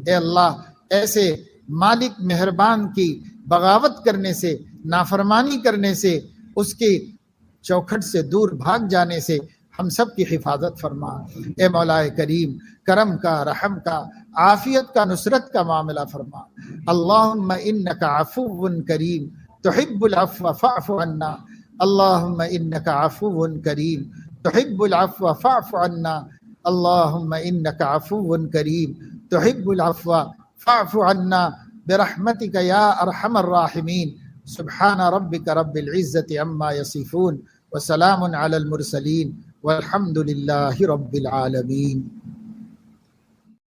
اے اللہ ایسے مالک مہربان کی بغاوت کرنے سے، نافرمانی کرنے سے، اس کی چوکھٹ سے دور بھاگ جانے سے ہم سب کی حفاظت فرما۔ اے مولا کریم کرم کا، رحم کا، عافیت کا، نصرت کا معاملہ فرما۔ اللہم انک عفو کریم تحب العفو فاعف عنا، اللہم انک عفو کریم تحب العفو فاعف عنا، اللہم انک عفو کریم تحب العفو فاعف عنا برحمتک یا ارحم الراحمین۔ سبحان ربک رب العزة عما یصفون وسلام علی المرسلین والحمد للہ رب العالمین۔